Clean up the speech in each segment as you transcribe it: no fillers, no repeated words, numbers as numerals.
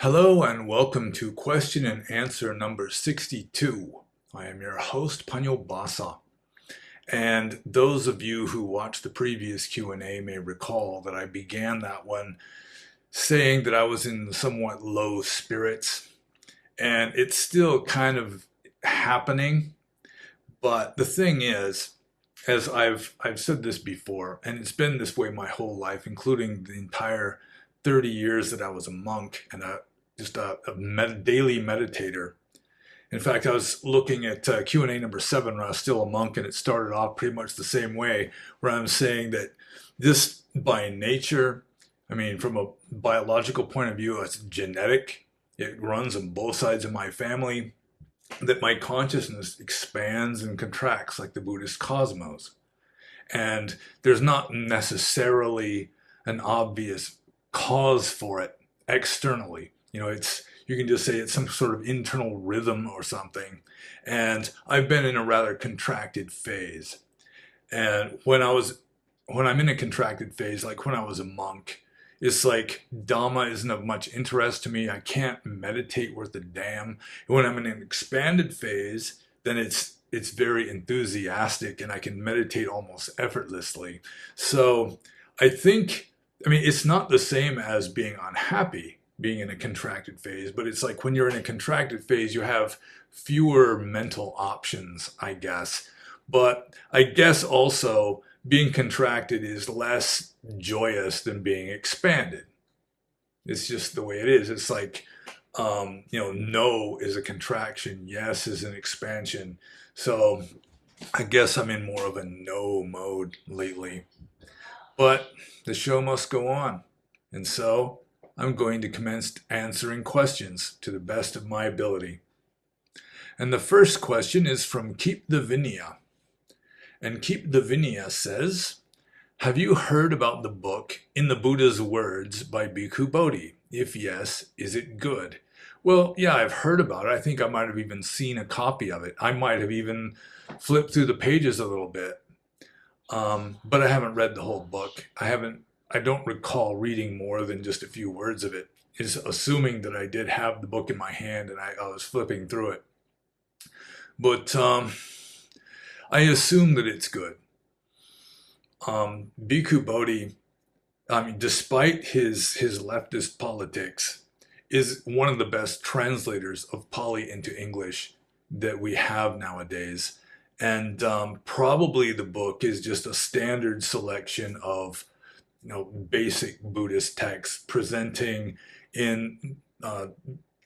Hello and welcome to question and answer number 62. I am your host, Panyo Basa. And those of you who watched the previous Q&A may recall that I began that one saying that I was in somewhat low spirits. And it's still kind of happening. But the thing is, as I've said this before, and it's been this way my whole life, including the entire 30 years that I was a monk and just a daily meditator. In fact, I was looking at Q&A number 7 when I was still a monk, and it started off pretty much the same way, where I'm saying that this by nature, I mean, from a biological point of view, it's genetic. It runs on both sides of my family, that my consciousness expands and contracts like the Buddhist cosmos. And there's not necessarily an obvious cause for it externally. You can just say it's some sort of internal rhythm or something. And I've been in a rather contracted phase. And when I'm in a contracted phase, like when I was a monk, it's like Dhamma isn't of much interest to me. I can't meditate worth a damn. When I'm in an expanded phase, then it's very enthusiastic and I can meditate almost effortlessly. So I mean, it's not the same as being unhappy, being in a contracted phase, but it's like when you're in a contracted phase, you have fewer mental options, I guess. But I guess also being contracted is less joyous than being expanded. It's just the way it is. It's like, no is a contraction, yes is an expansion. So I guess I'm in more of a no mode lately. But the show must go on. And so I'm going to commence answering questions to the best of my ability. And the first question is from Keep the Vinaya. And Keep the Vinaya says, have you heard about the book In the Buddha's Words by Bhikkhu Bodhi? If yes, is it good? Well, yeah, I've heard about it. I think I might have even seen a copy of it. I might have even flipped through the pages a little bit. But I haven't read the whole book. I don't recall reading more than just a few words of it. It's assuming that I did have the book in my hand and I was flipping through it. But I assume that it's good. Bhikkhu Bodhi, I mean, despite his leftist politics, is one of the best translators of Pali into English that we have nowadays. And probably the book is just a standard selection of basic Buddhist texts presenting in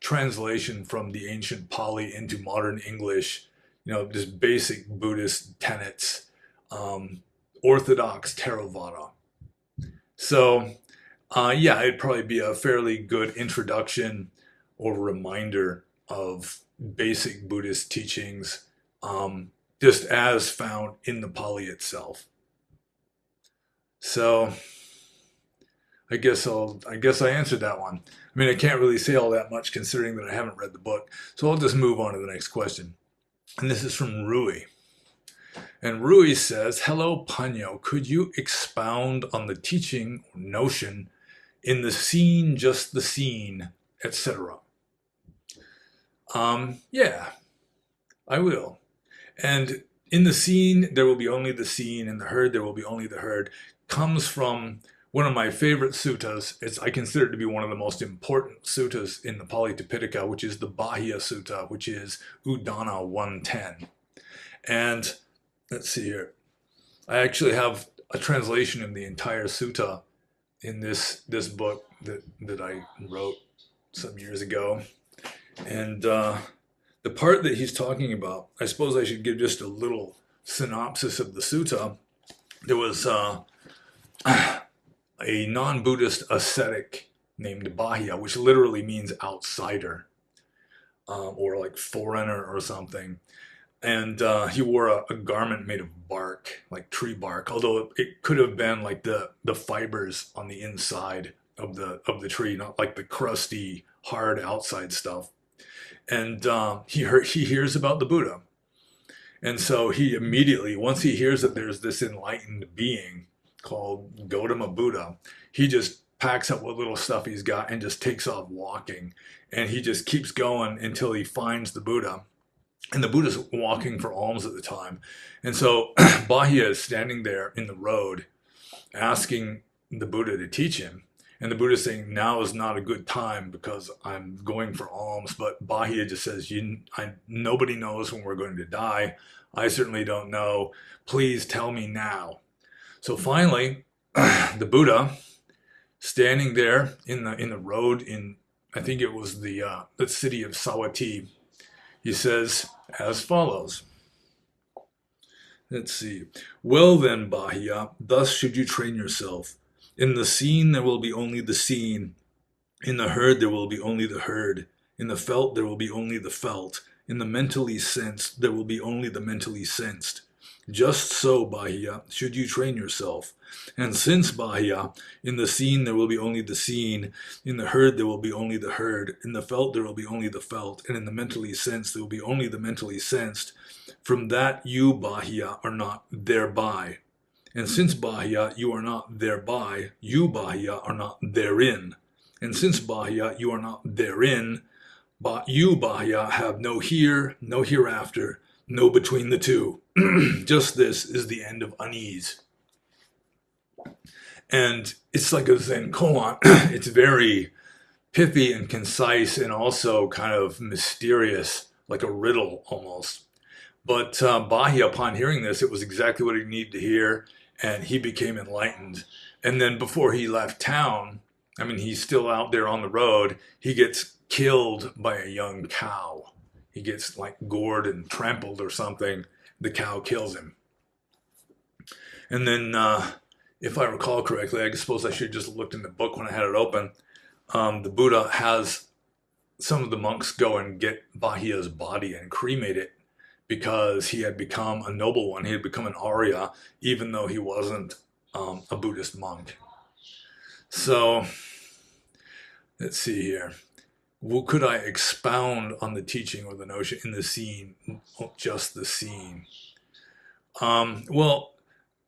translation from the ancient Pali into modern English, just basic Buddhist tenets, orthodox Theravada. So yeah, it'd probably be a fairly good introduction or reminder of basic Buddhist teachings, just as found in the Pali itself. So I guess I answered that one. I mean, I can't really say all that much considering that I haven't read the book. So I'll just move on to the next question. And this is from Rui. And Rui says, hello, Panyo. Could you expound on the teaching or notion in the scene, just the scene, etc.? Yeah, I will. And in the scene, there will be only the seen. In the herd, there will be only the herd. Comes from one of my favorite suttas. I consider it to be one of the most important suttas in the Pali Tipitaka, which is the Bahya Sutta, which is Udana 110. And let's see here. I actually have a translation of the entire sutta in this book that I wrote some years ago. And the part that he's talking about, I suppose I should give just a little synopsis of the sutta. There was a non-Buddhist ascetic named Bahya, which literally means outsider, or like foreigner or something. And he wore a garment made of bark, like tree bark, although it could have been like the fibers on the inside of the tree, not like the crusty, hard outside stuff. And he hears about the Buddha. And so he immediately, once he hears that there's this enlightened being called Gautama Buddha, he just packs up what little stuff he's got and just takes off walking. And he just keeps going until he finds the Buddha. And the Buddha's walking for alms at the time. And so Bahia is standing there in the road asking the Buddha to teach him. And the Buddha's saying, now is not a good time because I'm going for alms. But Bahia just says, nobody knows when we're going to die. I certainly don't know. Please tell me now. So finally, the Buddha, standing there in the road in, I think it was the city of Sawati, he says as follows. Let's see. Well then, Bahia, thus should you train yourself. In the seen there will be only the seen. In the heard there will be only the heard. In the felt there will be only the felt. In the mentally sensed there will be only the mentally sensed. Just so, Bahia, should you train yourself. And since, Bahia, in the seen there will be only the seen, in the heard there will be only the heard, in the felt there will be only the felt, and in the mentally sensed there will be only the mentally sensed, from that you, Bahia, are not thereby. And since, Bahia, you are not thereby, you, Bahia, are not therein. And since, Bahia, you are not therein, you, Bahia, have no here, no hereafter, no between the two. Just this is the end of unease. And it's like a Zen koan. It's very pithy and concise and also kind of mysterious, like a riddle almost. But Bahia, upon hearing this, it was exactly what he needed to hear, and he became enlightened. And then before he left town, I mean, he's still out there on the road, he gets killed by a young cow. He gets like gored and trampled or something. The cow kills him. And then, if I recall correctly, I suppose I should have just looked in the book when I had it open. The Buddha has some of the monks go and get Bahia's body and cremate it because he had become a noble one. He had become an Arya, even though he wasn't a Buddhist monk. So, let's see here. Well, could I expound on the teaching or the notion in the scene, just the scene? Well,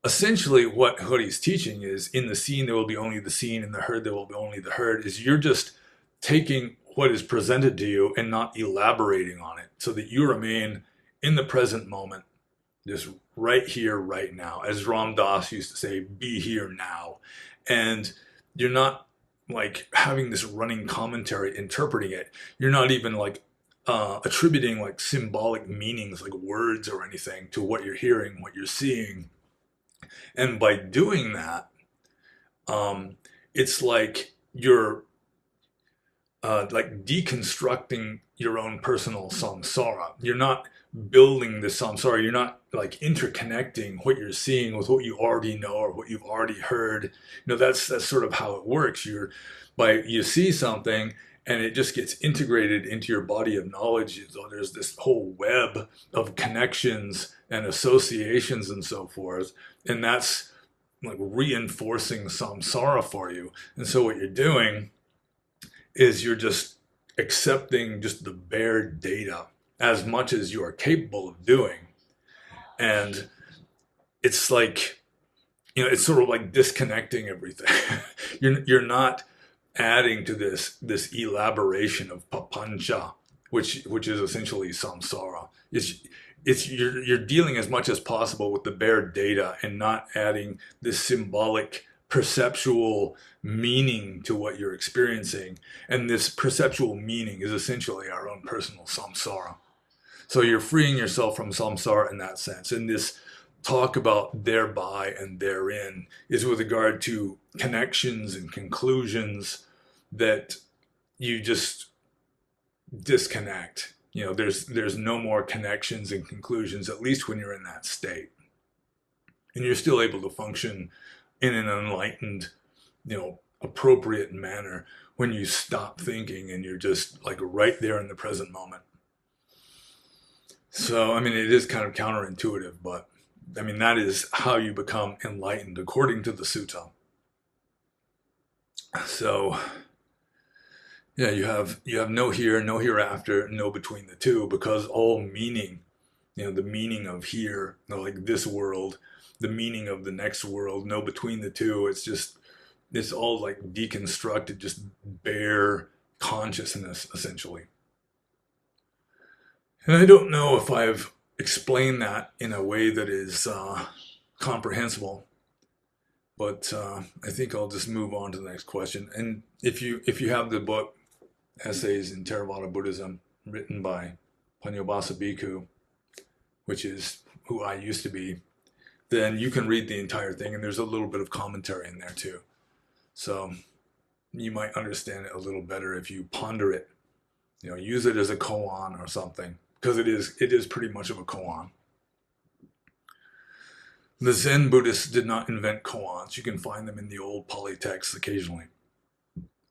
essentially what he's teaching is in the scene there will be only the seen, in the heard there will be only the heard, is you're just taking what is presented to you and not elaborating on it so that you remain in the present moment, just right here, right now. As Ram Dass used to say, be here now. And you're not like having this running commentary interpreting it. You're not even like attributing like symbolic meanings like words or anything to what you're hearing, what you're seeing. And by doing that, it's like you're like deconstructing your own personal samsara. You're not building the samsara. You're not like interconnecting what you're seeing with what you already know or what you've already heard. You know, that's sort of how it works. You see something and it just gets integrated into your body of knowledge. So there's this whole web of connections and associations and so forth. And that's like reinforcing samsara for you. And so what you're doing is you're just accepting just the bare data as much as you are capable of doing. And it's like, you know, it's sort of like disconnecting everything. You're not adding to this elaboration of papancha, which is essentially samsara. You're dealing as much as possible with the bare data and not adding this symbolic perceptual meaning to what you're experiencing. And this perceptual meaning is essentially our own personal samsara. So you're freeing yourself from samsara in that sense. And this talk about thereby and therein is with regard to connections and conclusions that you just disconnect. You know, there's no more connections and conclusions, at least when you're in that state. And you're still able to function in an enlightened, you know, appropriate manner when you stop thinking and you're just like right there in the present moment. So, I mean, it is kind of counterintuitive, but I mean, that is how you become enlightened according to the sutta. So, yeah, you have no here, no hereafter, no between the two, because all meaning, you know, the meaning of here, you know, like this world, the meaning of the next world, no between the two, it's just it's all like deconstructed, just bare consciousness, essentially. And I don't know if I've explained that in a way that is comprehensible, but I think I'll just move on to the next question. And if you have the book Essays in Theravada Buddhism, written by Panyobasa Bhikkhu, which is who I used to be, then you can read the entire thing, and there's a little bit of commentary in there too. So you might understand it a little better if you ponder it. Use it as a koan or something, because it is pretty much of a koan. The Zen Buddhists did not invent koans. You can find them in the old Pali texts occasionally.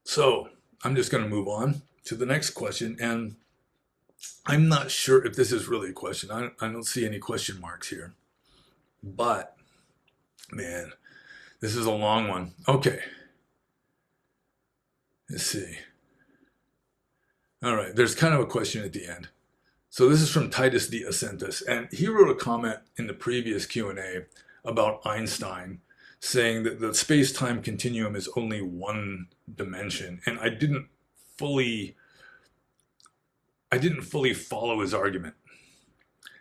So I'm just going to move on to the next question, and I'm not sure if this is really a question. I don't see any question marks here, but man, this is a long one. Okay, let's see. All right, there's kind of a question at the end. So this is from Titus D. Acentus, and he wrote a comment in the previous Q&A about Einstein, saying that the space-time continuum is only one dimension, and I didn't fully follow his argument.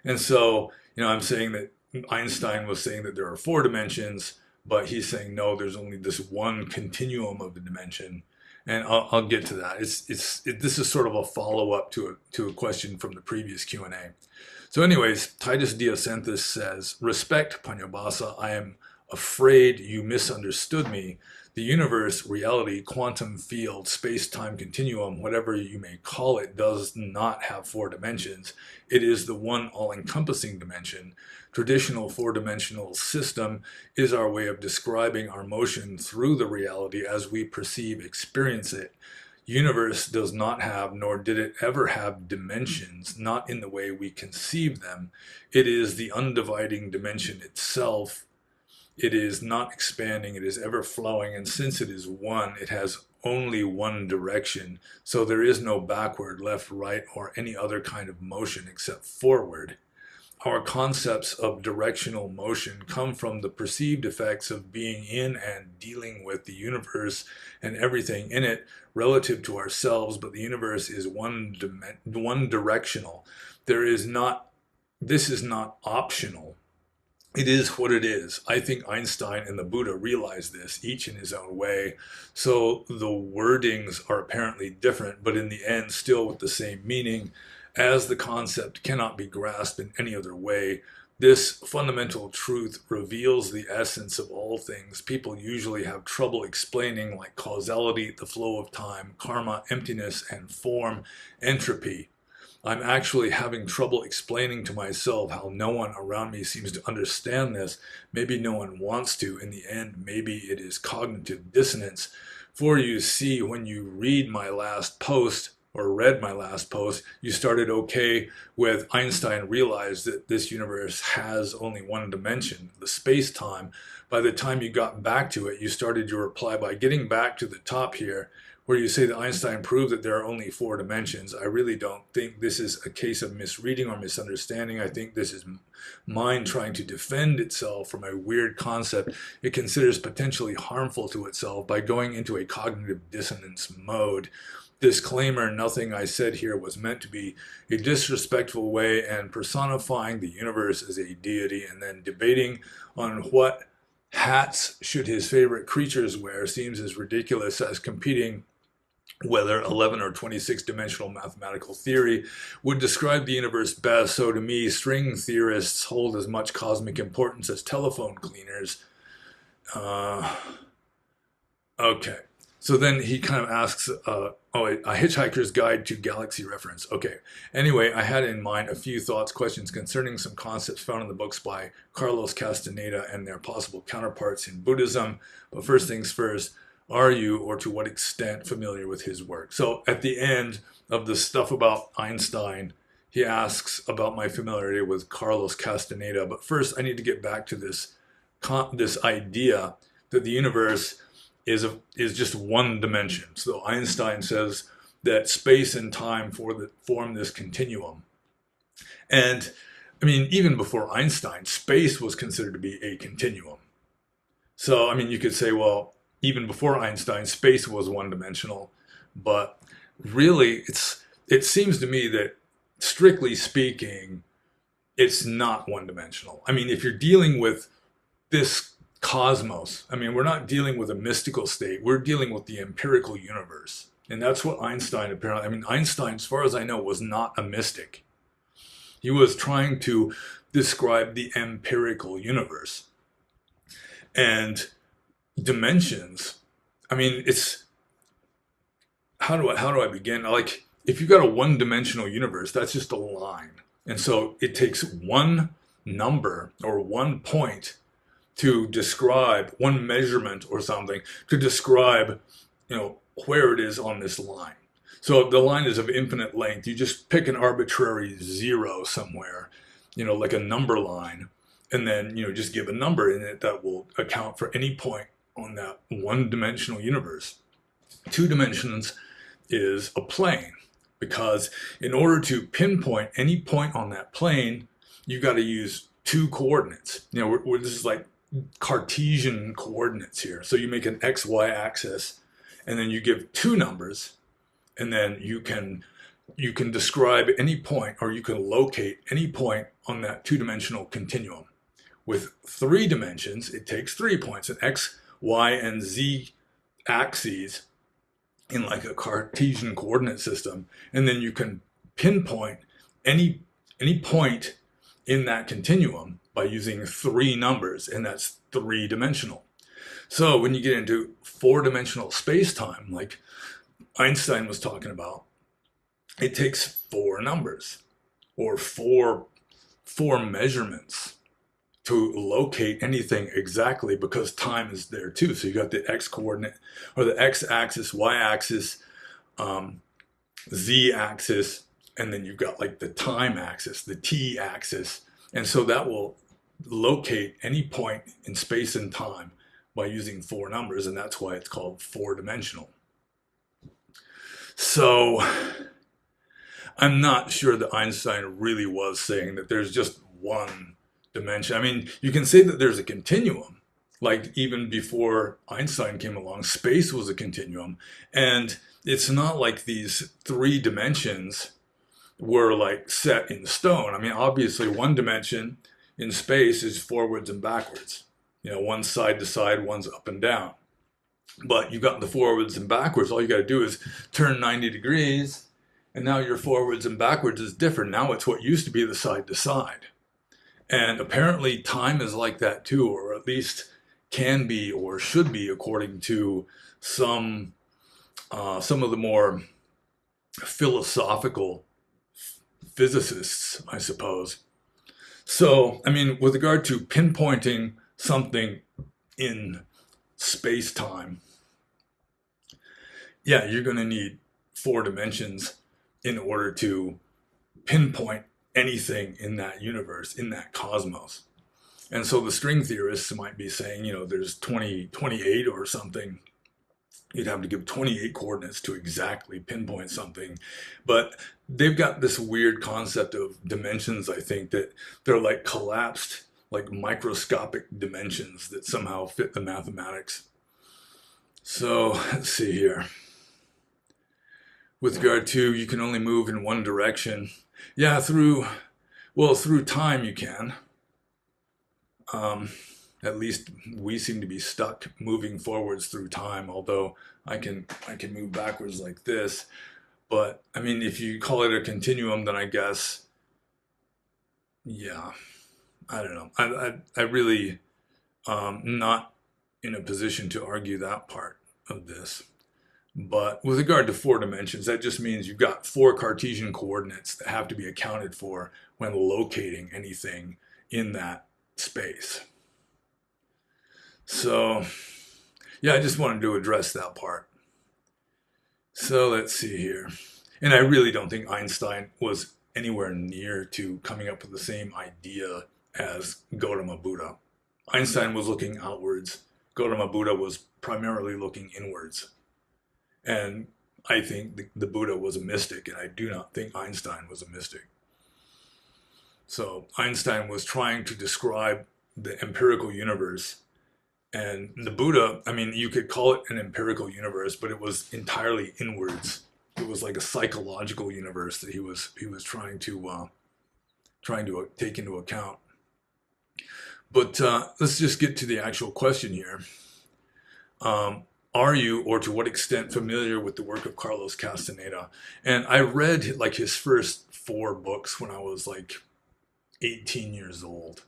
And so, I'm saying that Einstein was saying that there are 4 dimensions, but he's saying no, there's only this one continuum of the dimension. And I'll get to that. This is sort of a follow-up to a question from the previous Q&A. So anyways, Titus D. Acentus says, "Respect, Panyabasa, I am afraid you misunderstood me. The universe, reality, quantum field, space-time continuum, whatever you may call it, does not have 4 dimensions. It is the one all-encompassing dimension. Traditional 4-dimensional system is our way of describing our motion through the reality as we experience it. Universe does not have, nor did it ever have, dimensions, not in the way we conceive them. It is the undividing dimension itself. It is not expanding, it is ever flowing, and since it is one, it has only one direction. So there is no backward, left, right, or any other kind of motion except forward. Our concepts of directional motion come from the perceived effects of being in and dealing with the universe and everything in it relative to ourselves, but the universe is one directional. This is not optional. It is what it is. I think Einstein and the Buddha realized this, each in his own way. So the wordings are apparently different, but in the end still with the same meaning. As the concept cannot be grasped in any other way, this fundamental truth reveals the essence of all things people usually have trouble explaining, like causality, the flow of time, karma, emptiness, and form, entropy. I'm actually having trouble explaining to myself how no one around me seems to understand this. Maybe no one wants to. In the end, maybe it is cognitive dissonance. For you see, when you read my last post, you started okay with Einstein realized that this universe has only one dimension, the space-time. By the time you got back to it, you started your reply by getting back to the top here, where you say that Einstein proved that there are only 4 dimensions. I really don't think this is a case of misreading or misunderstanding. I think this is mind trying to defend itself from a weird concept it considers potentially harmful to itself by going into a cognitive dissonance mode. Disclaimer, nothing I said here was meant to be a disrespectful way and personifying the universe as a deity and then debating on what hats should his favorite creatures wear seems as ridiculous as competing whether 11 or 26 dimensional mathematical theory would describe the universe best. So to me, string theorists hold as much cosmic importance as telephone cleaners. Okay. So then he kind of asks, a Hitchhiker's Guide to Galaxy reference. Okay. Anyway, I had in mind a few thoughts, questions concerning some concepts found in the books by Carlos Castaneda and their possible counterparts in Buddhism. But first things first, are you, or to what extent, familiar with his work? So at the end of the stuff about Einstein, he asks about my familiarity with Carlos Castaneda. But first, I need to get back to this idea that the universe is just one dimension. So Einstein says that space and time form this continuum. And I mean, even before Einstein, space was considered to be a continuum. So, I mean, you could say, well, even before Einstein, space was one-dimensional. But really, it seems to me that, strictly speaking, it's not one-dimensional. I mean, if you're dealing with this cosmos, I mean, we're not dealing with a mystical state. We're dealing with the empirical universe. And that's what Einstein apparently, I mean, Einstein, as far as I know, was not a mystic. He was trying to describe the empirical universe. And dimensions, I mean, it's, how do I begin? Like, if you've got a one-dimensional universe, that's just a line. And so it takes one number or one point to describe, one measurement or something to describe, where it is on this line. So if the line is of infinite length, you just pick an arbitrary zero somewhere, like a number line, and then, just give a number in it that will account for any point on that one-dimensional universe. 2 dimensions is a plane, because in order to pinpoint any point on that plane, you got to use 2 coordinates. This is like Cartesian coordinates here. So you make an XY axis, and then you give 2 numbers, and then you can describe any point, or you can locate any point on that 2-dimensional continuum. With 3 dimensions, it takes 3 points, an X, Y, and Z axes in like a Cartesian coordinate system, and then you can pinpoint any point in that continuum by using 3 numbers, and that's 3-dimensional. So when you get into 4-dimensional space-time, like Einstein was talking about, it takes 4 numbers or four measurements to locate anything exactly, because time is there too. So you got the X coordinate, or the X axis, Y axis, Z axis, and then you've got like the time axis, the T axis. And so that will locate any point in space and time by using 4 numbers, and that's why it's called 4-dimensional. So I'm not sure that Einstein really was saying that there's just one dimension. I mean, you can say that there's a continuum. Like, even before Einstein came along, space was a continuum. And it's not like these 3 dimensions were like set in stone. I mean, obviously 1 dimension in space is forwards and backwards. One's side to side, one's up and down. But you got the forwards and backwards. All you got to do is turn 90 degrees, and now your forwards and backwards is different. Now it's what used to be the side to side. And apparently time is like that too, or at least can be or should be, according to some of the more philosophical physicists, I suppose. So, I mean, with regard to pinpointing something in space-time, yeah, you're going to need 4 dimensions in order to pinpoint anything in that universe, in that cosmos. And so the string theorists might be saying, there's 28 or something. You'd have to give 28 coordinates to exactly pinpoint something. But they've got this weird concept of dimensions, I think, that they're like collapsed, like microscopic dimensions that somehow fit the mathematics. So let's see here. With regard to, you can only move in one direction. Yeah, through time you can. At least we seem to be stuck moving forwards through time, although I can move backwards like this. But I mean, if you call it a continuum, then I guess, yeah, I don't know. I really not in a position to argue that part of this. But with regard to 4 dimensions, that just means you've got 4 Cartesian coordinates that have to be accounted for when locating anything in that space. So, yeah, I just wanted to address that part. So let's see here. And I really don't think Einstein was anywhere near to coming up with the same idea as Gautama Buddha. Einstein was looking outwards. Gautama Buddha was primarily looking inwards. And I think the Buddha was a mystic, and I do not think Einstein was a mystic. So Einstein was trying to describe the empirical universe And the Buddha, I mean, you could call it an empirical universe, but it was entirely inwards. It was like a psychological universe that he was trying to take into account. But let's just get to the actual question here. Um, are you, or to what extent, familiar with the work of Carlos Castaneda? And I read like his first four books when I was like 18 years old.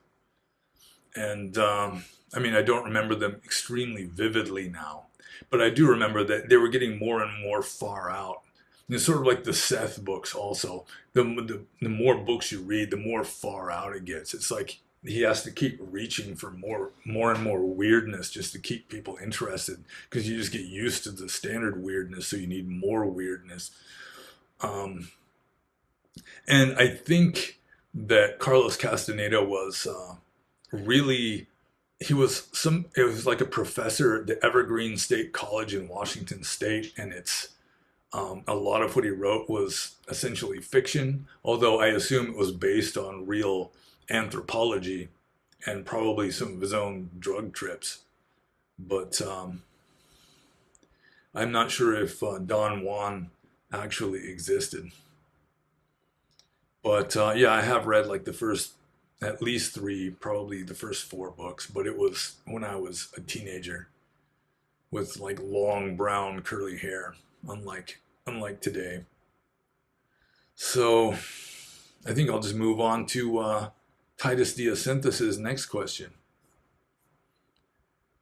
And I mean, I don't remember them extremely vividly now, but I do remember that they were getting more and more far out. And it's sort of like the Seth books also. The more books you read, the more far out it gets. It's like he has to keep reaching for more and more weirdness just to keep people interested, because you just get used to the standard weirdness, so you need more weirdness. Um, and I think that Carlos Castaneda was really, it was like a professor at the Evergreen State College in Washington State, and it's a lot of what he wrote was essentially fiction, although I assume it was based on real anthropology and probably some of his own drug trips. But I'm not sure if Don Juan actually existed. But yeah, I have read like the first, at least three, probably the first four books, but it was when I was a teenager with like long brown curly hair, unlike today. So I think I'll just move on to Titus Diasynthes's next question.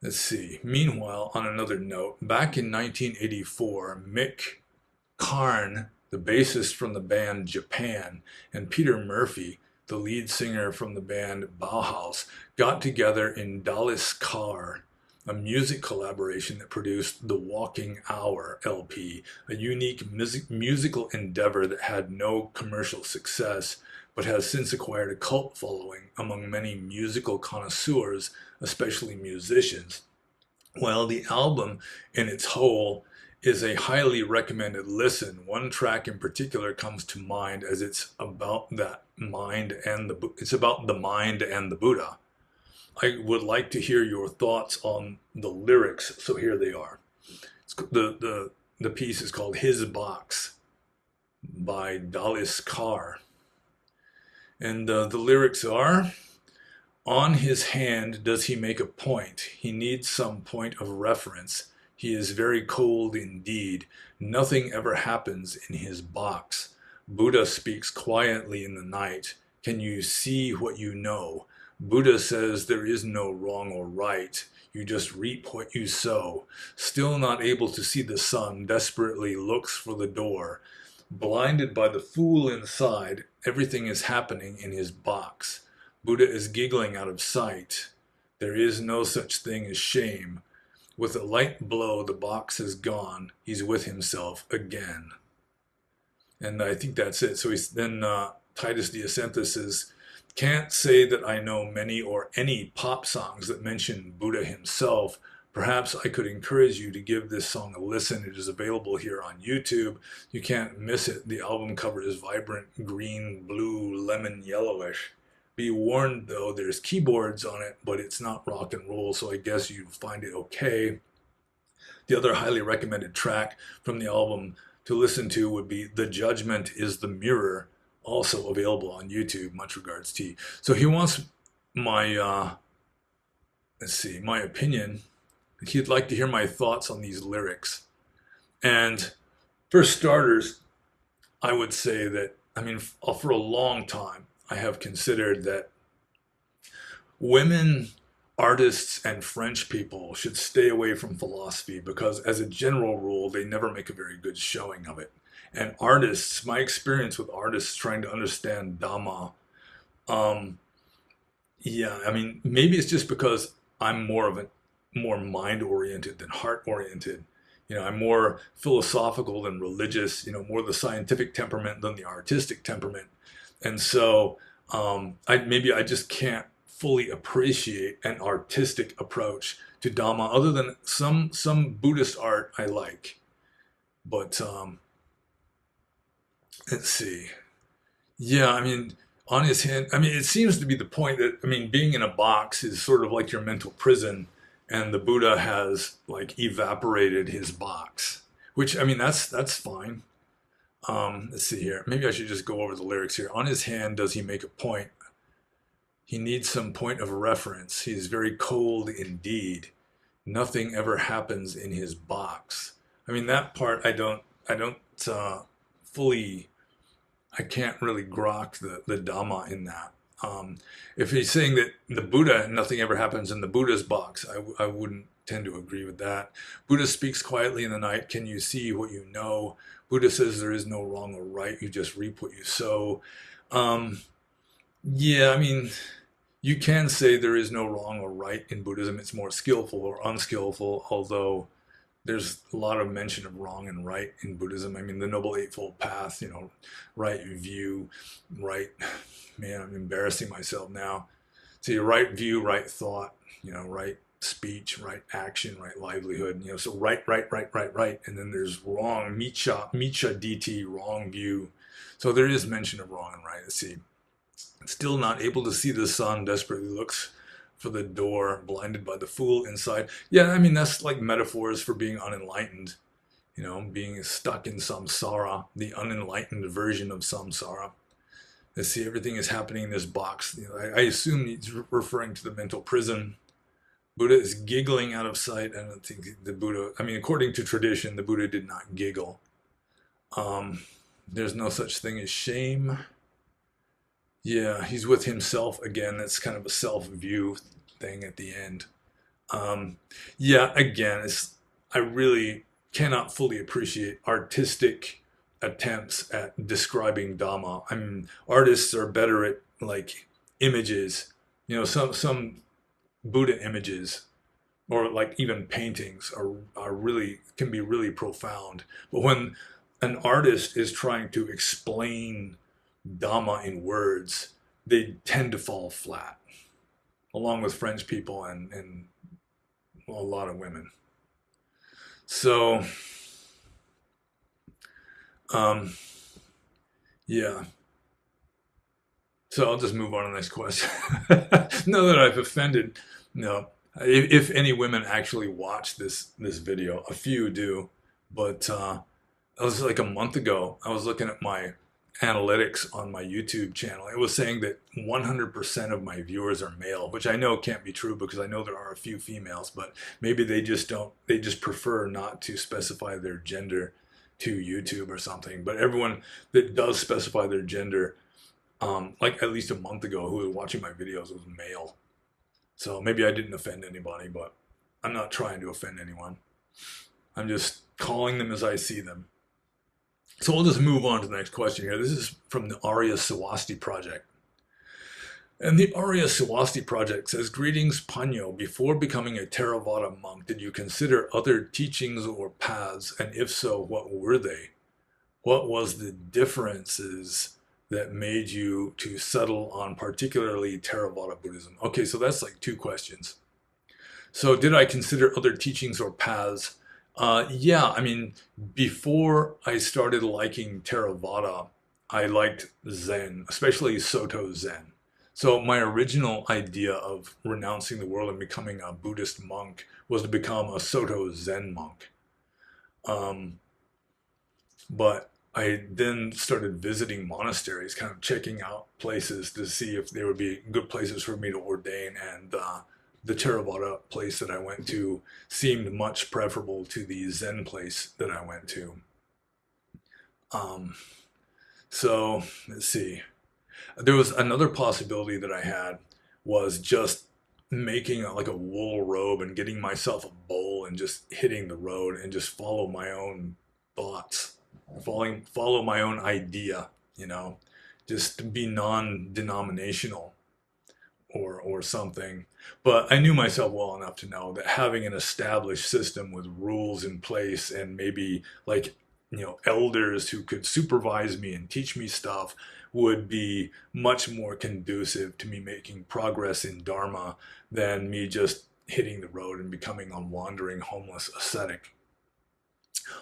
Let's see. Meanwhile, on another note, back in 1984, Mick Karn, the bassist from the band Japan, and Peter Murphy, the lead singer from the band Bauhaus, got together in Dalis Car, a music collaboration that produced the Walking Hour LP, a unique musical endeavor that had no commercial success, but has since acquired a cult following among many musical connoisseurs, especially musicians. Well, the album in its whole is a highly recommended listen. One track in particular comes to mind as it's about the mind and the Buddha. I would like to hear your thoughts on the lyrics, so here they are. The piece is called His Box by Dalis Car. And the lyrics are: on his hand does he make a point. He needs some point of reference. He is very cold indeed. Nothing ever happens in his box. Buddha speaks quietly in the night. Can you see what you know? Buddha says there is no wrong or right. You just reap what you sow. Still not able to see the sun, desperately looks for the door. Blinded by the fool inside, everything is happening in his box. Buddha is giggling out of sight. There is no such thing as shame. With a light blow, the box is gone. He's with himself again. And I think that's it. So then Titus Diasynthus says, can't say that I know many or any pop songs that mention Buddha himself. Perhaps I could encourage you to give this song a listen. It is available here on YouTube. You can't miss it. The album cover is vibrant green, blue, lemon, yellowish. Be warned though, there's keyboards on it, but it's not rock and roll, so I guess you find it okay. The other highly recommended track from the album to listen to would be The Judgment is the Mirror, also available on YouTube. Much regards, T. So he wants my, my opinion. He'd like to hear my thoughts on these lyrics. And for starters, I would say that, I mean, for a long time, I have considered that women artists and French people should stay away from philosophy because, as a general rule, they never make a very good showing of it. And artists, my experience with artists trying to understand Dhamma, um, yeah, I mean, maybe it's just because I'm more mind oriented than heart oriented. I'm more philosophical than religious. More the scientific temperament than the artistic temperament. And so I just can't fully appreciate an artistic approach to Dhamma, other than some Buddhist art I like. But let's see. Yeah, I mean, on his hand, I mean, it seems to be the point that, I mean, being in a box is sort of like your mental prison, and the Buddha has like evaporated his box, which I mean that's fine. Let's see here. Maybe I should just go over the lyrics here. On his hand does he make a point? He needs some point of reference. He is very cold indeed. Nothing ever happens in his box. I mean that part I don't fully, I can't really grok the Dhamma in that. If he's saying that the Buddha, nothing ever happens in the Buddha's box, I wouldn't tend to agree with that. Buddha speaks quietly in the night. Can you see what you know? Buddha says there is no wrong or right. You just reap what you sow. Yeah, I mean, you can say there is no wrong or right in Buddhism. It's more skillful or unskillful, although there's a lot of mention of wrong and right in Buddhism. I mean, the Noble Eightfold Path, right view, right, man, I'm embarrassing myself now. See, right view, right thought, right speech, right action, right livelihood, so right, right, right, right, right. And then there's wrong, micha dt, wrong view. So there is mention of wrong and right. Let's see. Still not able to see the sun, desperately looks for the door, blinded by the fool inside. Yeah, I mean, that's like metaphors for being unenlightened, being stuck in samsara, the unenlightened version of samsara. Let's see, everything is happening in this box. I assume he's referring to the mental prison. Buddha is giggling out of sight. I don't think the Buddha, I mean, according to tradition, the Buddha did not giggle. There's no such thing as shame. Yeah, he's with himself again. That's kind of a self-view thing at the end. Yeah, again, I really cannot fully appreciate artistic attempts at describing Dhamma. I mean, artists are better at like images. Some Buddha images or like even paintings are really can be really profound. But when an artist is trying to explain Dhamma in words, they tend to fall flat, along with French people and a lot of women. So, yeah. So I'll just move on to the next question. Now that I've offended, if any women actually watch this video, a few do, but that was like a month ago. I was looking at my analytics on my YouTube channel. It was saying that 100% of my viewers are male, which I know can't be true because I know there are a few females, but maybe they just prefer not to specify their gender to YouTube or something. But everyone that does specify their gender, like at least a month ago, who was watching my videos was male. So maybe I didn't offend anybody, but I'm not trying to offend anyone. I'm just calling them as I see them. So we'll just move on to the next question here. This is from the Arya Swasti Project. And the Arya Swasti Project says, greetings, Panyo. Before becoming a Theravada monk, did you consider other teachings or paths? And if so, what were they? What was the differences that made you to settle on particularly Theravada Buddhism? Okay, so that's like two questions. So did I consider other teachings or paths? Yeah, I mean, before I started liking Theravada, I liked Zen, especially Soto Zen. So my original idea of renouncing the world and becoming a Buddhist monk was to become a Soto Zen monk. But I then started visiting monasteries, kind of checking out places to see if there would be good places for me to ordain, and the Theravada place that I went to seemed much preferable to the Zen place that I went to. So let's see. There was another possibility that I had was just making like a wool robe and getting myself a bowl and just hitting the road and just follow my own thoughts, follow my own idea, just be non-denominational or something. But I knew myself well enough to know that having an established system with rules in place and maybe like, elders who could supervise me and teach me stuff would be much more conducive to me making progress in Dharma than me just hitting the road and becoming a wandering homeless ascetic.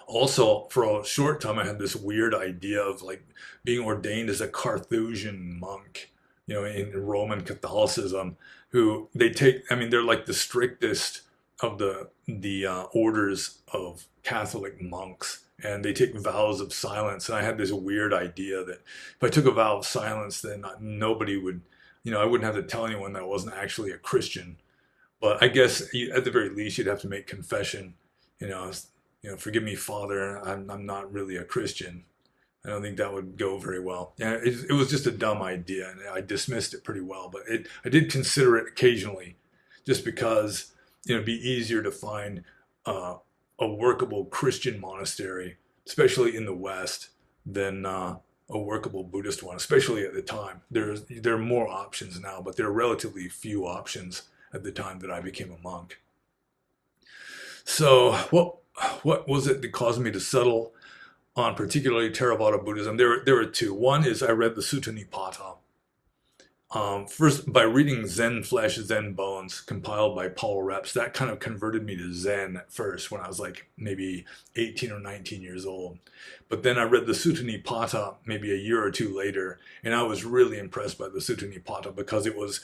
Also, for a short time, I had this weird idea of like being ordained as a Carthusian monk, in Roman Catholicism, who they're like the strictest of the orders of Catholic monks, and they take vows of silence. And I had this weird idea that if I took a vow of silence, then nobody would, I wouldn't have to tell anyone that I wasn't actually a Christian. But I guess at the very least, you'd have to make confession. Forgive me, Father, I'm not really a Christian. I don't think that would go very well. Yeah, it was just a dumb idea, and I dismissed it pretty well. But I did consider it occasionally, just because it'd be easier to find a workable Christian monastery, especially in the West, than a workable Buddhist one, especially at the time. There are more options now, but there are relatively few options at the time that I became a monk. So what was it that caused me to settle on particularly Theravada Buddhism? There were two. One is I read the Sutta Nipata. First, by reading Zen Flesh, Zen Bones, compiled by Paul Reps, that kind of converted me to Zen at first when I was like maybe 18 or 19 years old. But then I read the Sutta Nipata maybe a year or two later, and I was really impressed by the Sutta Nipata because it was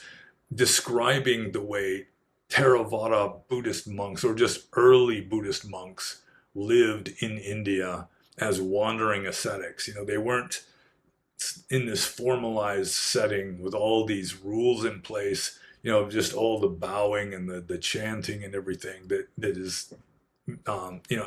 describing the way Theravada Buddhist monks, or just early Buddhist monks, lived in India as wandering ascetics. They weren't in this formalized setting with all these rules in place, just all the bowing and the chanting and everything that is,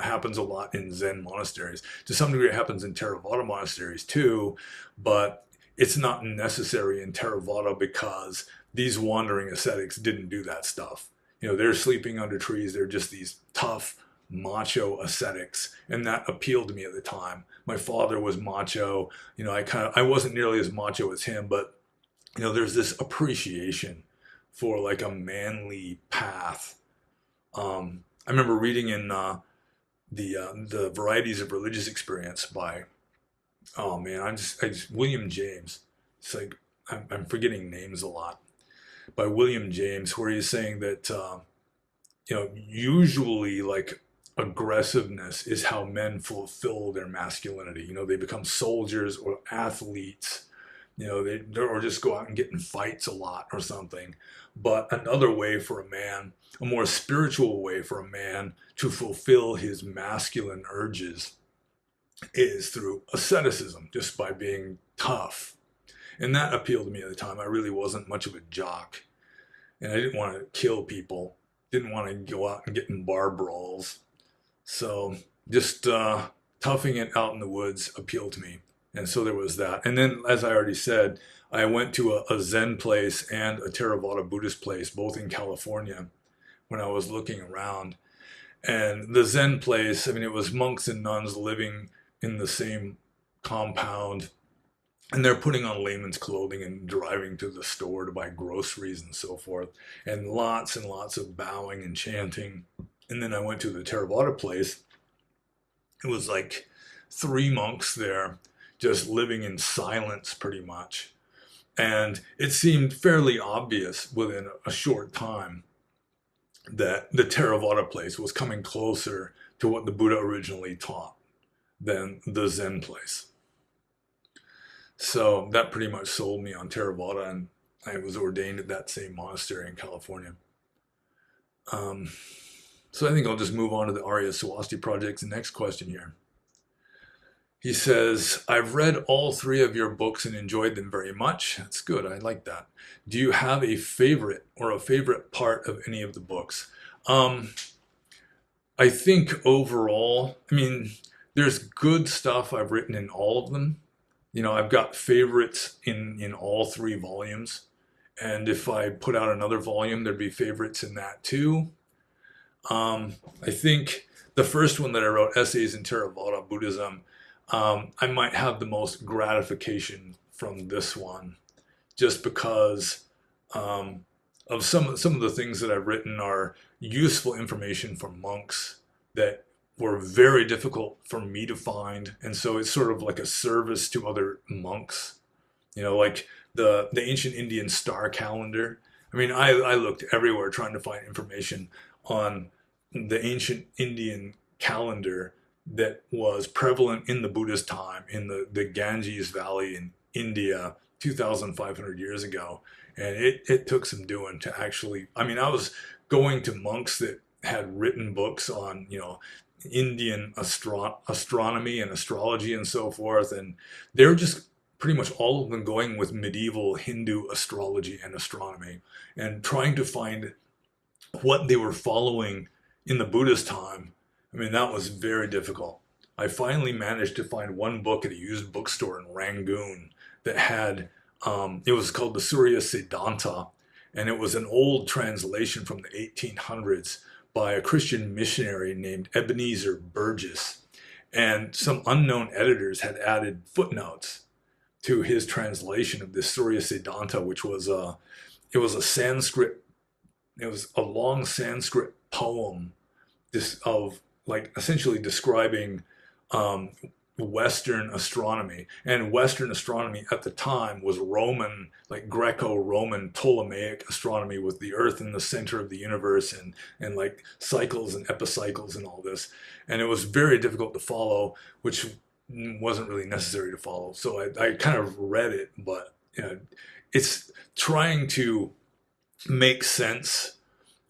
happens a lot in Zen monasteries. To some degree, it happens in Theravada monasteries too, but it's not necessary in Theravada because these wandering ascetics didn't do that stuff. They're sleeping under trees. They're just these tough, macho ascetics, and that appealed to me at the time. My father was macho. I wasn't nearly as macho as him, but there's this appreciation for like a manly path. I remember reading in the Varieties of Religious Experience by, oh man, I just William James. It's like I'm forgetting names a lot. By William James, where he's saying that usually like aggressiveness is how men fulfill their masculinity. They become soldiers or athletes, or just go out and get in fights a lot or something. But another way for a man, a more spiritual way for a man to fulfill his masculine urges is through asceticism, just by being tough. And that appealed to me at the time. I really wasn't much of a jock, and I didn't want to kill people, didn't want to go out and get in bar brawls. So just toughing it out in the woods appealed to me. And so there was that. And then, as I already said, I went to a Zen place and a Theravada Buddhist place, both in California, when I was looking around. And the Zen place, it was monks and nuns living in the same compound, and they're putting on layman's clothing and driving to the store to buy groceries and so forth, and lots of bowing and chanting. And then I went to the Theravada place. It was like 3 monks there, just living in silence pretty much. And it seemed fairly obvious within a short time that the Theravada place was coming closer to what the Buddha originally taught than the Zen place. So that pretty much sold me on Theravada, and I was ordained at that same monastery in California. So I think I'll just move on to the Arya Swasti Project's next question here. He says, I've read all 3 of your books and enjoyed them very much. That's good. I like that. Do you have a favorite or a favorite part of any of the books? I think overall, there's good stuff I've written in all of them. I've got favorites in all 3 volumes. And if I put out another volume, there'd be favorites in that too. I think the first one that I wrote, Essays in Theravada Buddhism, I might have the most gratification from this one, just because of some of the things that I've written are useful information for monks that were very difficult for me to find, and so it's sort of like a service to other monks. Like the ancient Indian star calendar. I looked everywhere trying to find information on the ancient Indian calendar that was prevalent in the Buddhist time in the Ganges Valley in India 2,500 years ago. And it took some doing to actually, I was going to monks that had written books on, Indian astronomy and astrology and so forth, and they're just pretty much all of them going with medieval Hindu astrology and astronomy and trying to find what they were following in the Buddhist time. I mean, that was very difficult. I finally managed to find one book at a used bookstore in Rangoon that had, it was called the Surya Siddhanta, and it was an old translation from the 1800s by a Christian missionary named Ebenezer Burgess. And some unknown editors had added footnotes to his translation of this Surya Siddhanta, which was it was a Sanskrit, it was a long Sanskrit poem of like essentially describing Western astronomy. And Western astronomy at the time was Roman, like Greco-Roman Ptolemaic astronomy, with the Earth in the center of the universe, and like cycles and epicycles and all this. And it was very difficult to follow, which wasn't really necessary to follow. So I kind of read it, but it's trying to make sense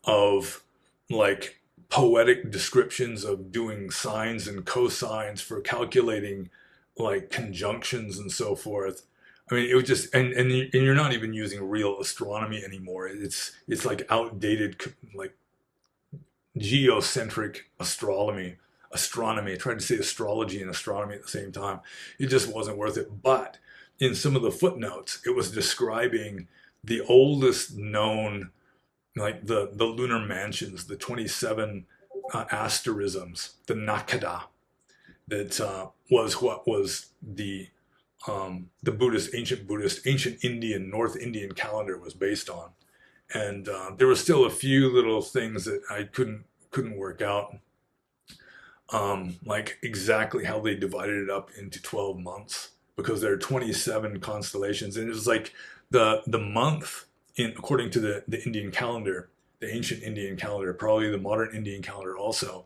of like poetic descriptions of doing sines and cosines for calculating like conjunctions and so forth. I mean, it was just, and you're not even using real astronomy anymore. It's like outdated, like geocentric astronomy. I tried to say astrology and astronomy at the same time. It just wasn't worth it. But in some of the footnotes, it was describing the oldest known, like the lunar mansions, the 27 asterisms, the Nakada, that was what was the Buddhist, ancient Indian, North Indian calendar was based on. And there were still a few little things that I couldn't work out, like exactly how they divided it up into 12 months, because there are 27 constellations, and it was like the month according to the Indian calendar, the ancient Indian calendar, probably the modern Indian calendar also,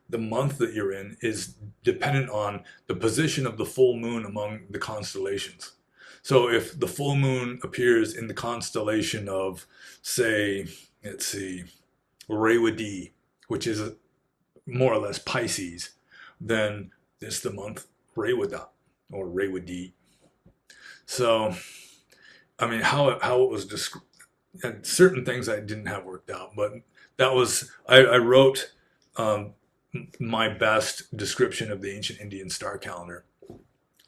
the month that you're in is dependent on the position of the full moon among the constellations. So if the full moon appears in the constellation of, say, let's see, Rewadi, which is more or less Pisces, then it's the month Rewada or Rewadi. So, I mean, how it was described, and certain things I didn't have worked out, but that was, I wrote my best description of the ancient Indian star calendar,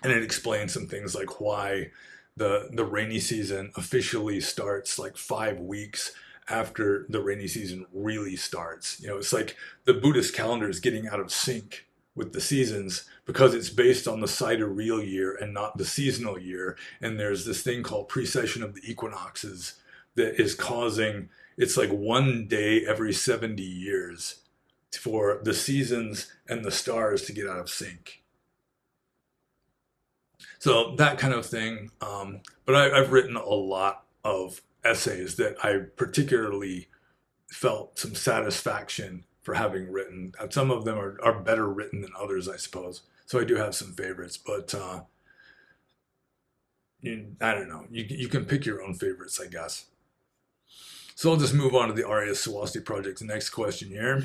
and it explains some things like why the rainy season officially starts like 5 weeks after the rainy season really starts. It's like the Buddhist calendar is getting out of sync with the seasons because it's based on the sidereal year and not the seasonal year. And there's this thing called precession of the equinoxes that is causing, it's like 1 day every 70 years for the seasons and the stars to get out of sync. So that kind of thing. But I've written a lot of essays that I particularly felt some satisfaction for having written. Some of them are better written than others, I suppose. So I do have some favorites, but I don't know. You can pick your own favorites, I guess. So I'll just move on to the Arya Swasti Project. The next question here.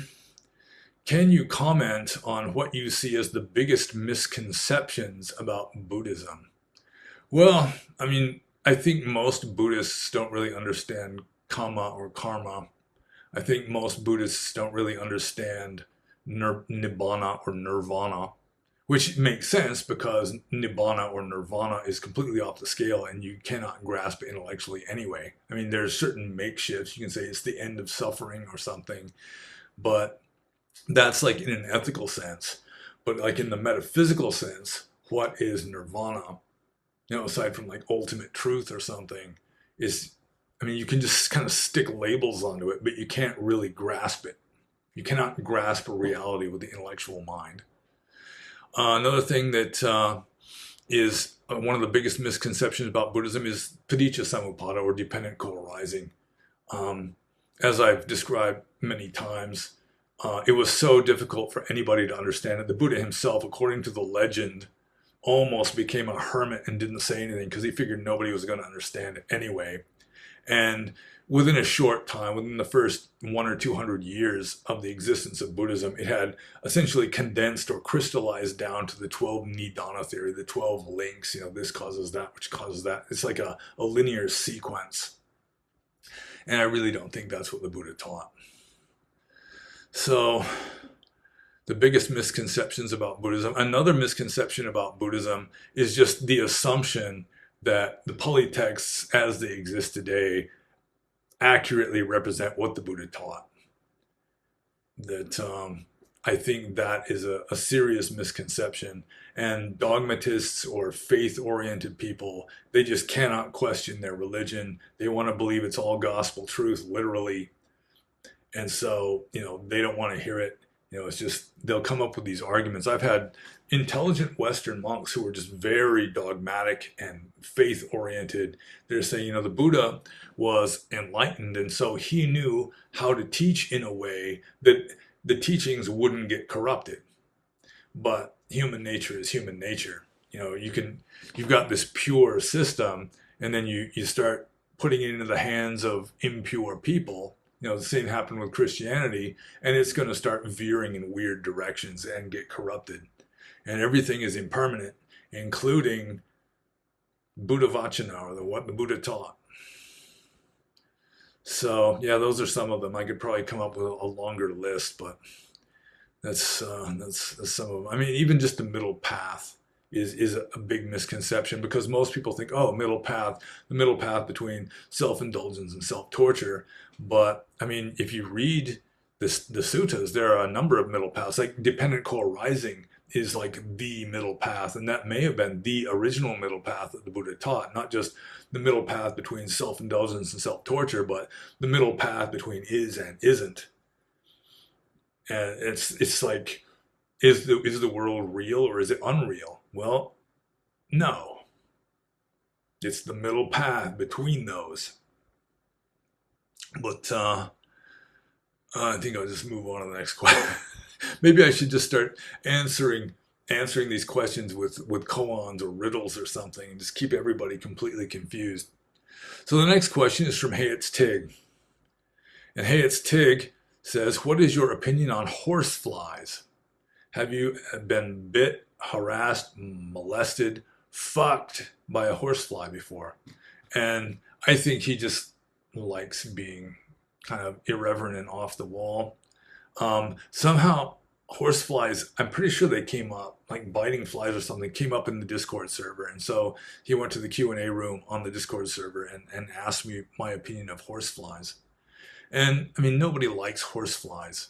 Can you comment on what you see as the biggest misconceptions about Buddhism? Well, I mean, I think most Buddhists don't really understand kamma or karma. I think most Buddhists don't really understand nibbana or nirvana, which makes sense because nibbana or nirvana is completely off the scale and you cannot grasp it intellectually anyway. I mean, there's certain makeshifts. You can say it's the end of suffering or something, but that's like in an ethical sense. But like in the metaphysical sense, what is nirvana? Aside from like ultimate truth or something, is, I mean, you can just kind of stick labels onto it, but you can't really grasp it. You cannot grasp a reality with the intellectual mind. Another thing that is one of the biggest misconceptions about Buddhism is paticca samuppada, or dependent co-arising. As I've described many times, it was so difficult for anybody to understand it. The Buddha himself, according to the legend, almost became a hermit and didn't say anything because he figured nobody was going to understand it anyway. And within a short time, within the first 100 or 200 years of the existence of Buddhism, it had essentially condensed or crystallized down to the 12 Nidana theory, the 12 links, this causes that, which causes that. It's like a linear sequence. And I really don't think that's what the Buddha taught. So the biggest misconceptions about Buddhism, another misconception about Buddhism is just the assumption that the Pali texts as they exist today accurately represent what the Buddha taught. That I think that is a serious misconception. And dogmatists or faith-oriented people, they just cannot question their religion. They want to believe it's all gospel truth, literally. And so, they don't want to hear it. It's just, they'll come up with these arguments. I've had intelligent Western monks who are just very dogmatic and faith-oriented. They're saying, the Buddha was enlightened, and so he knew how to teach in a way that the teachings wouldn't get corrupted. But human nature is human nature. You've got this pure system, and then you start putting it into the hands of impure people. The same happened with Christianity, and it's going to start veering in weird directions and get corrupted. And everything is impermanent, including Buddha Vachana, or what the Buddha taught. So, yeah, those are some of them. I could probably come up with a longer list, but that's some of them. I mean, even just the middle path is a big misconception, because most people think, the middle path between self-indulgence and self-torture. But I mean, if you read the suttas, there are a number of middle paths. Like dependent co-arising is like the middle path, and that may have been the original middle path that the Buddha taught, not just the middle path between self-indulgence and self-torture, but the middle path between is and isn't. And it's like, is the world real or is it unreal? Well, no. It's the middle path between those. But I think I'll just move on to the next question. Maybe I should just start answering these questions with koans or riddles or something, and just keep everybody completely confused. So the next question is from Hayet's Tig. And Hayet's Tig says, what is your opinion on horseflies? Have you been bit, harassed, molested, fucked by a horsefly before? And I think he just likes being kind of irreverent and off the wall. Somehow horseflies, I'm pretty sure they came up, like biting flies or something, came up in the Discord server. And so he went to the Q&A room on the Discord server and asked me my opinion of horseflies. And I mean, nobody likes horseflies.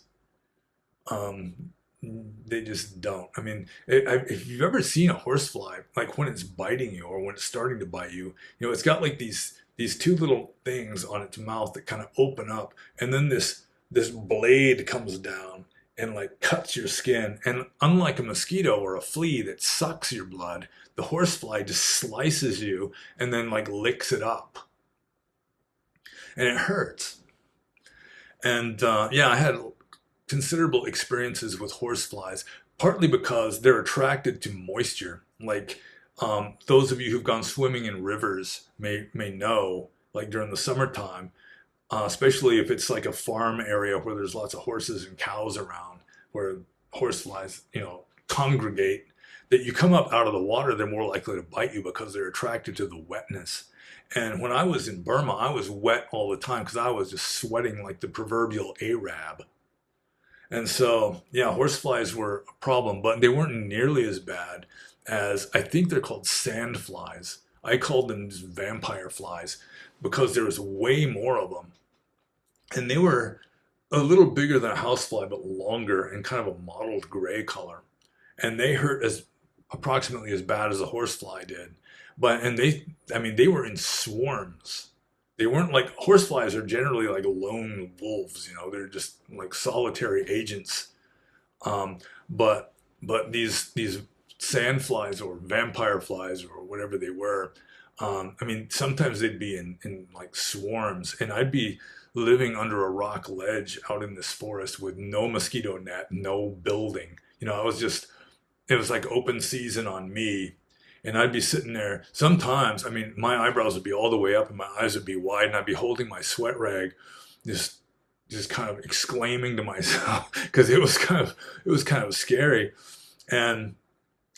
They just don't. I mean, if you've ever seen a horsefly, like when it's biting you or when it's starting to bite you, it's got like these two little things on its mouth that kind of open up, and then this blade comes down and like cuts your skin. And unlike a mosquito or a flea that sucks your blood, the horsefly just slices you and then like licks it up, and it hurts. And I had considerable experiences with horseflies, partly because they're attracted to moisture. Like those of you who've gone swimming in rivers may know, like during the summertime, especially if it's like a farm area where there's lots of horses and cows around, where horseflies, congregate, that you come up out of the water, they're more likely to bite you because they're attracted to the wetness. And when I was in Burma, I was wet all the time because I was just sweating like the proverbial Arab. And so, horseflies were a problem, but they weren't nearly as bad as, I think they're called sand flies. I called them just vampire flies because there was way more of them. And they were a little bigger than a housefly, but longer and kind of a mottled gray color. And they hurt approximately as bad as a horsefly did. They were in swarms. They weren't like, horseflies are generally like lone wolves, they're just like solitary agents. But these sandflies or vampire flies or whatever they were, sometimes they'd be in like swarms, and I'd be living under a rock ledge out in this forest with no mosquito net, no building. It was like open season on me. And I'd be sitting there. Sometimes, I mean, my eyebrows would be all the way up and my eyes would be wide, and I'd be holding my sweat rag, just just kind of exclaiming to myself because it was kind of scary. And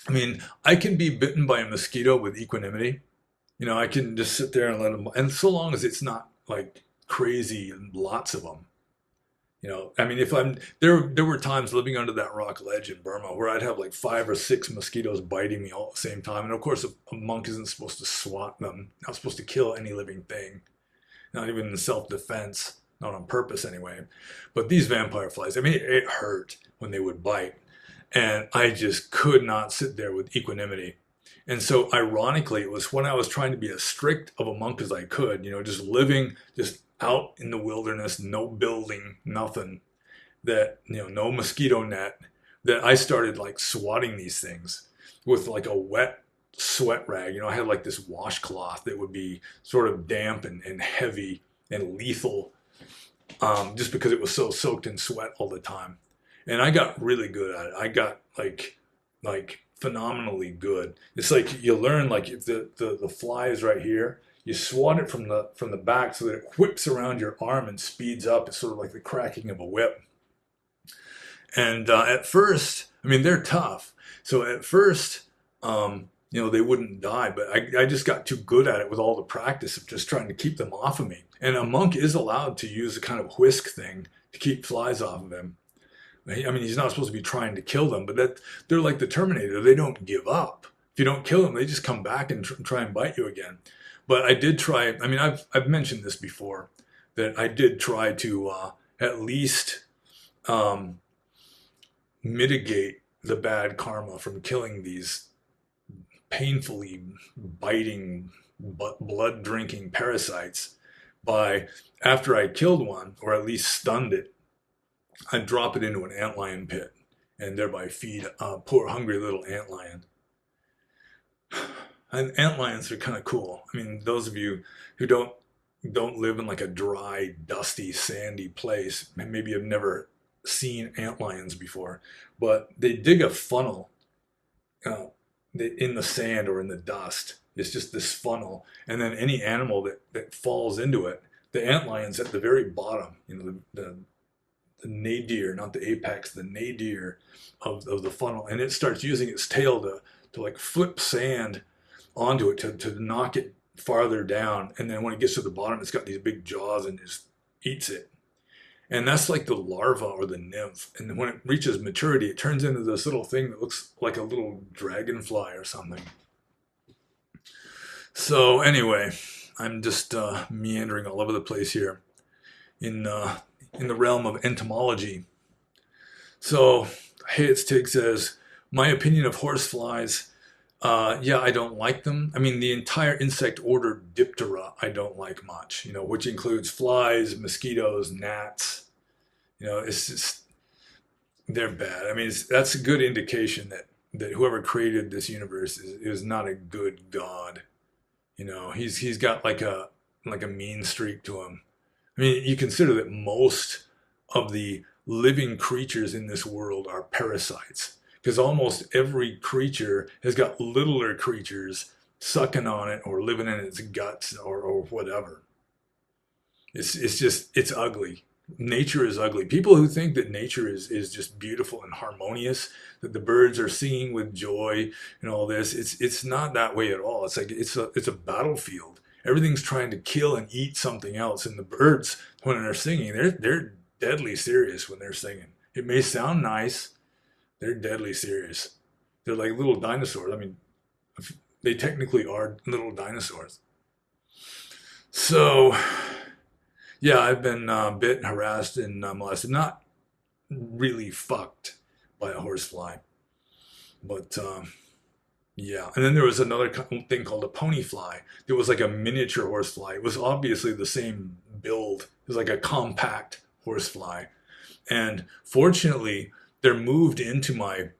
I mean, I can be bitten by a mosquito with equanimity. You know, I can just sit there and let them, and so long as it's not like crazy and lots of them. You know, I mean, if I'm there were times living under that rock ledge in Burma where I'd have like 5 or 6 mosquitoes biting me all at the same time. And of course, a monk isn't supposed to swat them, not supposed to kill any living thing, not even in self-defense, not on purpose anyway. But these vampire flies, I mean, it hurt when they would bite. And I just could not sit there with equanimity. And so ironically, it was when I was trying to be as strict of a monk as I could, you know, just living just out in the wilderness, no building, nothing, that, you know, no mosquito net, that I started like swatting these things with like a wet sweat rag. You know, I had like this washcloth that would be sort of damp and heavy and lethal, just because it was so soaked in sweat all the time. And I got really good at it. I got like phenomenally good. It's like you learn, like if the fly is right here, you swat it from the back so that it whips around your arm and speeds up. It's sort of like the cracking of a whip. And at first, I mean, they're tough. So at first, you know, they wouldn't die, but I just got too good at it with all the practice of just trying to keep them off of me. And a monk is allowed to use a kind of whisk thing to keep flies off of him. I mean, he's not supposed to be trying to kill them, but that they're like the Terminator. They don't give up. If you don't kill them, they just come back and try and bite you again. But I did try. I mean, I've mentioned this before, that I did try to at least mitigate the bad karma from killing these painfully biting, blood drinking parasites by, after I killed one or at least stunned it, I'd drop it into an antlion pit and thereby feed a poor hungry little antlion. And antlions are kind of cool. I mean, those of you who don't live in like a dry, dusty, sandy place, maybe you've never seen antlions before, but they dig a funnel uh, in the sand or in the dust. It's just this funnel, and then any animal that falls into it, the antlion's at the very bottom. You know, the nadir, not the apex, the nadir of the funnel, and it starts using its tail to like flip sand onto it to knock it farther down. And then when it gets to the bottom, it's got these big jaws and just eats it. And that's like the larva or the nymph. And then when it reaches maturity, it turns into this little thing that looks like a little dragonfly or something. So anyway, I'm just meandering all over the place here in the realm of entomology. So Hayetstig says, my opinion of horseflies, yeah, I don't like them. I mean, the entire insect order Diptera, I don't like much, you know, which includes flies, mosquitoes, gnats. You know, it's just, they're bad. I mean, that's a good indication that whoever created this universe is not a good God. You know, he's got like a mean streak to him. I mean, you consider that most of the living creatures in this world are parasites, because almost every creature has got littler creatures sucking on it or living in its guts or whatever. It's just, it's ugly. Nature is ugly. People who think that nature is just beautiful and harmonious, that the birds are singing with joy and all this, it's not that way at all. It's like it's a battlefield. Everything's trying to kill and eat something else, and the birds, when they're singing, they're deadly serious when they're singing. It may sound nice, they're deadly serious. They're like little dinosaurs. I mean, they technically are little dinosaurs. So, yeah, I've been bit, harassed, and molested. Not really fucked by a horsefly, but yeah. And then there was another thing called a pony fly. It was like a miniature horsefly. It was obviously the same build. It was like a compact horsefly. And fortunately, they're moved into the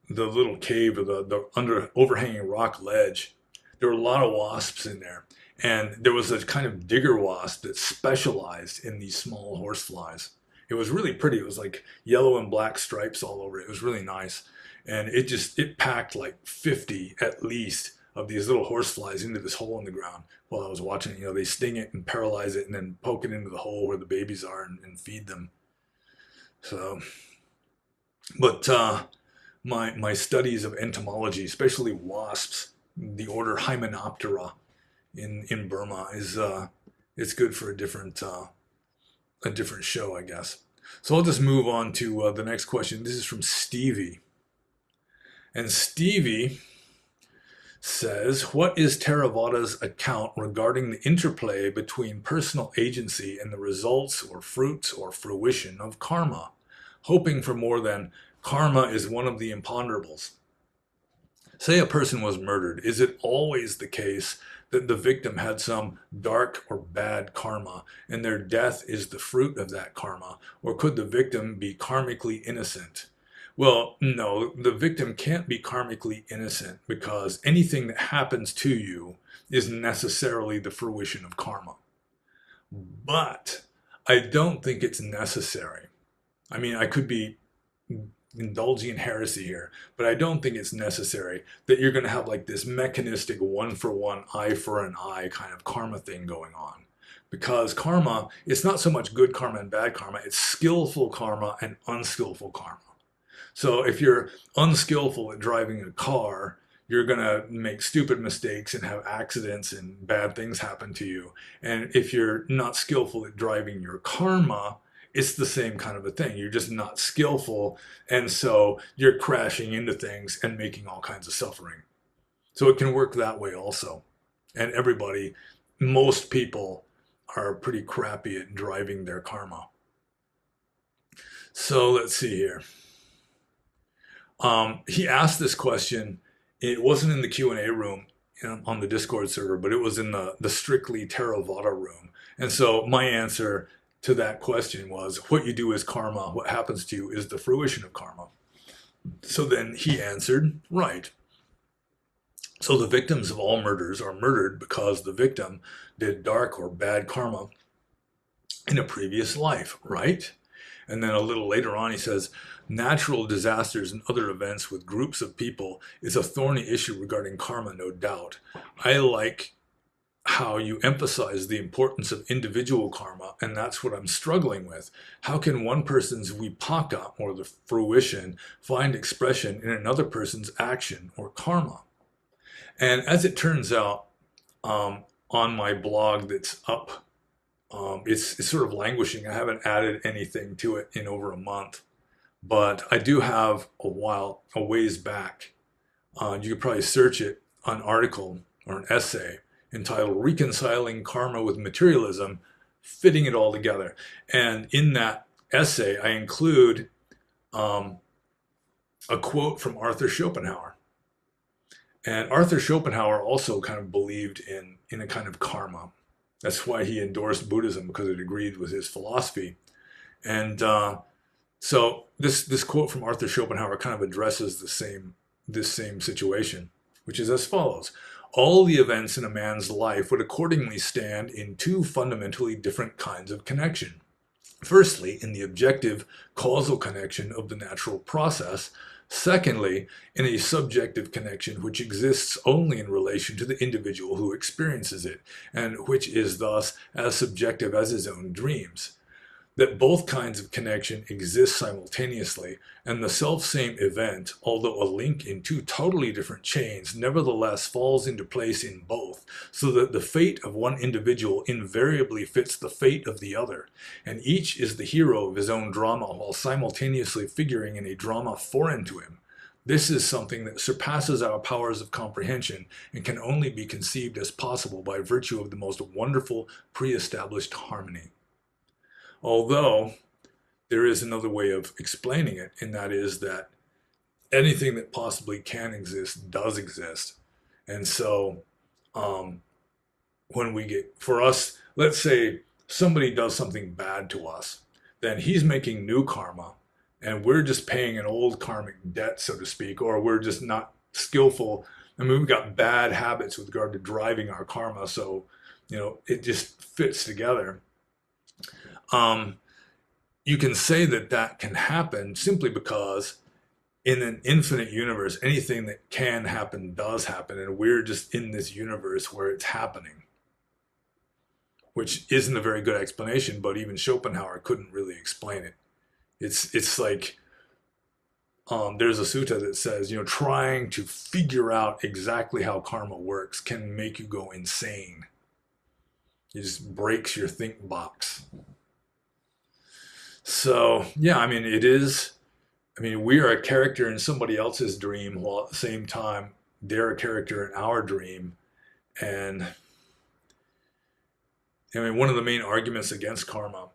little cave or the under overhanging rock ledge. There were a lot of wasps in there. And there was a kind of digger wasp that specialized in these small horseflies. It was really pretty. It was like yellow and black stripes all over it. It was really nice. and it packed like 50 at least of these little horseflies into this hole in the ground while I was watching it. They sting it and paralyze it and then poke it into the hole where the babies are and feed them. So, but my studies of entomology, especially wasps, the order Hymenoptera in Burma, is it's good for a different show, I guess. So I'll just move on to the next question. This is from Stevie. And Stevie says, what is Theravada's account regarding the interplay between personal agency and the results or fruits or fruition of karma? Hoping for more than karma is one of the imponderables. Say a person was murdered. Is it always the case that the victim had some dark or bad karma and their death is the fruit of that karma? Or could the victim be karmically innocent? Well, no, the victim can't be karmically innocent because anything that happens to you is necessarily the fruition of karma. But I don't think it's necessary. I mean, I could be indulging in heresy here, but I don't think it's necessary that you're going to have like this mechanistic one for one, eye for an eye kind of karma thing going on. Because karma, it's not so much good karma and bad karma, it's skillful karma and unskillful karma. So if you're unskillful at driving a car, you're going to make stupid mistakes and have accidents and bad things happen to you. And if you're not skillful at driving your karma, it's the same kind of a thing. You're just not skillful, and so you're crashing into things and making all kinds of suffering. So it can work that way also. And most people are pretty crappy at driving their karma. So let's see here. He asked this question. It wasn't in the Q&A room on the Discord server, but it was in the strictly Theravada room. And so my answer to that question was, what you do is karma, what happens to you is the fruition of karma. So then he answered, right. So the victims of all murders are murdered because the victim did dark or bad karma in a previous life, right? And then a little later on he says, natural disasters and other events with groups of people is a thorny issue regarding karma, no doubt. I like how you emphasize the importance of individual karma, and that's what I'm struggling with. How can one person's vipaka, or the fruition, find expression in another person's action or karma? And as it turns out, on my blog that's up, it's sort of languishing. I haven't added anything to it in over a month, but I do have a ways back. You could probably search it, an article or an essay entitled Reconciling Karma with Materialism, Fitting It All Together. And in that essay, I include a quote from Arthur Schopenhauer. And Arthur Schopenhauer also kind of believed in a kind of karma. That's why he endorsed Buddhism, because it agreed with his philosophy. And so this quote from Arthur Schopenhauer kind of addresses this same situation, which is as follows. All the events in a man's life would accordingly stand in two fundamentally different kinds of connection. Firstly, in the objective causal connection of the natural process. Secondly, in a subjective connection which exists only in relation to the individual who experiences it, and which is thus as subjective as his own dreams. That both kinds of connection exist simultaneously, and the self-same event, although a link in two totally different chains, nevertheless falls into place in both, so that the fate of one individual invariably fits the fate of the other, and each is the hero of his own drama while simultaneously figuring in a drama foreign to him. This is something that surpasses our powers of comprehension and can only be conceived as possible by virtue of the most wonderful pre-established harmony. Although there is another way of explaining it, and that is that anything that possibly can exist does exist. And so for us, let's say somebody does something bad to us, then he's making new karma, and we're just paying an old karmic debt, so to speak, or we're just not skillful. I mean, we've got bad habits with regard to driving our karma, so it just fits together. You can say that can happen simply because in an infinite universe, anything that can happen does happen, and we're just in this universe where it's happening, which isn't a very good explanation, but even Schopenhauer couldn't really explain it. It's like there's a sutta that says, trying to figure out exactly how karma works can make you go insane. It just breaks your think box. So, yeah, I mean, we are a character in somebody else's dream, while at the same time, they're a character in our dream. And I mean, one of the main arguments against karma,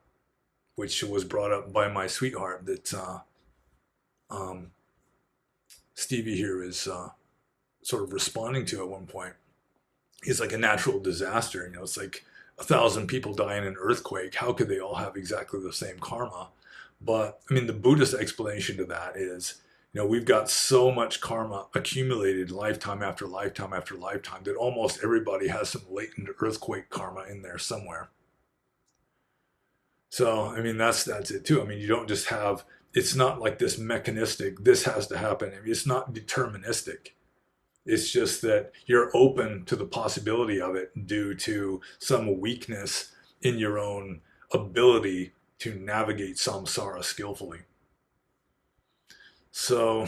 which was brought up by my sweetheart, that Stevie here is sort of responding to at one point, is like a natural disaster. It's like 1,000 people die in an earthquake. How could they all have exactly the same karma? But I mean, the Buddhist explanation to that is, we've got so much karma accumulated lifetime after lifetime after lifetime that almost everybody has some latent earthquake karma in there somewhere. So, I mean, that's it too. I mean, you don't just have, it's not like this mechanistic, this has to happen. I mean, it's not deterministic. It's just that you're open to the possibility of it due to some weakness in your own ability to navigate samsara skillfully. So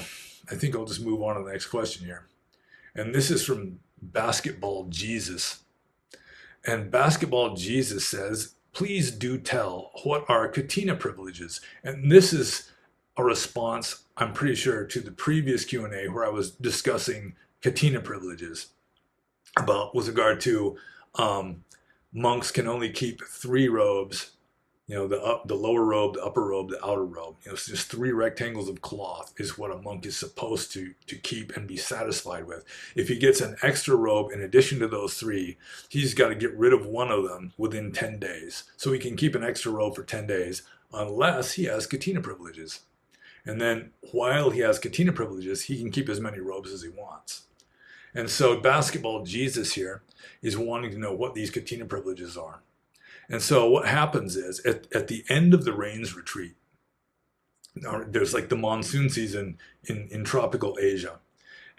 I think I'll just move on to the next question here. And this is from Basketball Jesus. And Basketball Jesus says, please do tell, what are kathina privileges? And this is a response, I'm pretty sure, to the previous Q&A where I was discussing kathina privileges with regard to monks can only keep 3 robes, the lower robe, the upper robe, the outer robe. It's just 3 rectangles of cloth is what a monk is supposed to keep and be satisfied with. If he gets an extra robe in addition to those 3, he's got to get rid of one of them within 10 days. So he can keep an extra robe for 10 days unless he has kathina privileges. And then while he has kathina privileges, he can keep as many robes as he wants. And so Basketball Jesus here is wanting to know what these kathina privileges are. And so what happens is at the end of the rains retreat, there's like the monsoon season in tropical Asia,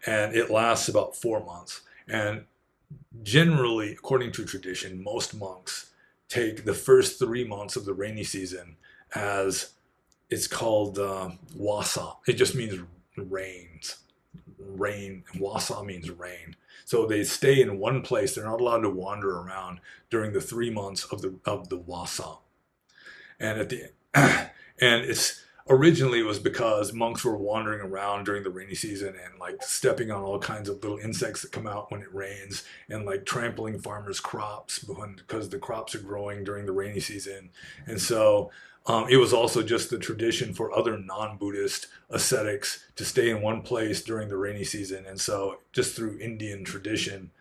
and it lasts about 4 months. And generally, according to tradition, most monks take the first 3 months of the rainy season as, it's called wasa. It just means rains. Rain, wasa means rain. So they stay in one place. They're not allowed to wander around during the 3 months of the wasa. And it's originally it was because monks were wandering around during the rainy season and like stepping on all kinds of little insects that come out when it rains, and like trampling farmers' crops because the crops are growing during the rainy season. And so it was also just the tradition for other non-Buddhist ascetics to stay in one place during the rainy season. And so just through Indian tradition,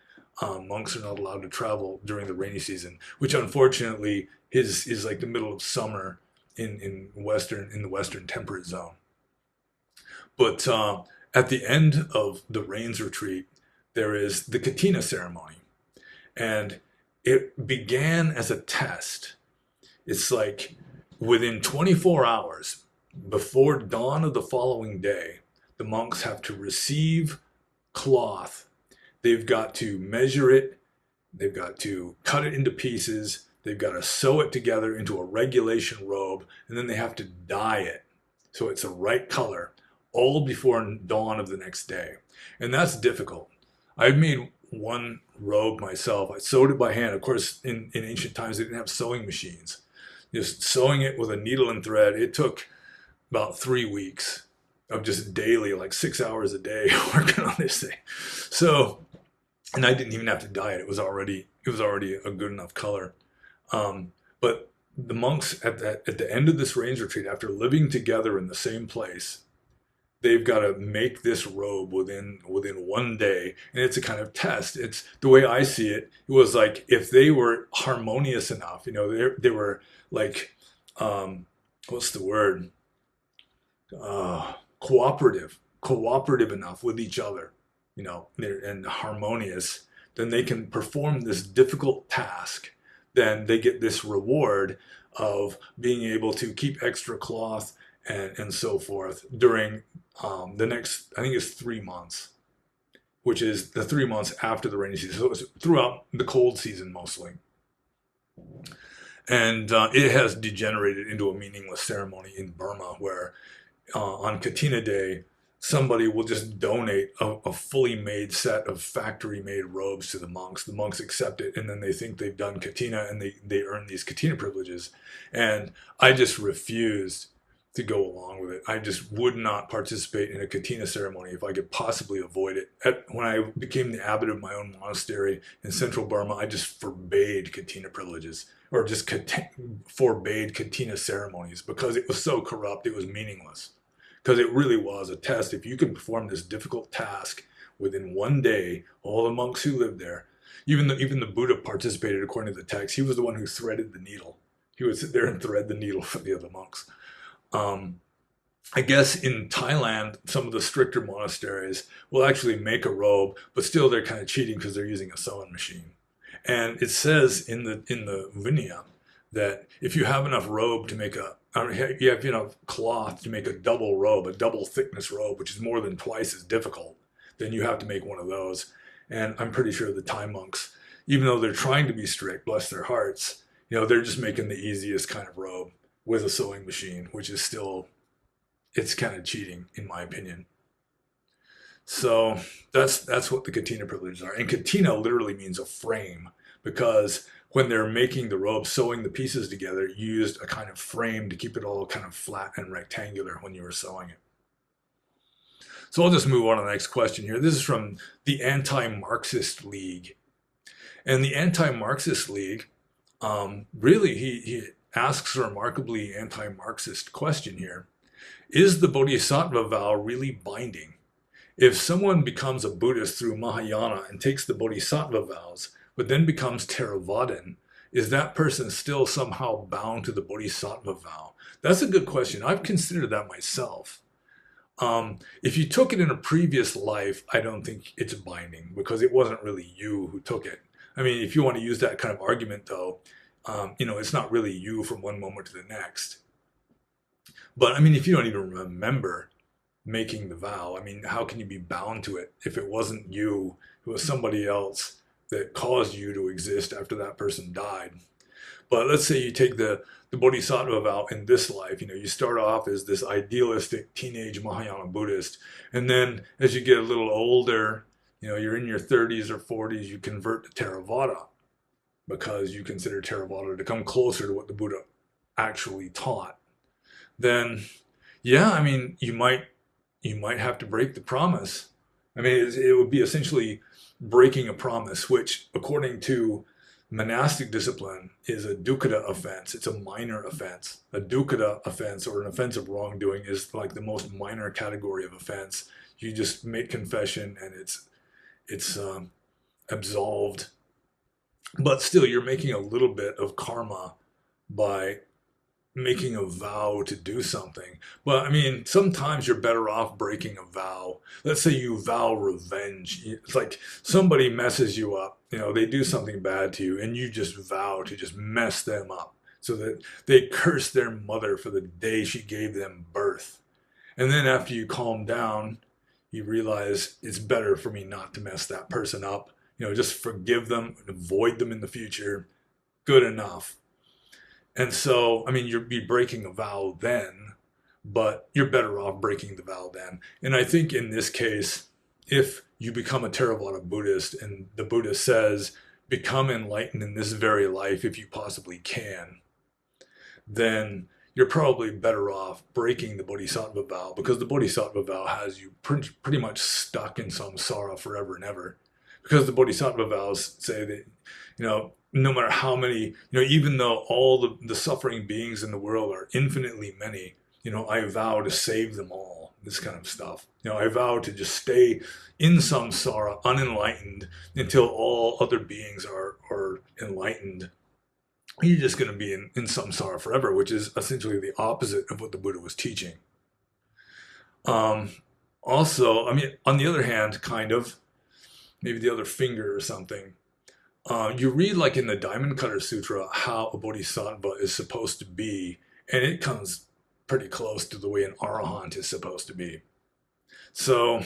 monks are not allowed to travel during the rainy season, which unfortunately is like the middle of summer in the Western temperate zone. But at the end of the rains retreat, there is the kathina ceremony. And it began as a test. It's like, within 24 hours, before dawn of the following day, the monks have to receive cloth. They've got to measure it. They've got to cut it into pieces. They've got to sew it together into a regulation robe, and then they have to dye it so it's the right color, all before dawn of the next day. And that's difficult. I've made one robe myself. I sewed it by hand. Of course, in ancient times, they didn't have sewing machines. Just sewing it with a needle and thread, it took about 3 weeks of just daily, like 6 hours a day working on this thing. So, and I didn't even have to dye it. It was already a good enough color. But the monks at the end of this rains retreat, after living together in the same place, they've got to make this robe within 1 day, and it's a kind of test. It's the way I see it. It was like if they were harmonious enough, they were like, what's the word? Cooperative enough with each other, and harmonious. Then they can perform this difficult task. Then they get this reward of being able to keep extra cloth and so forth during the next, I think it's 3 months, which is the 3 months after the rainy season. So it's throughout the cold season mostly. And it has degenerated into a meaningless ceremony in Burma where on Kathina Day, somebody will just donate a fully made set of factory made robes to the monks. The monks accept it, and then they think they've done kathina, and they earn these kathina privileges. And I just refused to go along with it. I just would not participate in a kathina ceremony if I could possibly avoid it. When I became the abbot of my own monastery in central Burma, I just forbade kathina privileges, or just forbade kathina ceremonies, because it was so corrupt, it was meaningless. Because it really was a test. If you can perform this difficult task within one day, all the monks who lived there, even the Buddha participated according to the text. He was the one who threaded the needle. He would sit there and thread the needle for the other monks. I guess in Thailand, some of the stricter monasteries will actually make a robe, but still they're kind of cheating because they're using a sewing machine. And it says in the Vinaya that if you have enough robe to make you have enough cloth to make a double robe, a double thickness robe, which is more than twice as difficult, then you have to make one of those. And I'm pretty sure the Thai monks, even though they're trying to be strict, bless their hearts, they're just making the easiest kind of robe with a sewing machine, which is still, it's kind of cheating in my opinion. So that's what the kathina privileges are. And kathina literally means a frame, because when they're making the robe, sewing the pieces together, you used a kind of frame to keep it all kind of flat and rectangular when you were sewing it. So I'll just move on to the next question here. This is from the Anti-Marxist League. And the Anti-Marxist League, really, he asks a remarkably anti-Marxist question here. Is the bodhisattva vow really binding? If someone becomes a Buddhist through Mahayana and takes the bodhisattva vows, but then becomes Theravada, is that person still somehow bound to the bodhisattva vow? That's a good question. I've considered that myself. If you took it in a previous life, I don't think it's binding, because it wasn't really you who took it. I mean, if you want to use that kind of argument, though, it's not really you from one moment to the next. But I mean, if you don't even remember making the vow, I mean, how can you be bound to it if it wasn't you, it was somebody else that caused you to exist after that person died? But let's say you take the bodhisattva vow in this life. You start off as this idealistic teenage Mahayana Buddhist, and then as you get a little older, you're in your 30s or 40s, you convert to Theravada, because you consider Theravada to come closer to what the Buddha actually taught. Then, yeah, I mean, you might have to break the promise. I mean, it would be essentially breaking a promise, which, according to monastic discipline, is a dukkha offense. It's a minor offense. A dukkha offense, or an offense of wrongdoing, is like the most minor category of offense. You just make confession and it's absolved. But still, you're making a little bit of karma by making a vow to do something. But I mean, sometimes you're better off breaking a vow. Let's say you vow revenge. It's like somebody messes you up, they do something bad to you, and you just vow to just mess them up, so that they curse their mother for the day she gave them birth. And then after you calm down, you realize it's better for me not to mess that person up. Just forgive them, avoid them in the future. Good enough. And so, I mean, you'd be breaking a vow then, but you're better off breaking the vow then. And I think in this case, if you become a Theravada Buddhist and the Buddha says, become enlightened in this very life if you possibly can, then you're probably better off breaking the bodhisattva vow, because the bodhisattva vow has you pretty much stuck in samsara forever and ever. Because the bodhisattva vows say that, no matter how many, even though all the suffering beings in the world are infinitely many, I vow to save them all, this kind of stuff. I vow to just stay in samsara, unenlightened, until all other beings are enlightened. You're just going to be in samsara forever, which is essentially the opposite of what the Buddha was teaching. Also, I mean, on the other hand, kind of, maybe the other finger or something, you read, like in the Diamond Cutter Sutra, how a bodhisattva is supposed to be, and it comes pretty close to the way an arahant is supposed to be. So,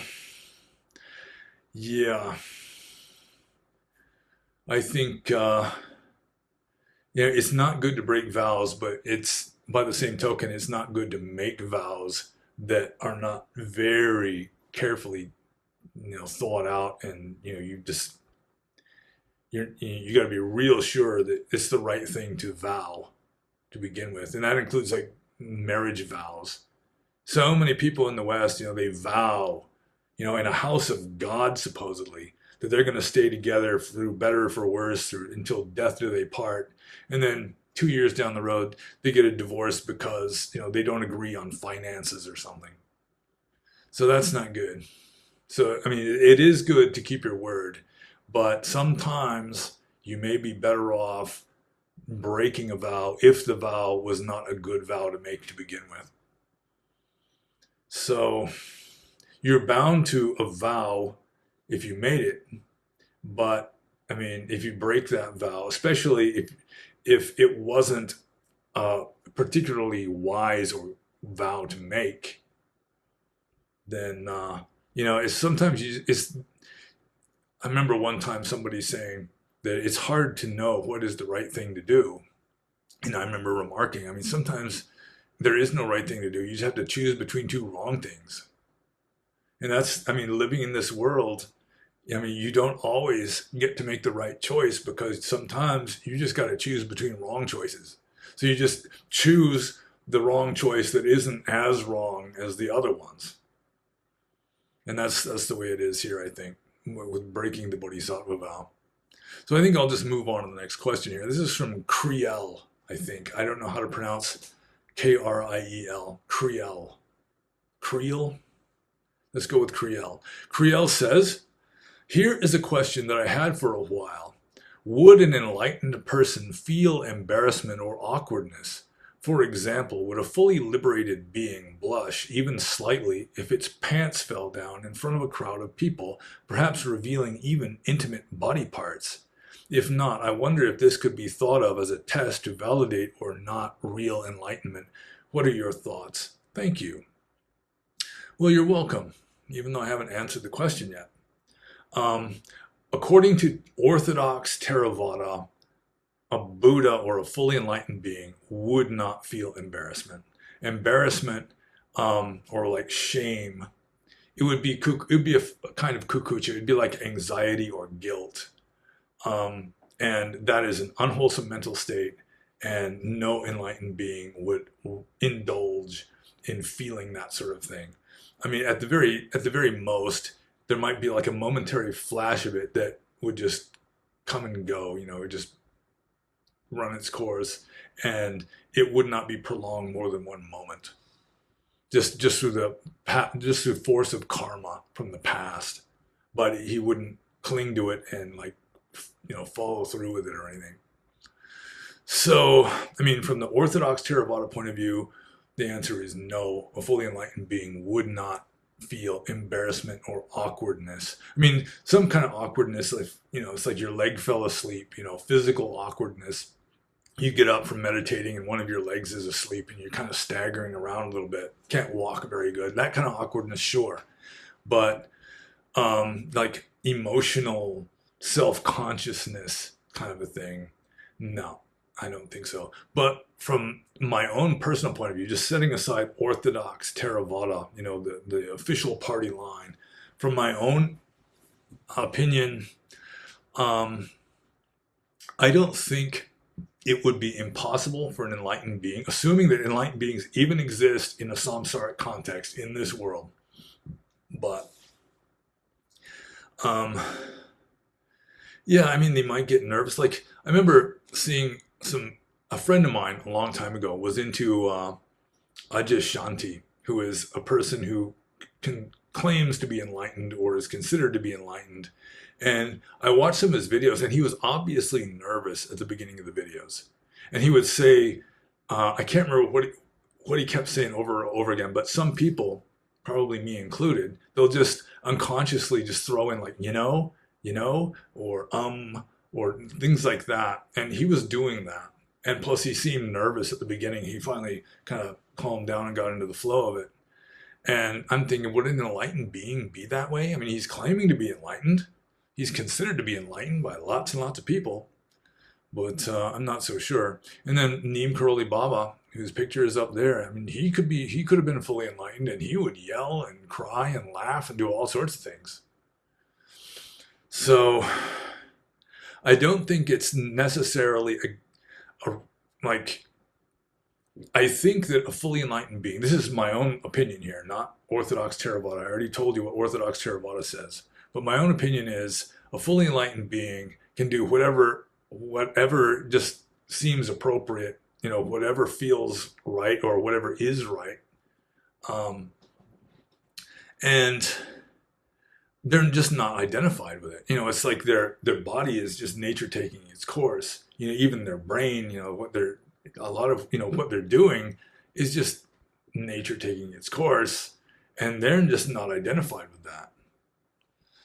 yeah, I think it's not good to break vows, but it's by the same token, it's not good to make vows that are not very carefully, thought out, and you got to be real sure that it's the right thing to vow to begin with, and that includes like marriage vows. So many people in the West, they vow, in a house of God supposedly, that they're going to stay together through better or for worse, or until death do they part, and then 2 years down the road they get a divorce because they don't agree on finances or something. So that's not good. So I mean, it is good to keep your word, but sometimes you may be better off breaking a vow if the vow was not a good vow to make to begin with. So you're bound to a vow if you made it, but I mean, if you break that vow, especially if it wasn't a particularly wise or vow to make, then it's sometimes it's. I remember one time somebody saying that it's hard to know what is the right thing to do, and I remember remarking, I mean, sometimes there is no right thing to do. You just have to choose between two wrong things, and that's, I mean, living in this world. I mean, you don't always get to make the right choice because sometimes you just got to choose between wrong choices. So you just choose the wrong choice that isn't as wrong as the other ones. And that's the way it is here, I think, with breaking the bodhisattva vow. So I think I'll just move on to the next question here. This is from Kriel, I think. I don't know how to pronounce Kriel. Kriel. Kriel? Let's go with Kriel. Kriel says, here is a question that I had for a while. Would an enlightened person feel embarrassment or awkwardness? For example, would a fully liberated being blush even slightly if its pants fell down in front of a crowd of people, perhaps revealing even intimate body parts? If not, I wonder if this could be thought of as a test to validate or not real enlightenment. What are your thoughts? Thank you. Well, you're welcome, even though I haven't answered the question yet. According to Orthodox Theravada, a Buddha or a fully enlightened being would not feel embarrassment. Embarrassment, or like shame, it would be a kind of kukucha. It'd be like anxiety or guilt, and that is an unwholesome mental state, and no enlightened being would indulge in feeling that sort of thing. I mean, at the very most, there might be like a momentary flash of it that would just come and go, it would just run its course, and it would not be prolonged more than one moment. Just through force of karma from the past, but he wouldn't cling to it and follow through with it or anything. So, I mean, from the Orthodox Theravada point of view, the answer is no. A fully enlightened being would not feel embarrassment or awkwardness. I mean, some kind of awkwardness, like, it's like your leg fell asleep, physical awkwardness. You get up from meditating and one of your legs is asleep and you're kind of staggering around a little bit. Can't walk very good. That kind of awkwardness, sure. But like emotional self-consciousness kind of a thing, no, I don't think so. But from my own personal point of view, just setting aside Orthodox Theravada, the official party line, from my own opinion, I don't think it would be impossible for an enlightened being, assuming that enlightened beings even exist in a samsaric context in this world. But, yeah, I mean, they might get nervous. Like, I remember seeing a friend of mine a long time ago was into Ajahn, who is a person who claims to be enlightened or is considered to be enlightened. And I watched some of his videos, and he was obviously nervous at the beginning of the videos. And he would say, I can't remember what he kept saying over and over again, but some people, probably me included, they'll just unconsciously just throw in like, or things like that. And he was doing that. And plus he seemed nervous at the beginning. He finally kind of calmed down and got into the flow of it. And I'm thinking, would an enlightened being be that way? I mean, he's claiming to be enlightened. He's considered to be enlightened by lots and lots of people, but I'm not so sure. And then Neem Karoli Baba, whose picture is up there, I mean, he could have been fully enlightened, and he would yell and cry and laugh and do all sorts of things. So I don't think it's necessarily like, I think that a fully enlightened being, this is my own opinion here, not Orthodox Theravada. I already told you what Orthodox Theravada says. But my own opinion is a fully enlightened being can do whatever just seems appropriate, whatever feels right or whatever is right. And they're just not identified with it. It's like their body is just nature taking its course. Even their brain, what they're doing is just nature taking its course, and they're just not identified with that.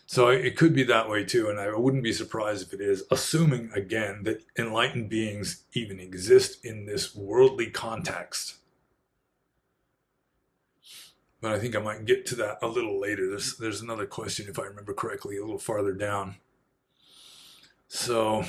So it could be that way too, and I wouldn't be surprised if it is, assuming again that enlightened beings even exist in this worldly context. But I think I might get to that a little later. There's another question, if I remember correctly, a little farther down. So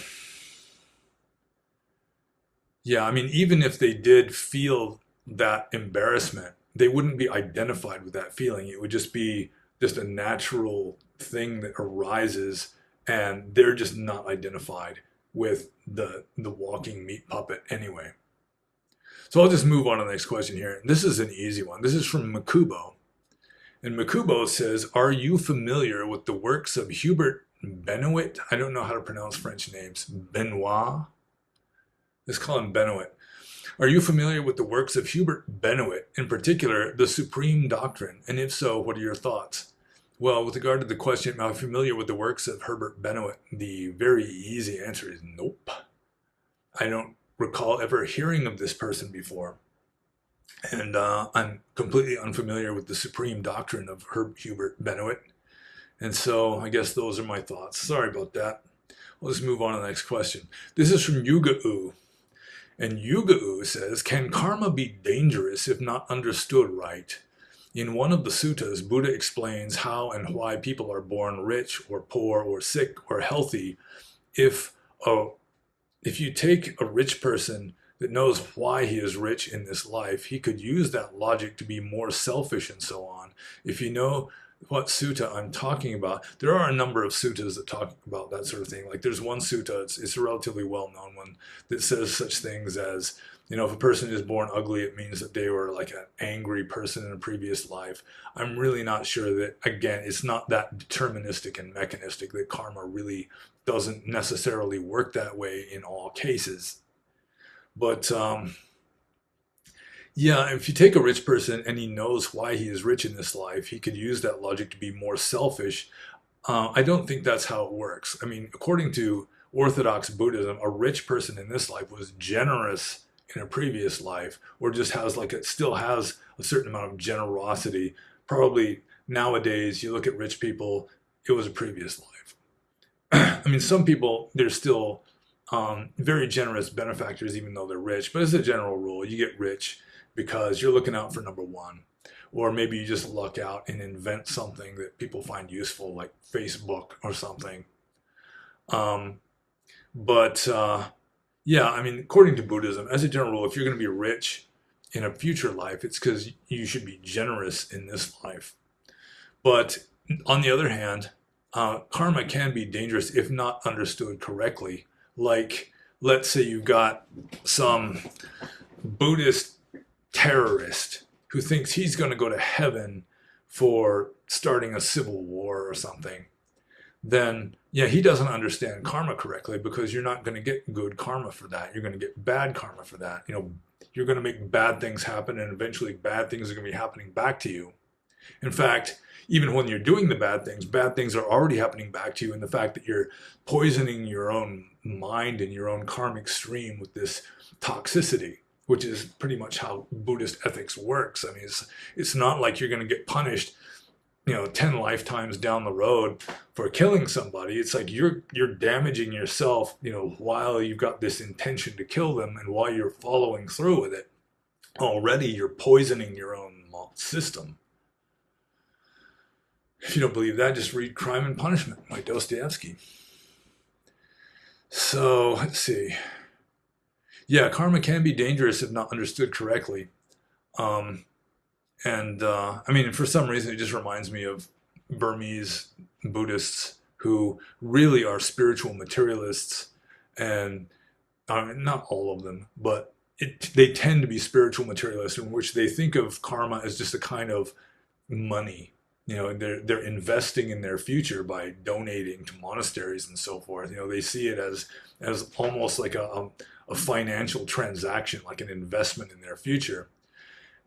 yeah, I mean, even if they did feel that embarrassment, they wouldn't be identified with that feeling. It would just be just a natural thing that arises, and they're just not identified with the walking meat puppet anyway. So I'll just move on to the next question here. This is an easy one. This is from Makubo. And Makubo says, are you familiar with the works of Hubert Benoit? I don't know how to pronounce French names. Benoit? Let's call him Benoit. Are you familiar with the works of Hubert Benoit, in particular, the Supreme Doctrine? And if so, what are your thoughts? Well, with regard to the question, am I familiar with the works of Hubert Benoit? The very easy answer is nope. I don't recall ever hearing of this person before. And I'm completely unfamiliar with the Supreme Doctrine of Hubert Benoit. And so I guess those are my thoughts. Sorry about that. Let's move on to the next question. This is from Yuga-U. And Yuga-U says, can karma be dangerous if not understood right? In one of the suttas, Buddha explains how and why people are born rich or poor or sick or healthy. If you take a rich person that knows why he is rich in this life, he could use that logic to be more selfish and so on. If you know what sutta I'm talking about, there are a number of suttas that talk about that sort of thing. Like there's one sutta, it's a relatively well-known one, that says such things as, if a person is born ugly, it means that they were like an angry person in a previous life. I'm really not sure that, again, it's not that deterministic and mechanistic, that karma really doesn't necessarily work that way in all cases. But yeah, if you take a rich person and he knows why he is rich in this life, he could use that logic to be more selfish. I don't think that's how it works. I mean, according to Orthodox Buddhism, a rich person in this life was generous in a previous life, or just still has a certain amount of generosity. Probably nowadays, you look at rich people, it was a previous life. I mean, some people, they're still very generous benefactors, even though they're rich. But as a general rule, you get rich because you're looking out for number one. Or maybe you just luck out and invent something that people find useful, like Facebook or something. Yeah, I mean, according to Buddhism, as a general rule, if you're going to be rich in a future life, it's because you should be generous in this life. But on the other hand, karma can be dangerous if not understood correctly. Like, let's say you've got some Buddhist terrorist who thinks he's going to go to heaven for starting a civil war or something. Then, yeah, he doesn't understand karma correctly, because you're not going to get good karma for that. You're going to get bad karma for that. You're going to make bad things happen, and eventually bad things are going to be happening back to you. In fact, even when you're doing the bad things are already happening back to you, and the fact that you're poisoning your own mind and your own karmic stream with this toxicity, which is pretty much how Buddhist ethics works. I mean, it's not like you're going to get punished 10 lifetimes down the road for killing somebody. It's like you're damaging yourself, while you've got this intention to kill them and while you're following through with it. already you're poisoning your own system. If you don't believe that, just read Crime and Punishment by Dostoevsky. So let's see. Yeah, karma can be dangerous if not understood correctly. Um, I mean, for some reason, it just reminds me of Burmese Buddhists who really are spiritual materialists, and not all of them, but they tend to be spiritual materialists in which they think of karma as just a kind of money. They're investing in their future by donating to monasteries and so forth. They see it as almost like a financial transaction, like an investment in their future.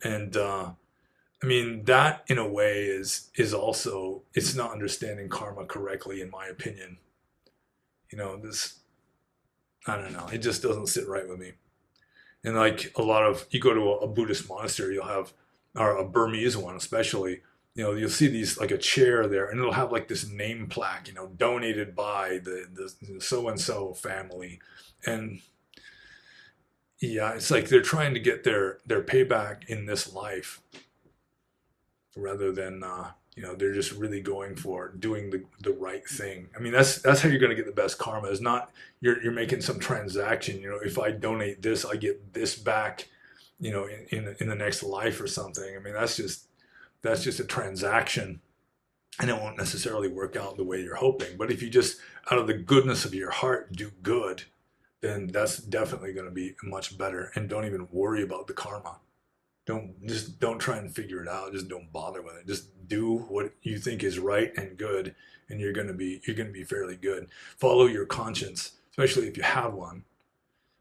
And I mean, that in a way is also, it's not understanding karma correctly, in my opinion. This, I don't know, it just doesn't sit right with me. And like you go to a Buddhist monastery, you'll have, or a Burmese one especially, you'll see these, like a chair there, and it'll have like this name plaque, donated by the so-and-so family. And yeah, it's like they're trying to get their payback in this life rather than, they're just really going for doing the right thing. I mean, that's how you're going to get the best karma. Is not you're making some transaction. If I donate this, I get this back. In the next life or something. I mean, that's just a transaction, and it won't necessarily work out the way you're hoping. But if you just, out of the goodness of your heart, do good, then that's definitely going to be much better. And don't even worry about the karma. Don't try and figure it out. Just don't bother with it. Just do what you think is right and good, and you're going to be fairly good. Follow your conscience, especially if you have one.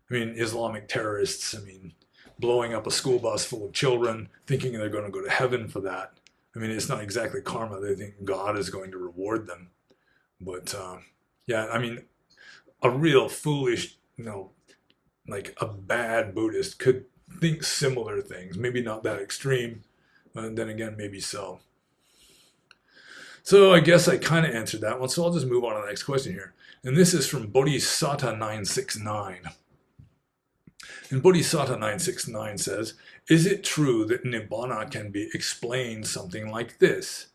I mean, Islamic terrorists, I mean, blowing up a school bus full of children, thinking they're going to go to heaven for that. I mean, it's not exactly karma. They think God is going to reward them. But yeah, I mean, a real foolish, like a bad Buddhist could think similar things. Maybe not that extreme, but then again, maybe so. So I guess I kind of answered that one. So I'll just move on to the next question here. And this is from Bodhisattva 969. And Bodhisattva 969 says, is it true that Nibbana can be explained something like this?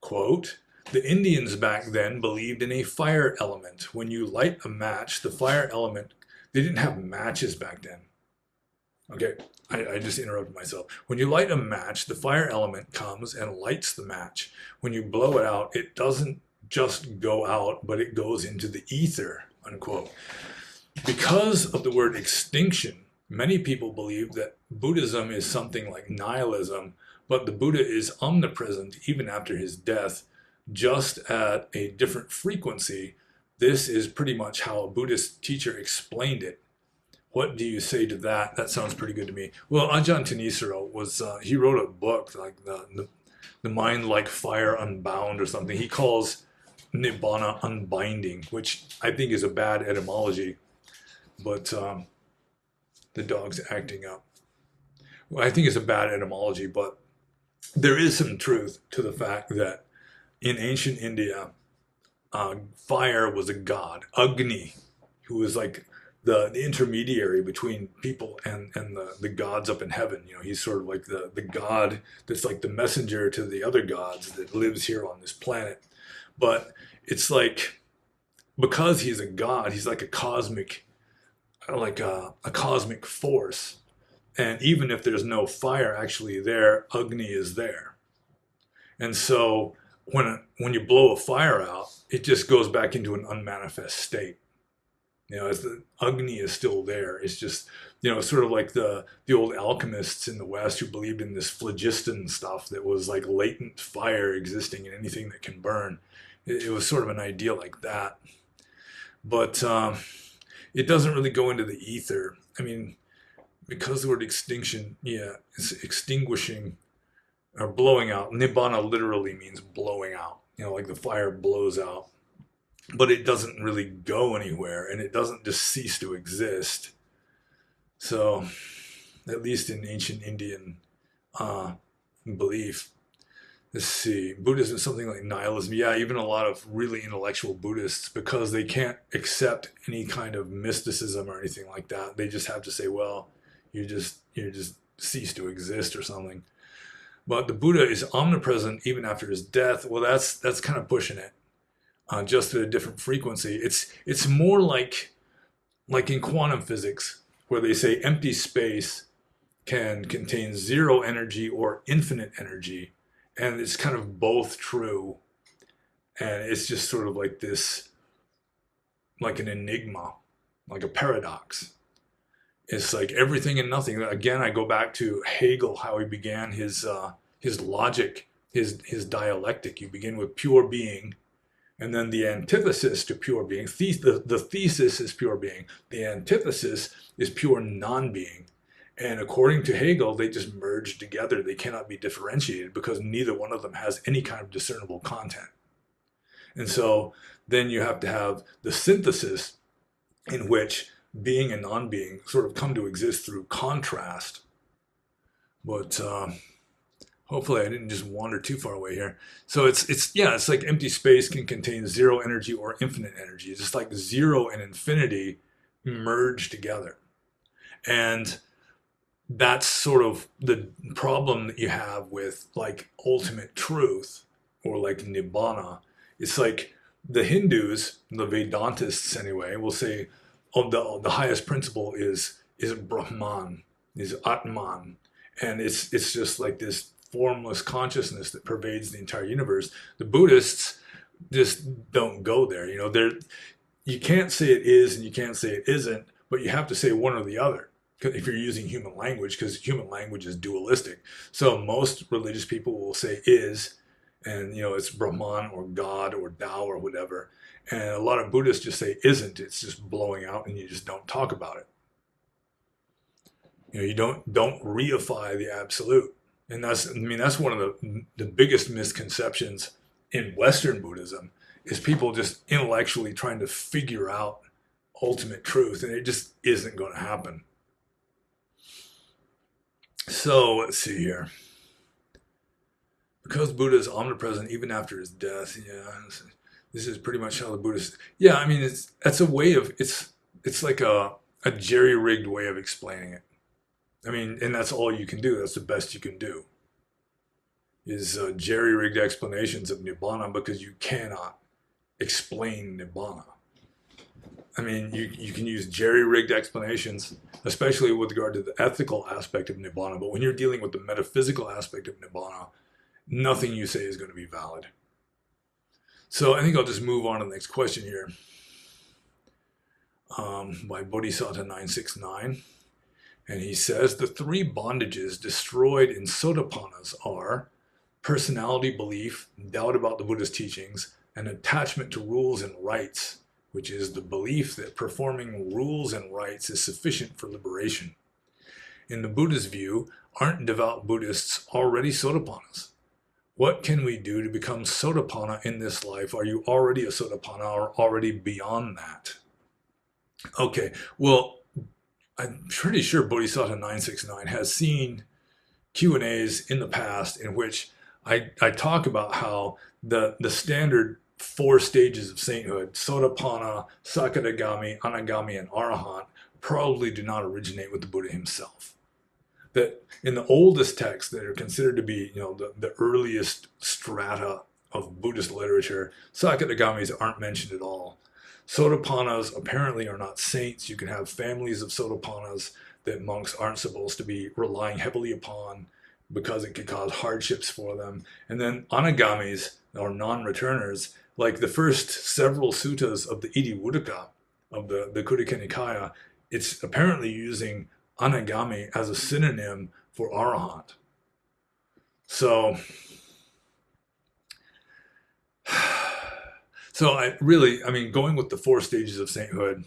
Quote, the Indians back then believed in a fire element. When you light a match, the fire element, they didn't have matches back then. Okay, I just interrupted myself. When you light a match, the fire element comes and lights the match. When you blow it out, it doesn't just go out, but it goes into the ether, unquote. Because of the word extinction, many people believe that Buddhism is something like nihilism, but the Buddha is omnipresent even after his death, just at a different frequency. This is pretty much how a Buddhist teacher explained it. What do you say to that? That sounds pretty good to me. Well, Ajahn Thanisaro was, he wrote a book, like the Mind Like Fire Unbound or something. He calls Nibbana unbinding, which I think is a bad etymology. But the dog's acting up. Well, I think it's a bad etymology, but there is some truth to the fact that in ancient India, fire was a god, Agni, who was like the intermediary between people and the gods up in heaven. He's sort of like the god that's like the messenger to the other gods that lives here on this planet. But it's like, because he's a god, he's like a cosmic force. And even if there's no fire actually there, Agni is there. And so when you blow a fire out, it just goes back into an unmanifest state. As the Agni is still there. It's just, sort of like the old alchemists in the West who believed in this phlogiston stuff that was like latent fire existing in anything that can burn. It was sort of an idea like that. But it doesn't really go into the ether. I mean, because the word extinction, it's extinguishing or blowing out. Nibbana literally means blowing out. Like the fire blows out. But it doesn't really go anywhere, and it doesn't just cease to exist. So, at least in ancient Indian belief, let's see, Buddhism is something like nihilism. Yeah, even a lot of really intellectual Buddhists, because they can't accept any kind of mysticism or anything like that, they just have to say, well, you're just cease to exist or something. But the Buddha is omnipresent even after his death. Well, that's kind of pushing it, just at a different frequency. It's more like in quantum physics, where they say empty space can contain zero energy or infinite energy, and it's kind of both true. And it's just sort of like this, like an enigma, like a paradox. It's like everything and nothing. Again, I go back to Hegel, how he began his logic, his dialectic. You begin with pure being, and then the antithesis to pure being. The thesis is pure being. The antithesis is pure non-being. And according to Hegel, they just merge together. They cannot be differentiated because neither one of them has any kind of discernible content. And so then you have to have the synthesis in which being and non-being sort of come to exist through contrast. But hopefully I didn't just wander too far away here. So it's like empty space can contain zero energy or infinite energy. It's just like zero and infinity merge together. And that's sort of the problem that you have with like ultimate truth or like Nibbana. It's like the Hindus, the Vedantists anyway, will say, oh, the highest principle is Brahman, is Atman. And it's just like this formless consciousness that pervades the entire universe. The Buddhists just don't go there. You can't say it is and you can't say it isn't, but you have to say one or the other if you're using human language, because human language is dualistic. So most religious people will say is, and it's Brahman or God or Tao or whatever. And a lot of Buddhists just say isn't. It's just blowing out, and you just don't talk about it. You don't reify the absolute. And that's one of the biggest misconceptions in Western Buddhism, is people just intellectually trying to figure out ultimate truth, and it just isn't going to happen. So let's see here. Because Buddha is omnipresent even after his death, this is pretty much how the Buddhists. Yeah, that's a way of it's like a jerry-rigged way of explaining it. And that's all you can do. That's the best you can do. Is jerry-rigged explanations of Nibbana, because you cannot explain Nibbana. You can use jerry-rigged explanations, especially with regard to the ethical aspect of Nibbana. But when you're dealing with the metaphysical aspect of Nibbana, nothing you say is going to be valid. So I think I'll just move on to the next question here. By Bodhisattva 969. And he says, the three bondages destroyed in sotapannas are personality belief, doubt about the Buddha's teachings, and attachment to rules and rites, which is the belief that performing rules and rites is sufficient for liberation. In the Buddha's view, aren't devout Buddhists already sotapannas? What can we do to become sotapanna in this life? Are you already a sotapanna or already beyond that? Okay, well, I'm pretty sure Bodhisattva 969 has seen Q&As in the past in which I talk about how the standard 4 stages of sainthood, sotapanna, sakadagami, anagami, and arahant, probably do not originate with the Buddha himself. That in the oldest texts that are considered to be, the earliest strata of Buddhist literature, sakadagamis aren't mentioned at all. Sotapannas apparently are not saints. You can have families of sotapannas that monks aren't supposed to be relying heavily upon because it could cause hardships for them. And then anagamis, or non-returners, like the first several suttas of the Idivuttaka, of the Khuddaka Nikaya, it's apparently using anagami as a synonym for arahant. So going with the 4 stages of sainthood,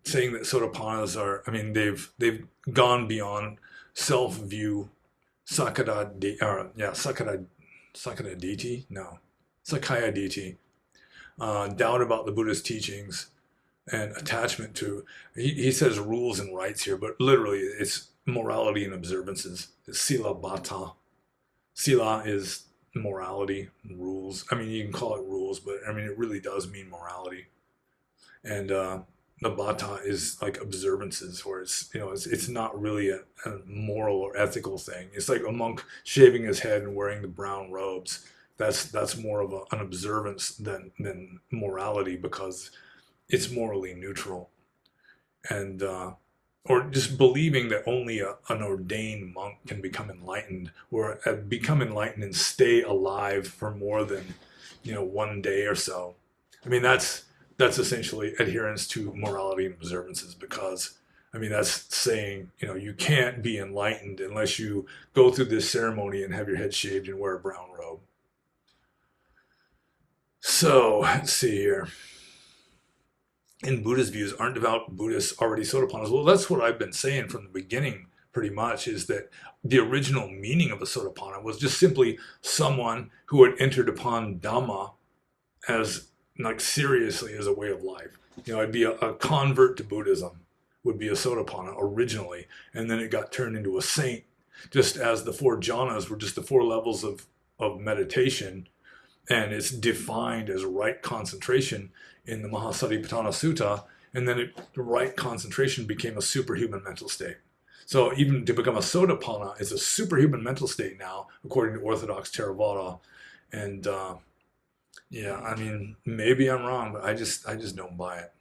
saying that sotapannas are, they've gone beyond self-view, sakaya ditthi, doubt about the Buddha's teachings, and attachment to, he says rules and rites here, but literally it's morality and observances. It's sila bhatta. Sila is morality, rules. You can call it rules, but it really does mean morality. And Nibbata is like observances, where it's not really a moral or ethical thing. It's like a monk shaving his head and wearing the brown robes. That's more of an observance than morality, because it's morally neutral. And or just believing that only an ordained monk can become enlightened, or become enlightened and stay alive for more than one day or so. I mean, that's essentially adherence to morality and observances, because I mean, that's saying you can't be enlightened unless you go through this ceremony and have your head shaved and wear a brown robe. So let's see here. In Buddha's views, aren't devout Buddhists already sotapannas? Well, that's what I've been saying from the beginning, pretty much, is that the original meaning of a sotapanna was just simply someone who had entered upon Dhamma as, like, seriously as a way of life. It'd be a convert to Buddhism would be a sotapanna originally, and then it got turned into a saint, just as the four jhanas were just the four levels of meditation, and it's defined as right concentration in the Mahasatipatthana Sutta, and then the right concentration became a superhuman mental state. So even to become a sotapanna is a superhuman mental state now, according to Orthodox Theravada. And yeah, I mean, maybe I'm wrong, but I just don't buy it.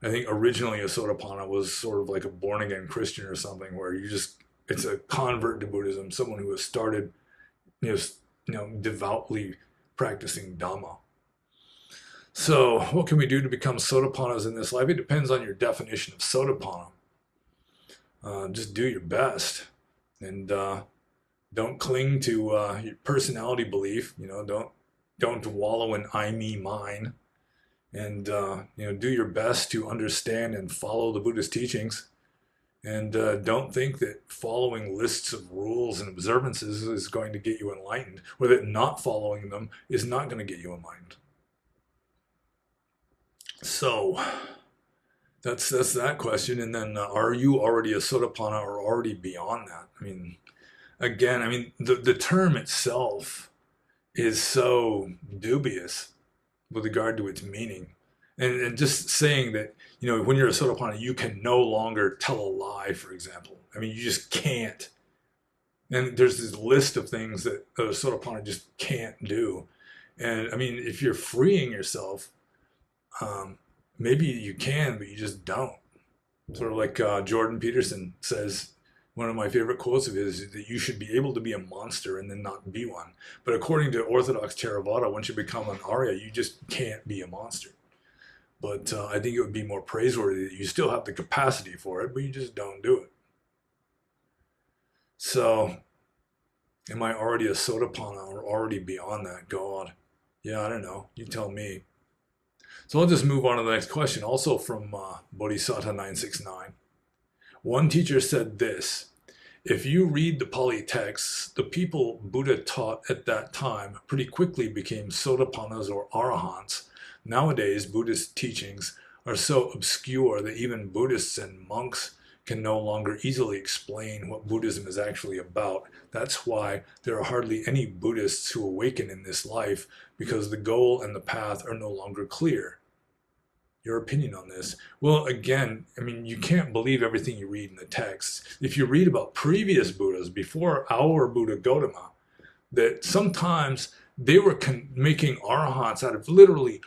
I think originally a sotapanna was sort of like a born again Christian or something, where it's a convert to Buddhism, someone who has started, devoutly practicing Dhamma. So what can we do to become sotapannas in this life? It depends on your definition of sotapanna. Just do your best, and don't cling to your personality belief. Don't wallow in I, me, mine, and do your best to understand and follow the Buddhist teachings. And don't think that following lists of rules and observances is going to get you enlightened, or that not following them is not going to get you enlightened. So that's that question. And then are you already a sotapanna or already beyond that? I mean, again, the term itself is so dubious with regard to its meaning. And just saying that, when you're a sotapanna, you can no longer tell a lie, for example. I mean, you just can't. And there's this list of things that a sotapanna just can't do. And I mean, if you're freeing yourself, maybe you can, but you just don't. Sort of like Jordan Peterson says, one of my favorite quotes of his is that you should be able to be a monster and then not be one. But according to Orthodox Theravada, once you become an Arya, you just can't be a monster. But I think it would be more praiseworthy that you still have the capacity for it, but you just don't do it. So, am I already a sotapanna or already beyond that? God. Yeah, I don't know. You tell me. So I'll just move on to the next question, also from Bodhisattva 969. One teacher said this: if you read the Pali texts, the people Buddha taught at that time pretty quickly became sotapannas or arahants. Nowadays, Buddhist teachings are so obscure that even Buddhists and monks can no longer easily explain what Buddhism is actually about. That's why there are hardly any Buddhists who awaken in this life, because the goal and the path are no longer clear. Your opinion on this? Well, again, I mean, you can't believe everything you read in the texts. If you read about previous Buddhas before our Buddha Gautama, that sometimes they were making arahants out of literally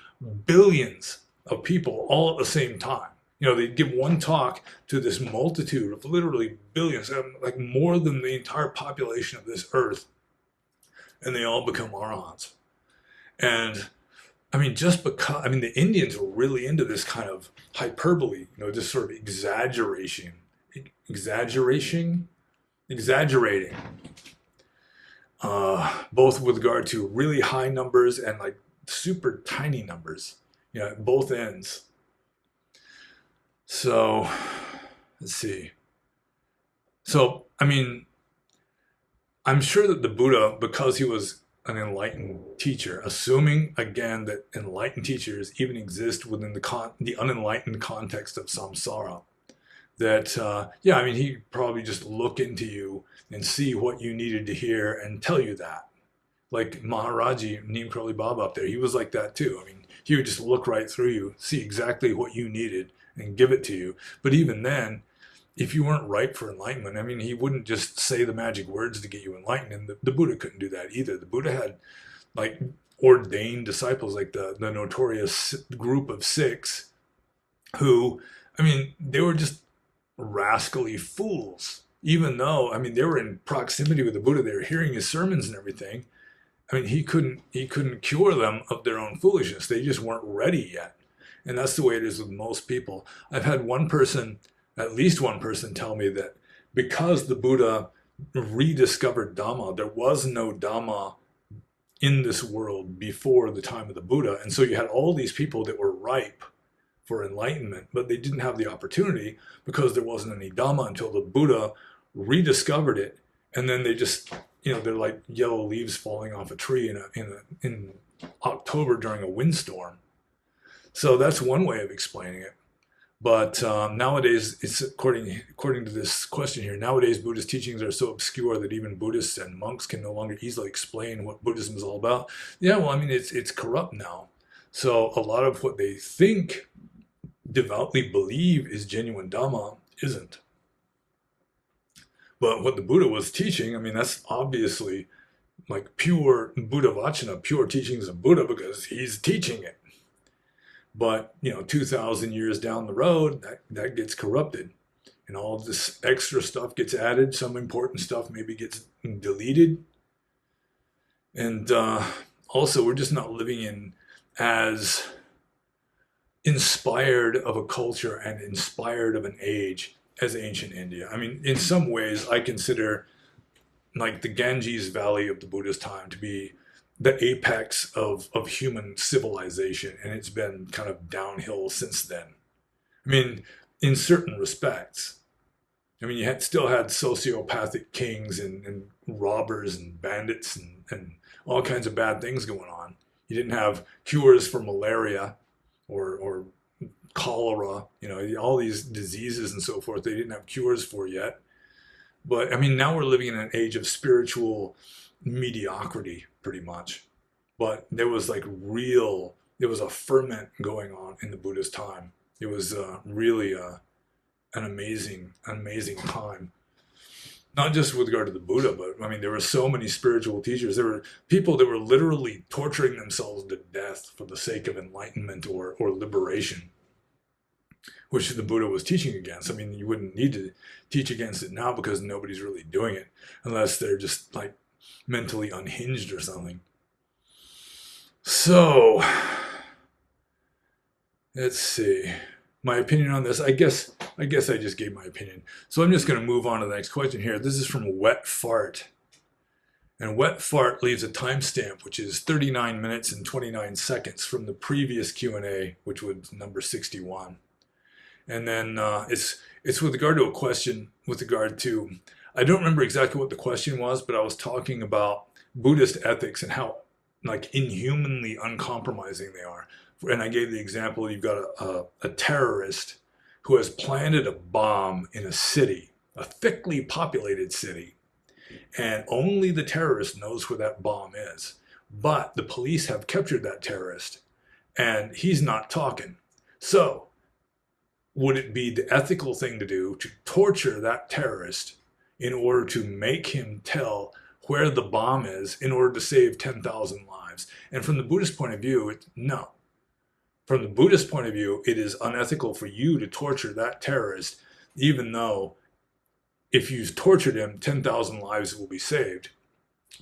billions of people all at the same time. They'd give one talk to this multitude of literally billions, like more than the entire population of this earth, and they all become arahants. And I mean, just because, the Indians were really into this kind of hyperbole, just sort of exaggerating, both with regard to really high numbers and like super tiny numbers, at both ends. So, let's see. So, I'm sure that the Buddha, because he was an enlightened teacher, assuming again that enlightened teachers even exist within the unenlightened context of samsara, that he'd probably just look into you and see what you needed to hear and tell you that. Like Maharaji Neem Karoli Baba up there, he was like that too. He would just look right through you, see exactly what you needed, and give it to you. But even then, if you weren't ripe for enlightenment, I mean, he wouldn't just say the magic words to get you enlightened. And the Buddha couldn't do that either. The Buddha had like ordained disciples, like the notorious group of six, who, I mean, they were just rascally fools. Even though, I mean, they were in proximity with the Buddha, they were hearing his sermons and everything. I mean, he couldn't cure them of their own foolishness. They just weren't ready yet. And that's the way it is with most people. I've had one person, at least one person, tell me that because the Buddha rediscovered Dhamma, there was no Dhamma in this world before the time of the Buddha. And so you had all these people that were ripe for enlightenment, but they didn't have the opportunity because there wasn't any Dhamma until the Buddha rediscovered it. And then they just, you know, they're like yellow leaves falling off a tree in October during a windstorm. So that's one way of explaining it. But nowadays, it's according to this question here, nowadays Buddhist teachings are so obscure that even Buddhists and monks can no longer easily explain what Buddhism is all about. Yeah, well, I mean, it's corrupt now. So a lot of what they think, devoutly believe is genuine Dhamma isn't. But what the Buddha was teaching, I mean, that's obviously like pure Buddha Vachana, pure teachings of Buddha, because he's teaching it. But, you know, 2,000 years down the road, that gets corrupted. And all this extra stuff gets added. Some important stuff maybe gets deleted. And also, we're just not living in as inspired of a culture and inspired of an age as ancient India. I mean, in some ways, I consider like the Ganges Valley of the Buddha's time to be the apex of human civilization, and it's been kind of downhill since then. I mean, in certain respects. I mean, you still had sociopathic kings and robbers and bandits and all kinds of bad things going on. You didn't have cures for malaria or cholera, you know, all these diseases and so forth, they didn't have cures for yet. But I mean, now we're living in an age of spiritual mediocrity, pretty much. But there was a ferment going on in the Buddha's time. It was really an amazing time. Not just with regard to the Buddha, but I mean, there were so many spiritual teachers. There were people that were literally torturing themselves to death for the sake of enlightenment or liberation, which the Buddha was teaching against. I mean, you wouldn't need to teach against it now because nobody's really doing it unless they're just like mentally unhinged or something. So, let's see. My opinion on this, I guess I just gave my opinion. So I'm just going to move on to the next question here. This is from Wet Fart. And Wet Fart leaves a timestamp, which is 39 minutes and 29 seconds from the previous Q&A, which was number 61. And then it's with regard to a question with regard to, I don't remember exactly what the question was, but I was talking about Buddhist ethics and how like inhumanly uncompromising they are. And I gave the example, you've got a terrorist who has planted a bomb in a city, a thickly populated city, and only the terrorist knows where that bomb is. But the police have captured that terrorist, and he's not talking. So, would it be the ethical thing to do to torture that terrorist in order to make him tell where the bomb is in order to save 10,000 lives? And from the Buddhist point of view, no. From the Buddhist point of view, it is unethical for you to torture that terrorist, even though if you've tortured him, 10,000 lives will be saved,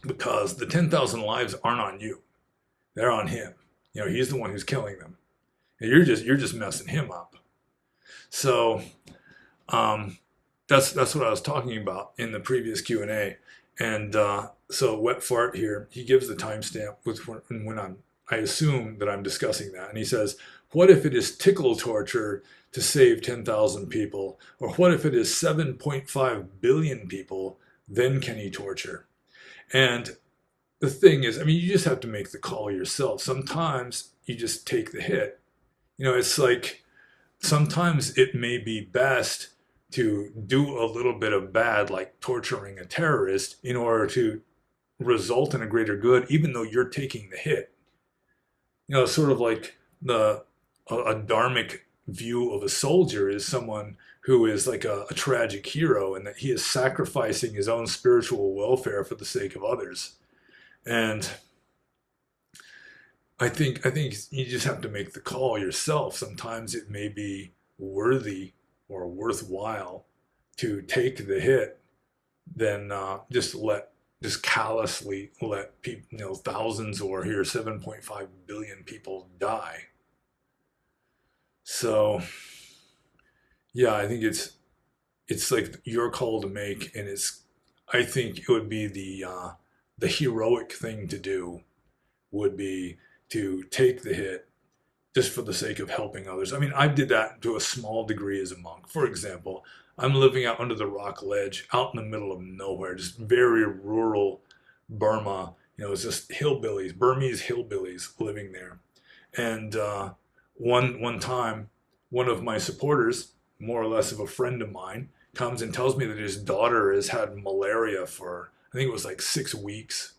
because the 10,000 lives aren't on you. They're on him. You know, he's the one who's killing them. And you're just messing him up. So that's what I was talking about in the previous Q&A. And so Wet Fart here, he gives the timestamp when I assume that I'm discussing that. And he says, what if it is tickle torture to save 10,000 people? Or what if it is 7.5 billion people? Then can he torture? And the thing is, I mean, you just have to make the call yourself. Sometimes you just take the hit. You know, it's like sometimes it may be best to do a little bit of bad, like torturing a terrorist, in order to result in a greater good, even though you're taking the hit. You know, sort of like a dharmic view of a soldier is someone who is like a tragic hero, and that he is sacrificing his own spiritual welfare for the sake of others. And I think you just have to make the call yourself. Sometimes it may be worthy or worthwhile to take the hit than just callously let people, thousands, or here 7.5 billion people die. So yeah, I think it's like your call to make, and I think it would be the heroic thing to do would be to take the hit just for the sake of helping others. I mean, I did that to a small degree as a monk. For example, I'm living out under the rock ledge, out in the middle of nowhere, just very rural Burma. It's just hillbillies, Burmese hillbillies living there. And one time, one of my supporters, more or less of a friend of mine, comes and tells me that his daughter has had malaria for, I think it was like 6 weeks.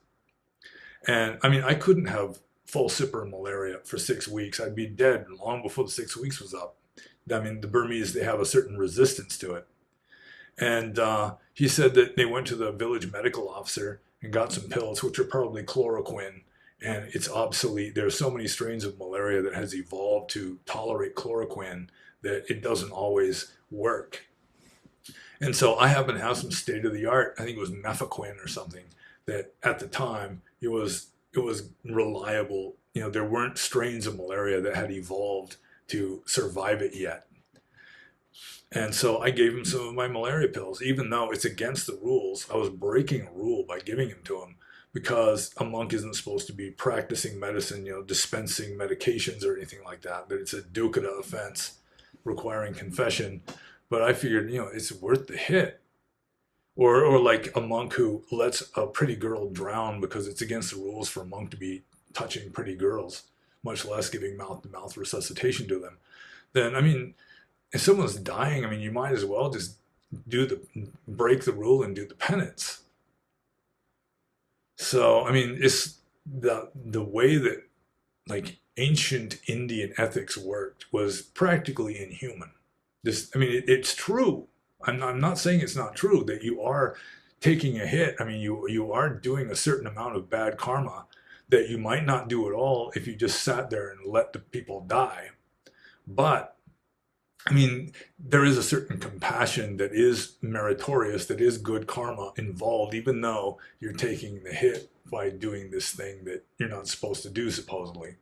And I mean, I couldn't have falciparum malaria for 6 weeks. I'd be dead long before the 6 weeks was up. I mean, the Burmese, they have a certain resistance to it. And he said that they went to the village medical officer and got some pills, which are probably chloroquine, and it's obsolete. There are so many strains of malaria that has evolved to tolerate chloroquine that it doesn't always work. And so I happen to have some state of the art, I think it was mefequine or something, that at the time it was reliable. There weren't strains of malaria that had evolved to survive it yet. And so I gave him some of my malaria pills, even though it's against the rules. I was breaking a rule by giving them to him, because a monk isn't supposed to be practicing medicine, dispensing medications or anything like that, that it's a dukkha offense requiring confession. But I figured, it's worth the hit. Or like a monk who lets a pretty girl drown because it's against the rules for a monk to be touching pretty girls, much less giving mouth-to-mouth resuscitation to them. Then, I mean, if someone's dying, I mean, you might as well just break the rule and do the penance. So, I mean, it's the way that like ancient Indian ethics worked was practically inhuman. It's true. I'm not saying it's not true that you are taking a hit. I mean, you are doing a certain amount of bad karma that you might not do at all if you just sat there and let the people die. But I mean, there is a certain compassion that is meritorious, that is good karma involved, even though you're taking the hit by doing this thing that you're not supposed to do, supposedly.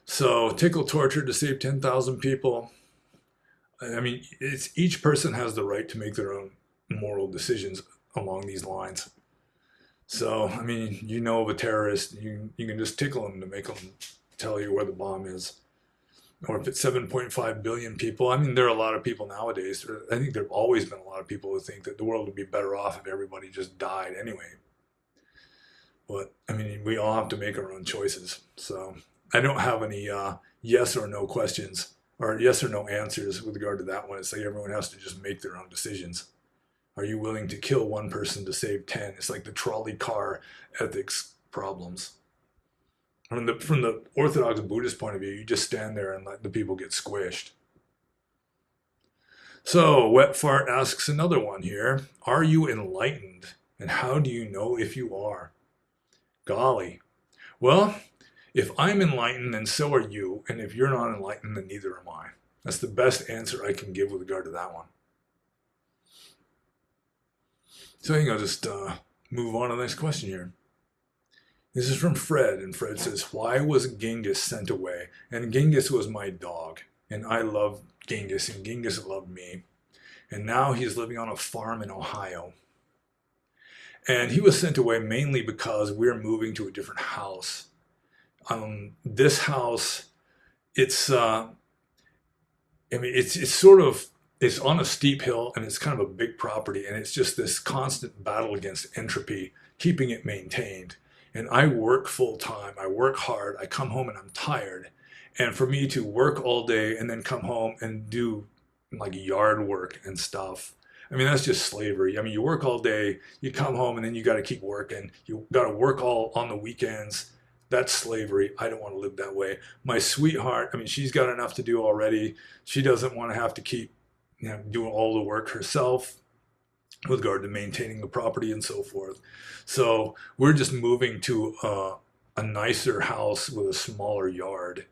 So, tickle torture to save 10,000 people. I mean, each person has the right to make their own moral decisions along these lines. So, I mean, of a terrorist, you can just tickle them to make them tell you where the bomb is. Or if it's 7.5 billion people, I mean, there are a lot of people nowadays. I think there have always been a lot of people who think that the world would be better off if everybody just died anyway. But, I mean, we all have to make our own choices. So, I don't have any yes or no questions, or yes or no answers with regard to that one. It's like everyone has to just make their own decisions. Are you willing to kill one person to save 10? It's like the trolley car ethics problems. From the Orthodox Buddhist point of view, you just stand there and let the people get squished. So, Wet Fart asks another one here. Are you enlightened? And how do you know if you are? Golly. Well, if I'm enlightened, then so are you. And if you're not enlightened, then neither am I. That's the best answer I can give with regard to that one. So I think I'll just move on to the next question here. This is from Fred, and Fred says, why was Genghis sent away? And Genghis was my dog, and I loved Genghis, and Genghis loved me. And now he's living on a farm in Ohio. And he was sent away mainly because we're moving to a different house. This house, it's sort of, it's on a steep hill, and it's kind of a big property, and it's just this constant battle against entropy, keeping it maintained. And I work full time, I work hard, I come home and I'm tired. And for me to work all day and then come home and do like yard work and stuff, I mean, that's just slavery. I mean, you work all day, you come home, and then you got to keep working. You got to work all on the weekends. That's slavery. I don't want to live that way. My sweetheart, I mean, she's got enough to do already. She doesn't want to have to keep, doing all the work herself with regard to maintaining the property and so forth. So we're just moving to a nicer house with a smaller yard.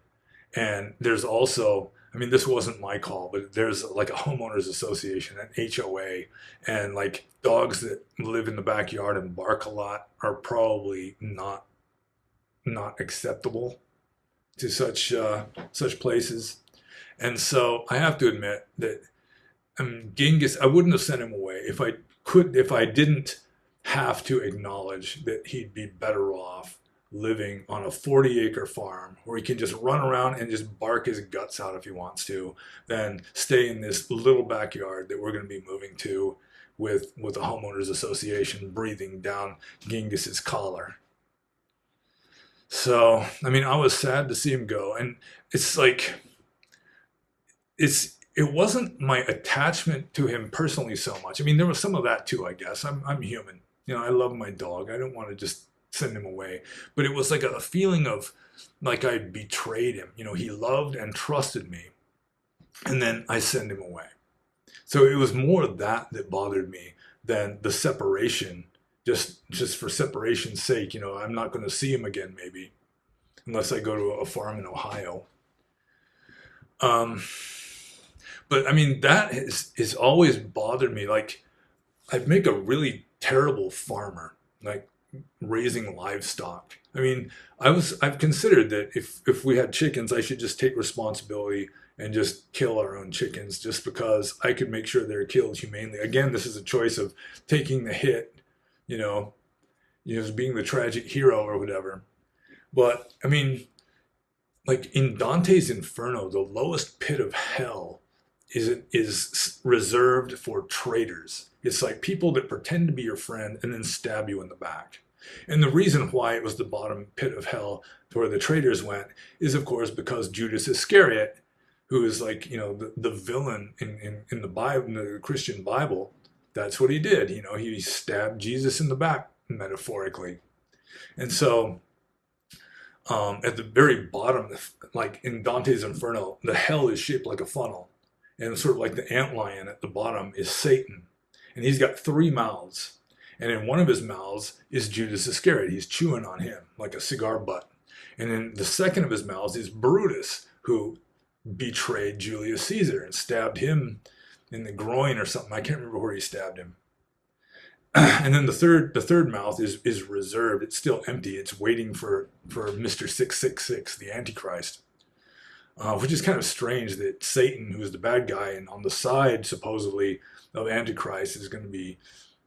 And there's also, I mean, this wasn't my call, but there's like a homeowners association, an HOA, and like dogs that live in the backyard and bark a lot are probably not acceptable to such places. And so I have to admit that Genghis, I wouldn't have sent him away if I didn't have to acknowledge that he'd be better off living on a 40-acre farm where he can just run around and just bark his guts out if he wants to, than stay in this little backyard that we're going to be moving to with a homeowners association breathing down Genghis's collar. So, I mean, I was sad to see him go, and it's like it wasn't my attachment to him personally so much. I mean, there was some of that too, I guess. I'm human. I love my dog. I don't want to just send him away. But it was like a feeling of like I betrayed him. He loved and trusted me, and then I send him away. So it was more that bothered me than the separation, just for separation's sake. I'm not going to see him again, maybe, unless I go to a farm in Ohio. But I mean, that is always bothered me. Like, I'd make a really terrible farmer, like raising livestock. I mean, I've considered that if we had chickens, I should just take responsibility and just kill our own chickens, just because I could make sure they're killed humanely. Again, this is a choice of taking the hit, being the tragic hero or whatever. But I mean, like in Dante's Inferno, the lowest pit of hell is reserved for traitors. It's like people that pretend to be your friend and then stab you in the back. And the reason why it was the bottom pit of hell where the traitors went is, of course, because Judas Iscariot, who is like, the villain in the Bible, in the Christian Bible, that's what he did. He stabbed Jesus in the back, metaphorically. And so at the very bottom, like in Dante's Inferno, the hell is shaped like a funnel. And sort of like the antlion at the bottom is Satan. And he's got 3 mouths. And in one of his mouths is Judas Iscariot. He's chewing on him like a cigar butt. And in the second of his mouths is Brutus, who betrayed Julius Caesar and stabbed him in the groin or something. I can't remember where he stabbed him. And then the third mouth is reserved. It's still empty. It's waiting for Mr. 666, the Antichrist. Which is kind of strange that Satan, who is the bad guy, and on the side, supposedly, of Antichrist is going to be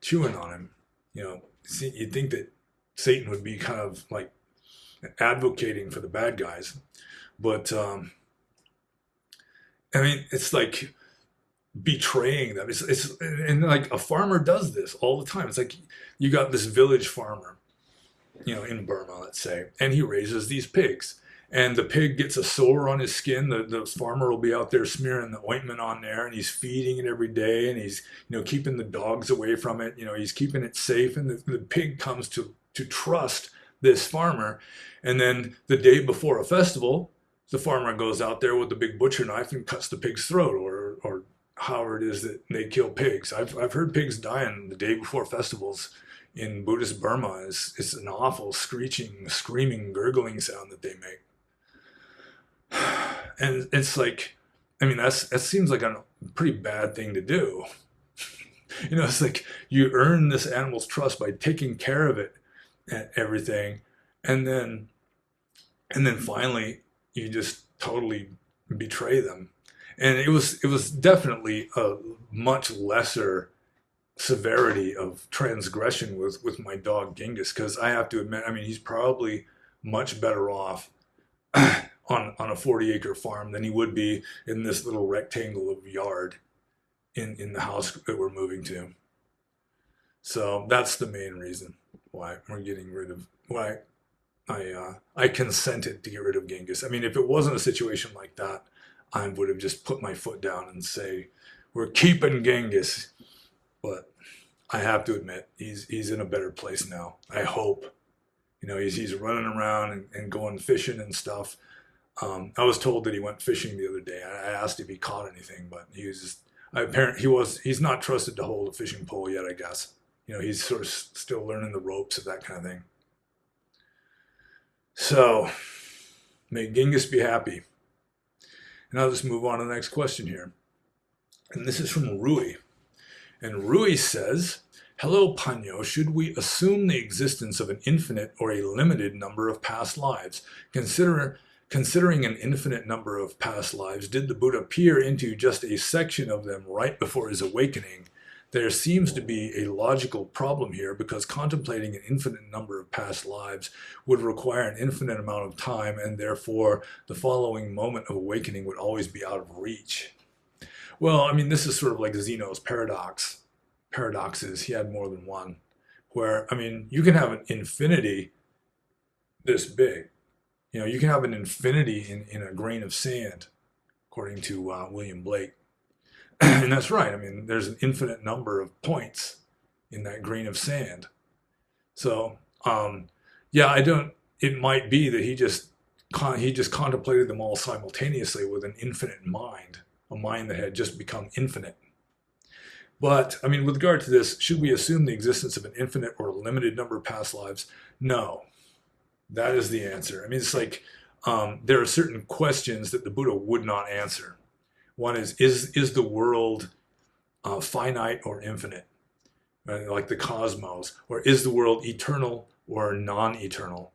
chewing on him. You'd think that Satan would be kind of like advocating for the bad guys. But, I mean, it's like betraying them. And like a farmer does this all the time. It's like you got this village farmer, in Burma, let's say, and he raises these pigs. And the pig gets a sore on his skin. The farmer will be out there smearing the ointment on there, and he's feeding it every day, and he's keeping the dogs away from it. He's keeping it safe, and the pig comes to trust this farmer. And then the day before a festival, the farmer goes out there with the big butcher knife and cuts the pig's throat, or however it is that they kill pigs. I've heard pigs dying the day before festivals in Buddhist Burma. It's an awful screeching, screaming, gurgling sound that they make. And it's like, I mean, that seems like a pretty bad thing to do. It's like you earn this animal's trust by taking care of it and everything, and then finally you just totally betray them. And it was definitely a much lesser severity of transgression with my dog Genghis, because I have to admit, I mean, he's probably much better off on a 40-acre farm than he would be in this little rectangle of yard in the house that we're moving to. So that's the main reason why we're getting rid of, why I consented to get rid of Genghis. I mean, if it wasn't a situation like that, I would have just put my foot down and say, we're keeping Genghis. But I have to admit, he's in a better place now. I hope. You know, he's running around and going fishing and stuff. I was told that he went fishing the other day. I asked if he caught anything, but he was just, he's not trusted to hold a fishing pole yet, I guess. You know, he's sort of still learning the ropes of that kind of thing. So, may Genghis be happy. And I'll just move on to the next question here. And this is from Rui. And Rui says, hello, Panyo. Should we assume the existence of an infinite or a limited number of past lives? Considering an infinite number of past lives, did the Buddha peer into just a section of them right before his awakening? There seems to be a logical problem here because contemplating an infinite number of past lives would require an infinite amount of time, and therefore the following moment of awakening would always be out of reach. Well, I mean, this is sort of like Zeno's paradoxes. He had more than one. Where, I mean, you can have an infinity this big. You know, you can have an infinity in a grain of sand, according to William Blake. And that's right. I mean, there's an infinite number of points in that grain of sand. So, yeah, it might be that he just contemplated them all simultaneously with an infinite mind, a mind that had just become infinite. But, I mean, with regard to this, should we assume the existence of an infinite or limited number of past lives? No. That is the answer. I mean, it's like there are certain questions that the Buddha would not answer. One is the world finite or infinite, right? Like the cosmos? Or is the world eternal or non-eternal?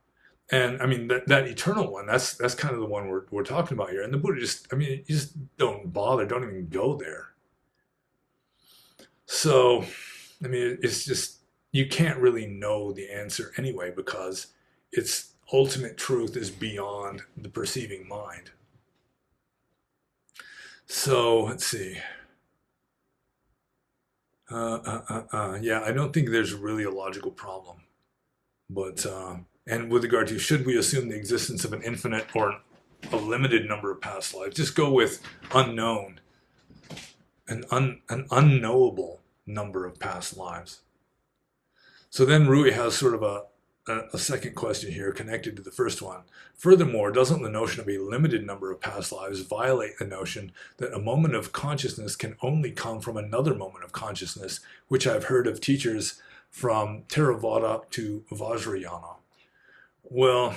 And I mean, that eternal one, that's kind of the one we're talking about here. And the Buddha just, I mean, you just don't bother, don't even go there. So, I mean, it's just, you can't really know the answer anyway because its ultimate truth is beyond the perceiving mind. So, let's see. Yeah, I don't think there's really a logical problem. But, and with regard to, should we assume the existence of an infinite or a limited number of past lives? Just go with unknown, an unknowable number of past lives. So then Rui has sort of a second question here connected to the first one. Furthermore, doesn't the notion of a limited number of past lives violate the notion that a moment of consciousness can only come from another moment of consciousness, which I've heard of teachers from Theravada to Vajrayana? Well,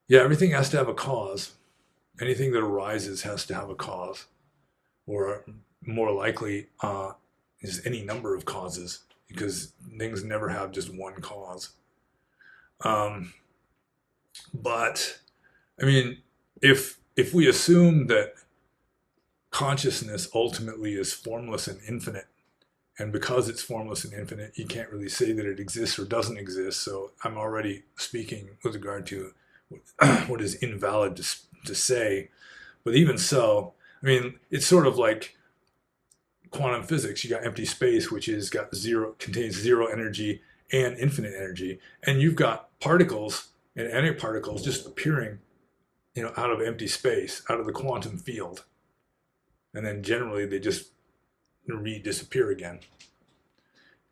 yeah, everything has to have a cause. Anything that arises has to have a cause, or more likely is any number of causes, because things never have just one cause. But I mean, if we assume that consciousness ultimately is formless and infinite, and because it's formless and infinite, you can't really say that it exists or doesn't exist. So I'm already speaking with regard to what is invalid to say. But even so, I mean, it's sort of like quantum physics. You got empty space, which contains zero energy and infinite energy, and you've got particles and antiparticles just appearing, you know, out of empty space, out of the quantum field, and then generally they just disappear again,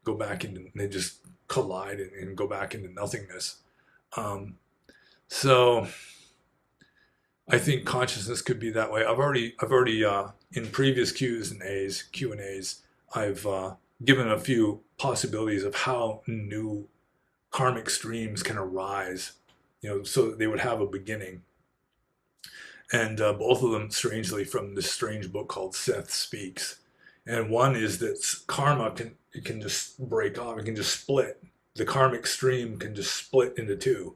go back into, they just collide and go back into nothingness. So I think consciousness could be that way. I've already in previous Q and A's, I've given a few possibilities of how new karmic streams can arise, you know, so that they would have a beginning. And both of them, strangely, from this strange book called Seth Speaks. And one is that karma can just break off. It can just split. The karmic stream can just split into two.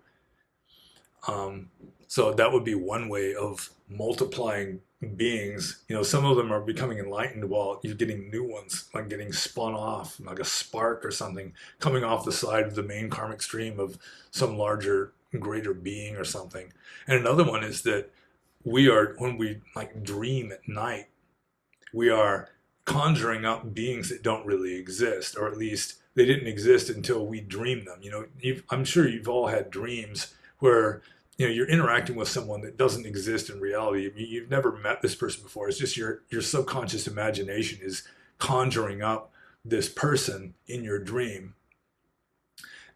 So that would be one way of multiplying beings. You know, some of them are becoming enlightened while you're getting new ones, like getting spun off, like a spark or something, coming off the side of the main karmic stream of some larger, greater being or something. And another one is that when we like dream at night, we are conjuring up beings that don't really exist, or at least they didn't exist until we dreamed them. You know, I'm sure you've all had dreams where, you know, you're interacting with someone that doesn't exist in reality. I mean, you've never met this person before. It's just your subconscious imagination is conjuring up this person in your dream.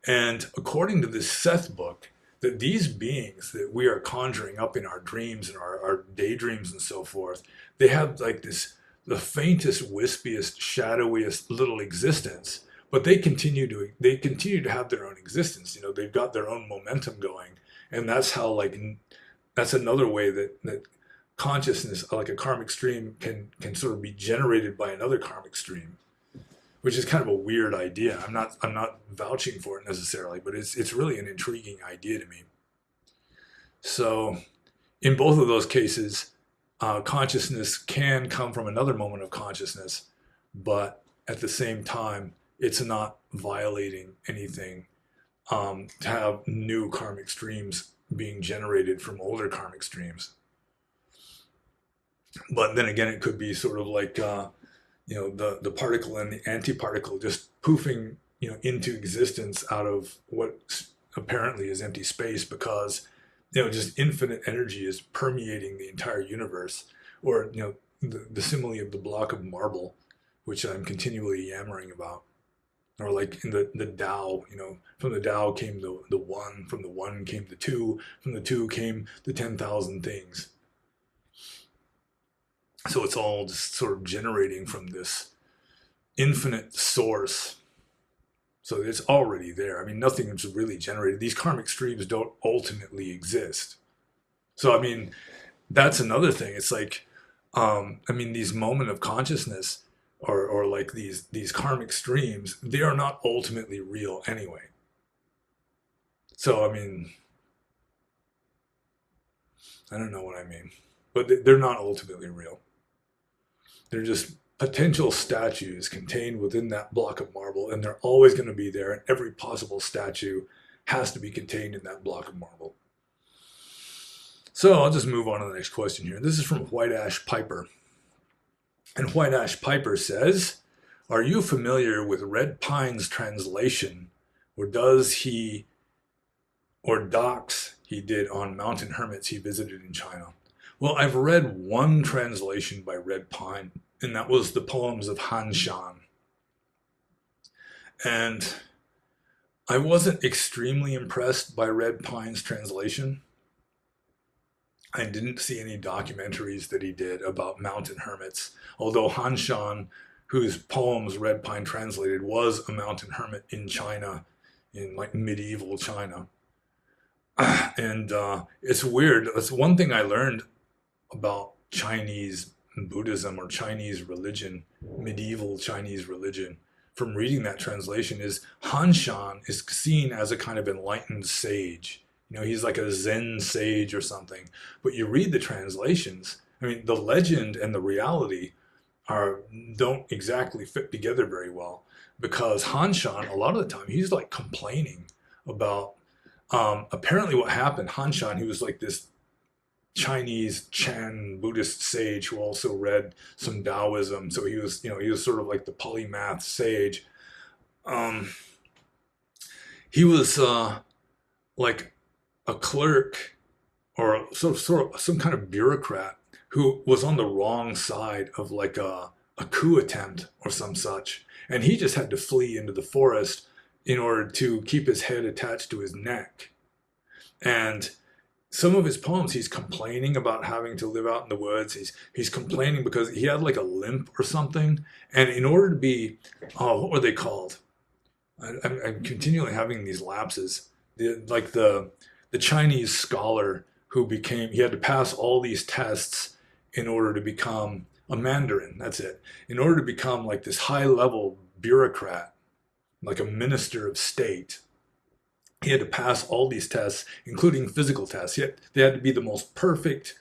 And according to this Seth book, that these beings that we are conjuring up in our dreams and our daydreams and so forth, they have like this, the faintest, wispiest, shadowiest little existence, but they continue to have their own existence. You know, they've got their own momentum going, and that's how like that's another way that consciousness, like a karmic stream, can sort of be generated by another karmic stream, which is kind of a weird idea. I'm not vouching for it necessarily, but it's really an intriguing idea to me. So in both of those cases, consciousness can come from another moment of consciousness, but at the same time, it's not violating anything, to have new karmic streams being generated from older karmic streams. But then again, it could be sort of like the particle and the antiparticle just poofing into existence out of what apparently is empty space, because just infinite energy is permeating the entire universe. Or the simile of the block of marble, which I'm continually yammering about. Or like in the Tao, from the Tao came the one, from the one came the two, from the two came the 10,000 things. So it's all just sort of generating from this infinite source. So it's already there. I mean, nothing is really generated. These karmic streams don't ultimately exist. So, I mean, that's another thing. It's like, these moment of consciousness, or like these karmic streams, they are not ultimately real anyway. So, I mean, I don't know what I mean, but they're not ultimately real. They're just potential statues contained within that block of marble, and they're always going to be there, and every possible statue has to be contained in that block of marble. So I'll just move on to the next question here. This is from White Ash Piper. And White Ash Piper says, are you familiar with Red Pine's translation, or docs he did on mountain hermits he visited in China? Well, I've read one translation by Red Pine, and that was the poems of Han Shan. And I wasn't extremely impressed by Red Pine's translation. I didn't see any documentaries that he did about mountain hermits, although Han Shan, whose poems Red Pine translated, was a mountain hermit in China, in like medieval China. And it's weird. That's one thing I learned about Chinese Buddhism or Chinese religion, medieval Chinese religion, from reading that translation, is Han Shan is seen as a kind of enlightened sage. He's like a Zen sage or something. But you read the translations, I mean, the legend and the reality don't exactly fit together very well, because Han Shan, a lot of the time, he's like complaining about, apparently what happened. Han Shan, he was like this Chinese Chan Buddhist sage who also read some Taoism. So he was sort of like the polymath sage. He was like a clerk, or sort of some kind of bureaucrat who was on the wrong side of like a coup attempt or some such. And he just had to flee into the forest in order to keep his head attached to his neck. And some of his poems, he's complaining about having to live out in the woods. He's complaining because he had like a limp or something. And in order to be, what were they called? I'm continually having these lapses. The Chinese scholar he had to pass all these tests in order to become a Mandarin. That's it. In order to become like this high level bureaucrat, like a minister of state, he had to pass all these tests, including physical tests. They had to be the most perfect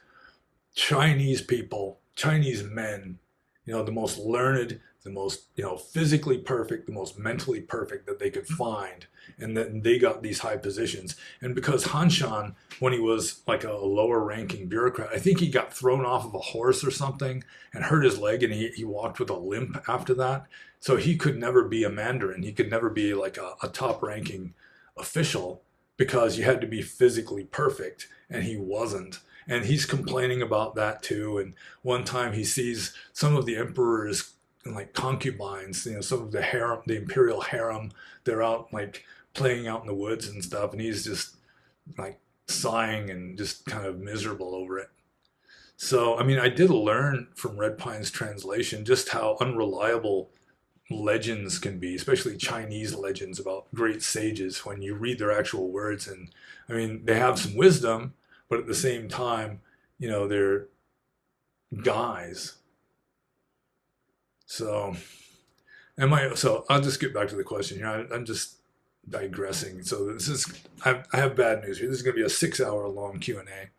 Chinese people, Chinese men, the most learned, the most, physically perfect, the most mentally perfect that they could find. And then they got these high positions. And because Han Shan, when he was like a lower ranking bureaucrat, I think he got thrown off of a horse or something and hurt his leg, and he walked with a limp after that. So he could never be a Mandarin. He could never be like a top ranking official, because you had to be physically perfect, and he wasn't. And he's complaining about that too. And one time he sees some of the emperor's like concubines, some of the harem, the imperial harem, they're out like playing out in the woods and stuff, and he's just like sighing and just kind of miserable over it. So, I mean, I did learn from Red Pine's translation just how unreliable legends can be, especially Chinese legends about great sages when you read their actual words. And I mean, they have some wisdom, but at the same time, they're guys. So, so I'll just get back to the question here. I'm just digressing. So I have bad news here. This is going to be a 6-hour long Q&A.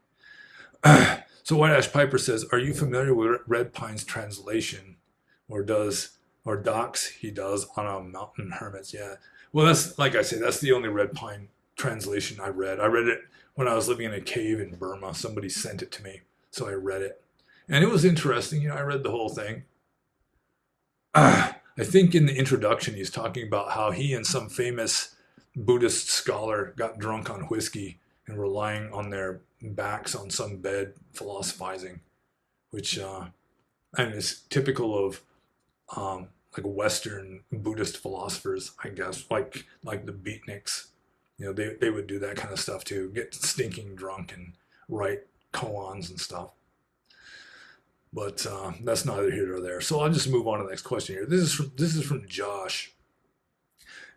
So White Ash Piper says, are you familiar with Red Pine's translation, or docs he does on a Mountain Hermits? Yeah. Well, that's, like I say, that's the only Red Pine translation I read. I read it when I was living in a cave in Burma. Somebody sent it to me, so I read it. And it was interesting. I read the whole thing. I think in the introduction, he's talking about how he and some famous Buddhist scholar got drunk on whiskey and were lying on their backs on some bed philosophizing, which and is typical of like Western Buddhist philosophers, I guess, like the beatniks. They would do that kind of stuff too, get stinking drunk and write koans and stuff. But that's neither here nor there. So I'll just move on to the next question here. This is from Josh.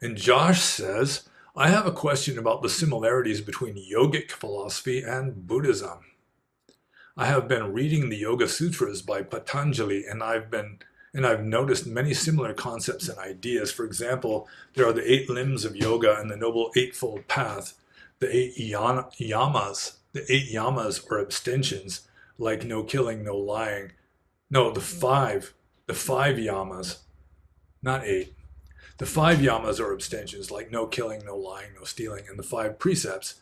And Josh says, I have a question about the similarities between yogic philosophy and Buddhism. I have been reading the Yoga Sutras by Patanjali, and I've noticed many similar concepts and ideas. For example, there are the 8 limbs of yoga and the Noble Eightfold Path, the 8 yamas, or abstentions, like no killing, no lying. No, the five yamas, not 8. The 5 yamas are abstentions, like no killing, no lying, no stealing, and the 5 precepts.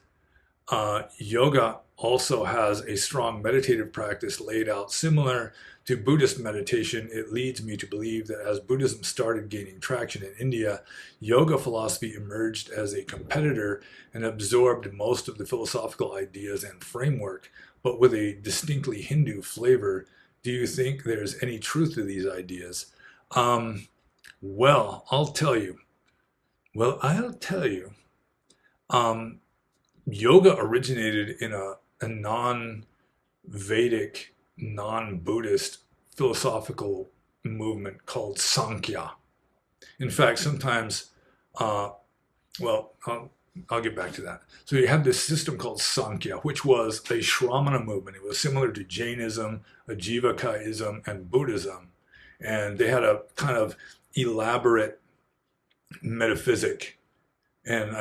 Yoga also has a strong meditative practice laid out similar to Buddhist meditation. It leads me to believe that as Buddhism started gaining traction in India, yoga philosophy emerged as a competitor and absorbed most of the philosophical ideas and framework, but with a distinctly Hindu flavor. Do you think there's any truth to these ideas? Well, I'll tell you. Yoga originated in a non-Vedic, non-Buddhist philosophical movement called Sankhya. In fact, sometimes, I'll get back to that. So you have this system called Sankhya, which was a Shramana movement. It was similar to Jainism, Ajivakaism, and Buddhism. And they had a kind of elaborate metaphysic. And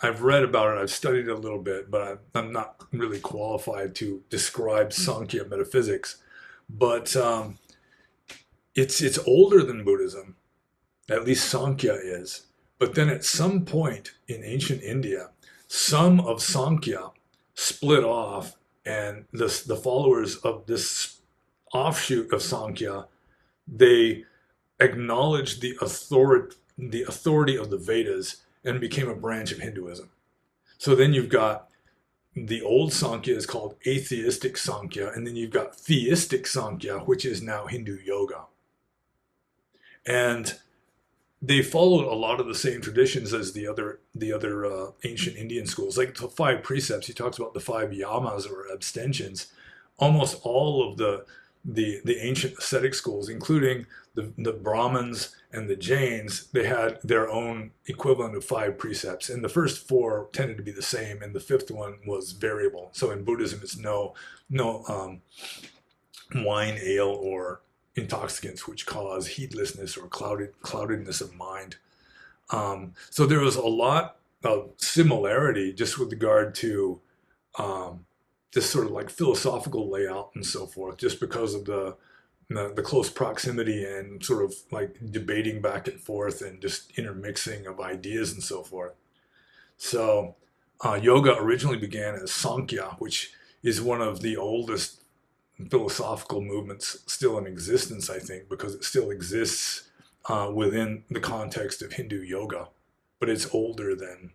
I've read about it, I've studied it a little bit, but I'm not really qualified to describe Sankhya metaphysics. But it's older than Buddhism, at least Sankhya is. But then at some point in ancient India, some of Sankhya split off, and the followers of this offshoot of Sankhya, they acknowledged the authority of the Vedas and became a branch of Hinduism. So then you've got the old Sankhya is called atheistic Sankhya, and then you've got theistic Sankhya, which is now Hindu yoga. And they followed a lot of the same traditions as the other ancient Indian schools. Like the 5 precepts, he talks about the 5 yamas or abstentions. Almost all of the ancient ascetic schools, including the Brahmins and the Jains, they had their own equivalent of 5 precepts. And the first 4 tended to be the same, and the 5th one was variable. So in Buddhism, it's no wine, ale, or intoxicants which cause heedlessness or cloudedness of mind. So there was a lot of similarity just with regard to this sort of like philosophical layout and so forth, just because of the close proximity and sort of like debating back and forth and just intermixing of ideas and so forth. So yoga originally began as Sankhya, which is one of the oldest philosophical movements still in existence, I think, because it still exists within the context of Hindu yoga, but it's older than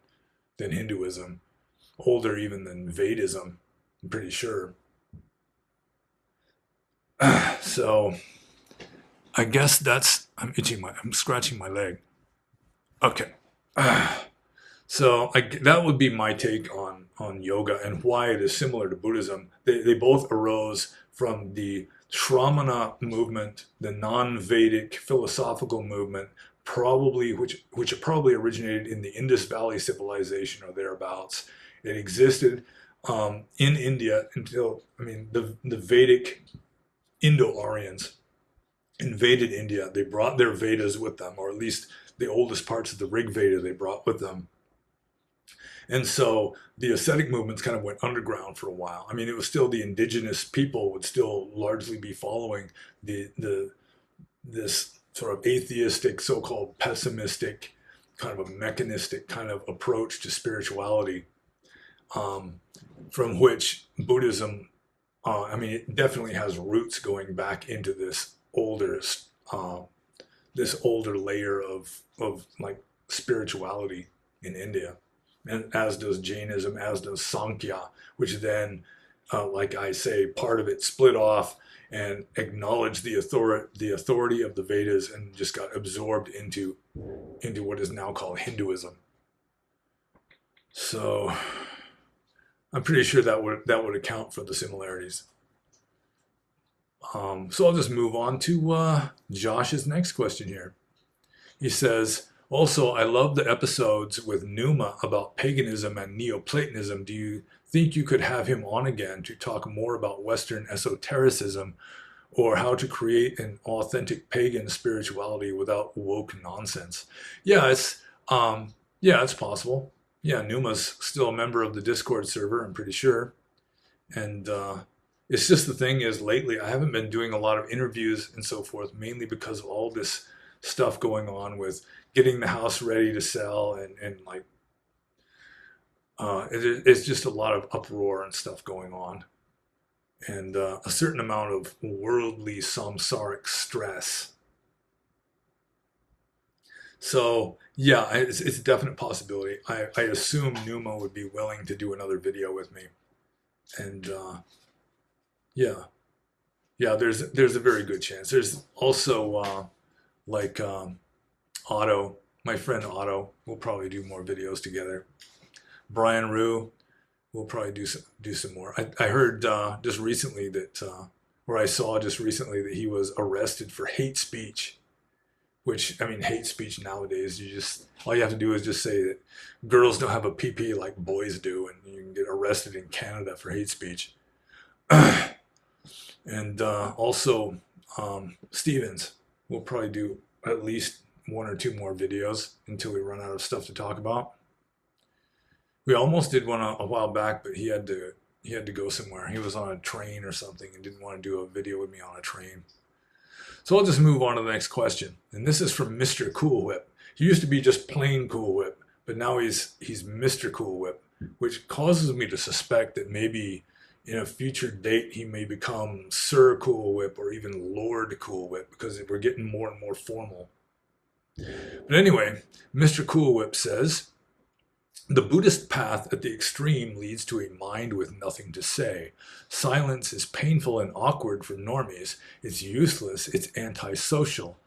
Hinduism, older even than Vedism, I'm pretty sure. So I guess I'm scratching my leg. Okay. So that would be my take on yoga and why it is similar to Buddhism. They both arose from the Shramana movement, the non-Vedic philosophical movement, probably which probably originated in the Indus Valley civilization or thereabouts. It existed in India until, I mean, the Vedic Indo-Aryans invaded India. They brought their Vedas with them, or at least the oldest parts of the Rig Veda they brought with them. And so the ascetic movements kind of went underground for a while. I mean, it was still the indigenous people would still largely be following this sort of atheistic, so-called pessimistic, kind of a mechanistic kind of approach to spirituality, from which Buddhism, I mean, it definitely has roots going back into uh, this older layer of like spirituality in India, and as does Jainism, as does Sankhya, which then, like I say, part of it split off and acknowledged the authority of the Vedas and just got absorbed into what is now called Hinduism. So I'm pretty sure that would account for the similarities. So I'll just move on to Josh's next question here. He says, also, I love the episodes with Numa about paganism and Neoplatonism. Do you think you could have him on again to talk more about Western esotericism or how to create an authentic pagan spirituality without woke nonsense? Yeah, it's possible. Yeah, Numa's still a member of the Discord server, I'm pretty sure. And it's just the thing is lately I haven't been doing a lot of interviews and so forth, mainly because of all this stuff going on with getting the house ready to sell and like it's just a lot of uproar and stuff going on, and a certain amount of worldly samsaric stress. So yeah, it's a definite possibility. I assume Numa would be willing to do another video with me, and yeah, yeah. There's a very good chance. There's also like Otto, my friend Otto. We'll probably do more videos together. Brian Rue, we'll probably do some more. I heard just recently that, or I saw just recently that he was arrested for hate speech. Which, I mean, hate speech nowadays, all you have to do is just say that girls don't have a PP like boys do, and you can get arrested in Canada for hate speech. And also Stevens, we'll probably do at least one or two more videos until we run out of stuff to talk about. We almost did one a while back, but he had to go somewhere. He was on a train or something and didn't want to do a video with me on a train. So I'll just move on to the next question. And this is from Mr. Cool Whip. He used to be just plain Cool Whip, but now he's Mr. Cool Whip, which causes me to suspect that maybe in a future date he may become Sir Cool Whip or even Lord Cool Whip, because we're getting more and more formal. But anyway, Mr. Cool Whip says, the Buddhist path at the extreme leads to a mind with nothing to say. Silence is painful and awkward for normies. It's useless. It's antisocial.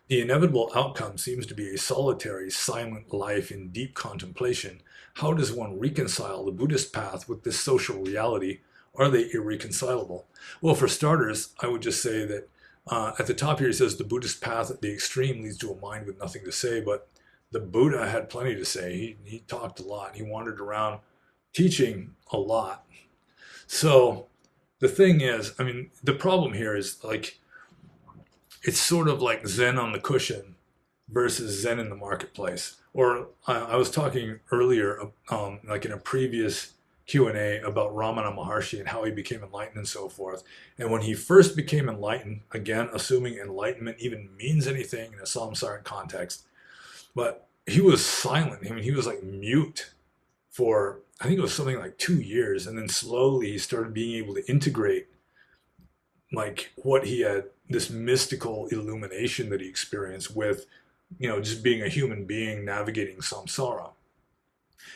The inevitable outcome seems to be a solitary, silent life in deep contemplation. How does one reconcile the Buddhist path with this social reality? Are they irreconcilable? Well, for starters, I would just say that at the top here it says the Buddhist path at the extreme leads to a mind with nothing to say, but the Buddha had plenty to say. He talked a lot. He wandered around teaching a lot. So the thing is, I mean, the problem here is like, it's sort of like Zen on the cushion versus Zen in the marketplace. Or I was talking earlier, like in a previous Q&A about Ramana Maharshi and how he became enlightened and so forth. And when he first became enlightened, again, assuming enlightenment even means anything in a samsaric context, but he was silent. I mean, he was like mute for, I think it was something like 2 years. And then slowly he started being able to integrate like what he had, this mystical illumination that he experienced with, just being a human being navigating samsara.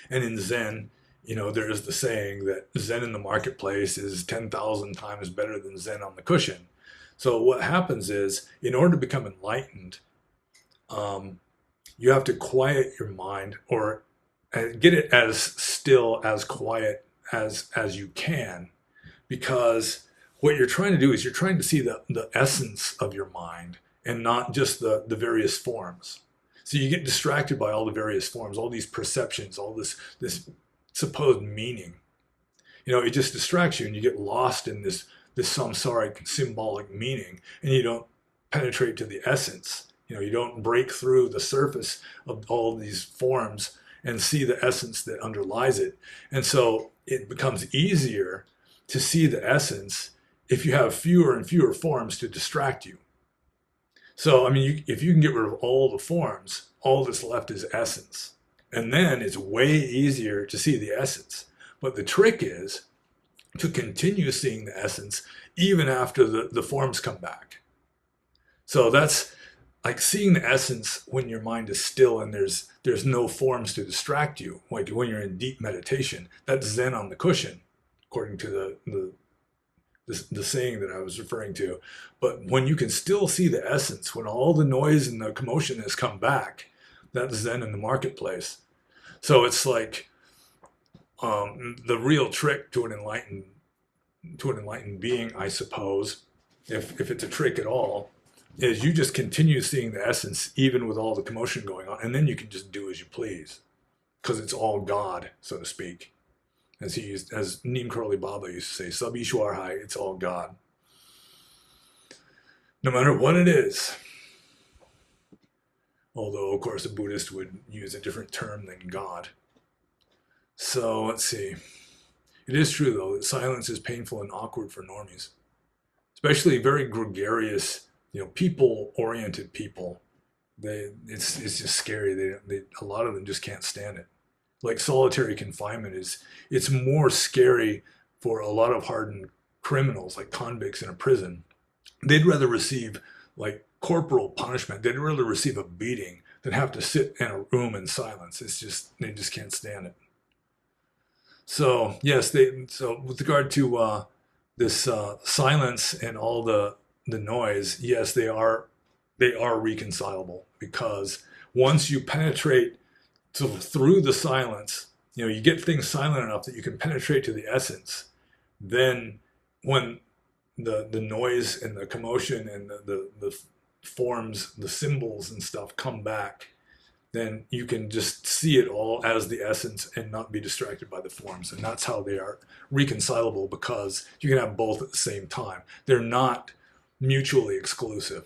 And in Zen, there is the saying that Zen in the marketplace is 10,000 times better than Zen on the cushion. So what happens is, in order to become enlightened, you have to quiet your mind, or get it as still, as quiet as you can, because what you're trying to do is you're trying to see the essence of your mind and not just the various forms. So you get distracted by all the various forms, all these perceptions, all this supposed meaning. It just distracts you, and you get lost in this samsaric symbolic meaning, and you don't penetrate to the essence. You don't break through the surface of all these forms and see the essence that underlies it. And so it becomes easier to see the essence if you have fewer and fewer forms to distract you. So, I mean, if you can get rid of all the forms, all that's left is essence. And then it's way easier to see the essence. But the trick is to continue seeing the essence even after the forms come back. So that's like seeing the essence when your mind is still and there's no forms to distract you. Like when you're in deep meditation, that's Zen on the cushion, according to the saying that I was referring to. But when you can still see the essence, when all the noise and the commotion has come back, that's Zen in the marketplace. So it's like the real trick to an enlightened being, I suppose, if it's a trick at all, is you just continue seeing the essence even with all the commotion going on, and then you can just do as you please, because it's all God, so to speak. As Neem Karoli Baba used to say, Sab Ishwar Hai, it's all God. No matter what it is. Although, of course, a Buddhist would use a different term than God. So, let's see. It is true, though, that silence is painful and awkward for normies. Especially very gregarious, people-oriented people. It's just scary. A lot of them just can't stand it. Like solitary confinement it's more scary for a lot of hardened criminals, like convicts in a prison. They'd rather receive like corporal punishment. They'd rather receive a beating than have to sit in a room in silence. They just can't stand it. So yes, so with regard to this silence and all the noise, yes, they are reconcilable, because once you penetrate through the silence, you get things silent enough that you can penetrate to the essence. Then when the noise and the commotion and the forms, the symbols and stuff come back, then you can just see it all as the essence and not be distracted by the forms. And that's how they are reconcilable, because you can have both at the same time. They're not mutually exclusive.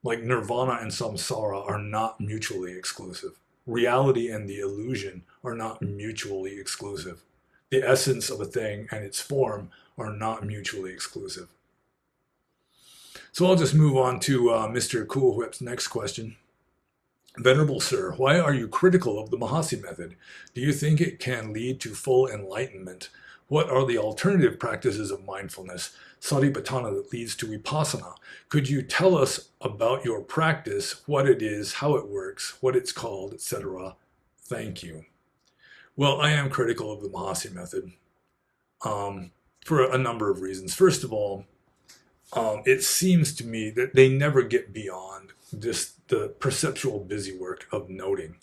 Like nirvana and samsara are not mutually exclusive. Reality and the illusion are not mutually exclusive. The essence of a thing and its form are not mutually exclusive. So I'll just move on to Mr. Cool Whip's next question. Venerable Sir, why are you critical of the Mahasi method? Do you think it can lead to full enlightenment? What are the alternative practices of mindfulness, satipatthana, that leads to vipassana? Could you tell us about your practice, what it is, how it works, what it's called, etc.? Thank you. Well, I am critical of the Mahasi method for a number of reasons. First of all, it seems to me that they never get beyond just the perceptual busywork of noting.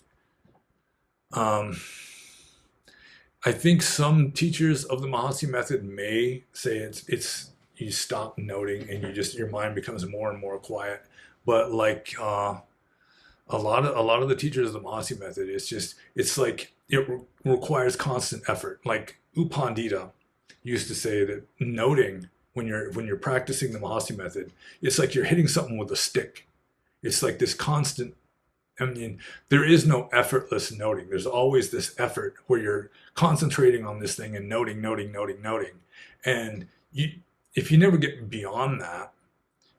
I think some teachers of the Mahasi method may say it's you stop noting and your mind becomes more and more quiet. But like a lot of the teachers of the Mahasi method, it's like it requires constant effort. Like U Pandita used to say that noting when you're practicing the Mahasi method, it's like you're hitting something with a stick. It's like this constant. I mean, there is no effortless noting. There's always this effort where you're concentrating on this thing and noting. And if you never get beyond that,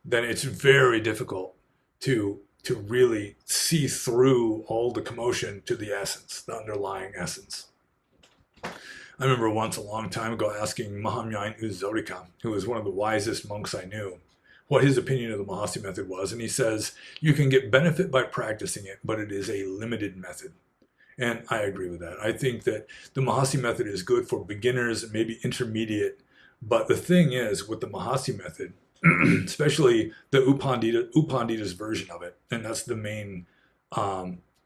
then it's very difficult to really see through all the commotion to the essence, the underlying essence. I remember once a long time ago asking Mahamyain Uzodika, who was one of the wisest monks I knew, what his opinion of the Mahasi method was. And he says, you can get benefit by practicing it, but it is a limited method. And I agree with that. I think that the Mahasi method is good for beginners, maybe intermediate. But the thing is, with the Mahasi method, especially the U Pandita's version of it, and that's the main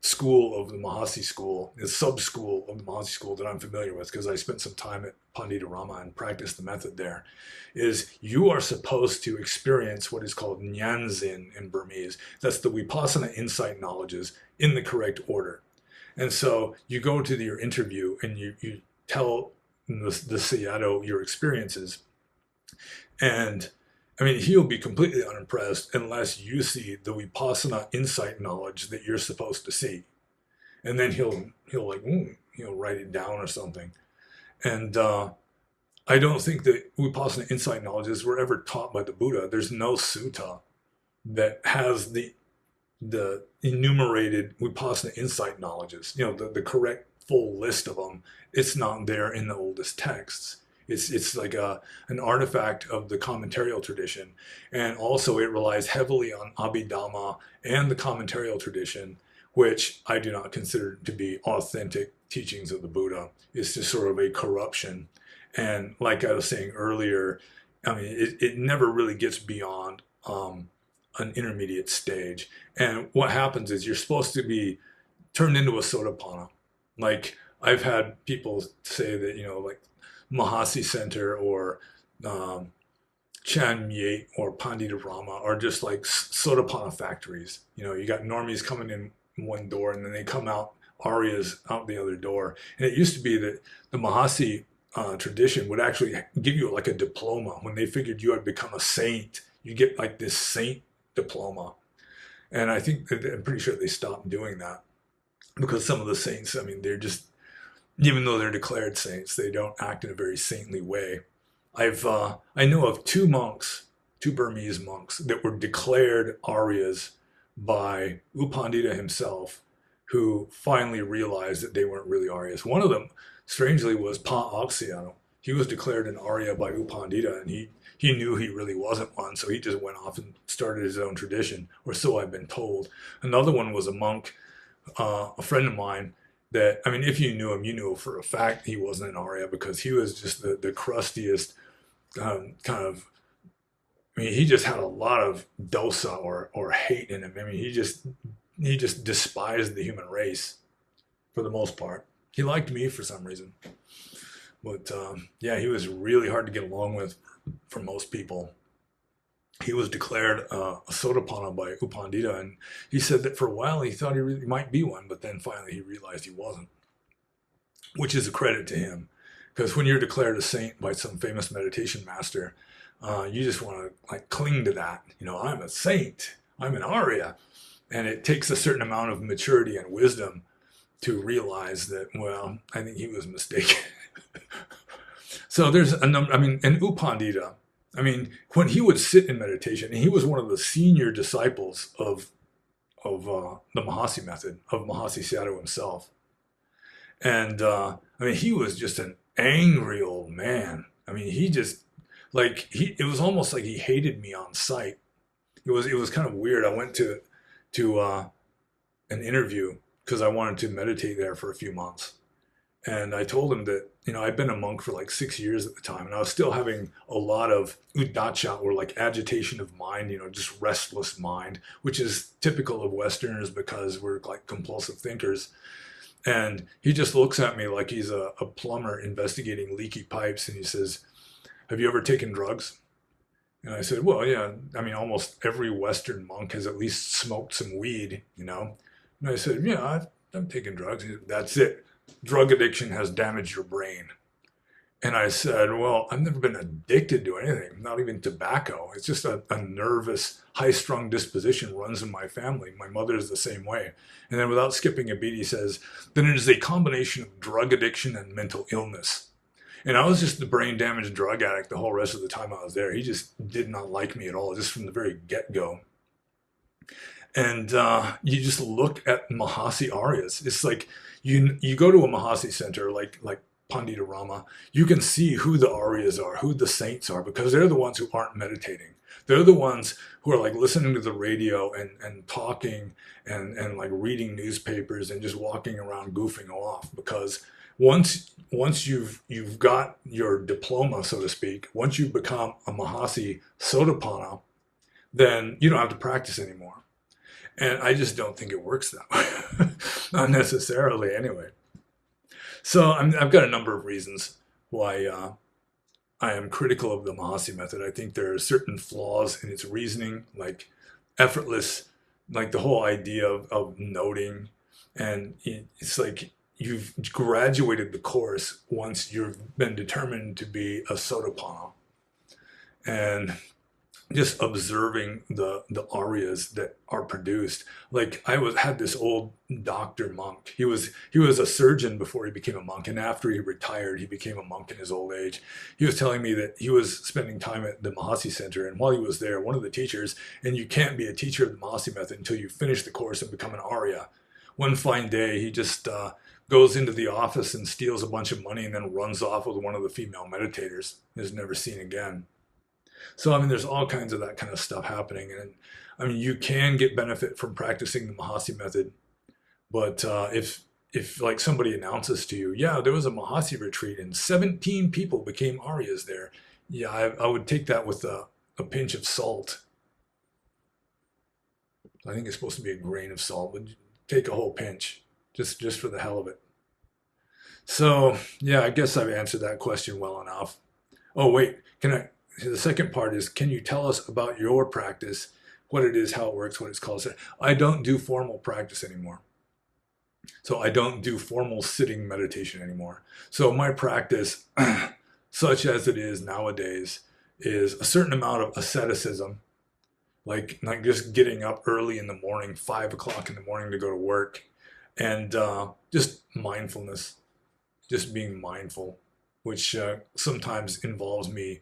school of the Mahasi school, the sub-school of the Mahasi school that I'm familiar with, because I spent some time at Panditarama and practiced the method there, is you are supposed to experience what is called Nyanzin in Burmese. That's the Vipassana insight knowledges in the correct order. And so you go to your interview and you tell the Sayadaw your experiences. And I mean, he'll be completely unimpressed unless you see the Vipassana insight knowledge that you're supposed to see. And then he'll like, he'll write it down or something. And I don't think that Vipassana insight knowledges were ever taught by the Buddha. There's no sutta that has the enumerated Vipassana insight knowledges, the correct full list of them. It's not there in the oldest texts. It's like an artifact of the commentarial tradition. And also it relies heavily on Abhidhamma and the commentarial tradition, which I do not consider to be authentic teachings of the Buddha. It's just sort of a corruption. And like I was saying earlier, I mean, it never really gets beyond an intermediate stage. And what happens is you're supposed to be turned into a sotapanna. Like I've had people say that, like Mahasi Center or Chan Myet or Panditarama are just like sotapanna factories. You got normies coming in one door and then they come out Aryas out the other door. And it used to be that the Mahasi tradition would actually give you like a diploma. When they figured you had become a saint, you get like this saint diploma. And I think I'm pretty sure they stopped doing that because some of the saints, I mean, they're just, even though they're declared saints, they don't act in a very saintly way. I know of two Burmese monks that were declared Aryas by U Pandita himself, who finally realized that they weren't really Aryas. One of them, strangely, was Pa Augustino. He was declared an Arya by U Pandita, and he knew he really wasn't one, so he just went off and started his own tradition, or so I've been told. Another one was a monk, a friend of mine, that, I mean, if you knew him, you knew for a fact he wasn't an Arya, because he was just the crustiest kind of, I mean, he just had a lot of dosa or hate in him. I mean, he just despised the human race for the most part. He liked me for some reason. But yeah, he was really hard to get along with for most people. He was declared a sotapanna by U Pandita, and he said that for a while he thought he really might be one, but then finally he realized he wasn't, which is a credit to him. Because when you're declared a saint by some famous meditation master, you just want to like cling to that. I'm a saint, I'm an Arya. And it takes a certain amount of maturity and wisdom to realize that, well, I think he was mistaken. So there's a number, I mean, and U Pandita, I mean, when he would sit in meditation, and he was one of the senior disciples of the Mahasi method, of Mahasi Sayadaw himself. And I mean, he was just an angry old man. I mean, he just, like, it was almost like he hated me on sight. It was kind of weird. I went to an interview because I wanted to meditate there for a few months. And I told him that, I'd been a monk for like 6 years at the time, and I was still having a lot of udacha, or like agitation of mind, just restless mind, which is typical of Westerners because we're like compulsive thinkers. And he just looks at me like he's a plumber investigating leaky pipes, and he says, "Have you ever taken drugs?" And I said, "Well, yeah, I mean, almost every Western monk has at least smoked some weed, And I said, "Yeah, I've taken drugs." He said, "That's it. Drug addiction has damaged your brain." And I said, "Well, I've never been addicted to anything, not even tobacco. It's just a nervous, high-strung disposition runs in my family. My mother is the same way." And then without skipping a beat, he says, "Then it is a combination of drug addiction and mental illness." And I was just the brain-damaged drug addict the whole rest of the time I was there. He just did not like me at all, just from the very get-go. And you just look at Mahasi Aryas. It's like you go to a Mahasi center like Panditarama, you can see who the Aryas are, who the saints are, because they're the ones who aren't meditating. They're the ones who are like listening to the radio and talking and like reading newspapers and just walking around goofing off. Because once you've got your diploma, so to speak, once you become a Mahasi Sotapanna, then you don't have to practice anymore. And I just don't think it works that way. Not necessarily, anyway. So I've got a number of reasons why I am critical of the Mahasi method. I think there are certain flaws in its reasoning, like effortless, like the whole idea of noting. And it's like you've graduated the course once you've been determined to be a sotapanna. And just observing the arias that are produced. Like had this old doctor monk. He was a surgeon before he became a monk, and after he retired, he became a monk in his old age. He was telling me that he was spending time at the Mahasi Center, and while he was there, one of the teachers, and you can't be a teacher of the Mahasi method until you finish the course and become an arya. One fine day, he just goes into the office and steals a bunch of money and then runs off with one of the female meditators. Is never seen again. So, I mean, there's all kinds of that kind of stuff happening. And I mean, you can get benefit from practicing the Mahasi method. But if like somebody announces to you, yeah, there was a Mahasi retreat and 17 people became Aryas there. Yeah, I would take that with a pinch of salt. I think it's supposed to be a grain of salt, but take a whole pinch just for the hell of it. So, yeah, I guess I've answered that question well enough. Oh, wait, the second part is, can you tell us about your practice, what it is, how it works, what it's called? I don't do formal practice anymore. So I don't do formal sitting meditation anymore. So my practice, such as it is nowadays, is a certain amount of asceticism, like just getting up early in the morning, 5 o'clock in the morning to go to work, and just mindfulness, just being mindful, which sometimes involves me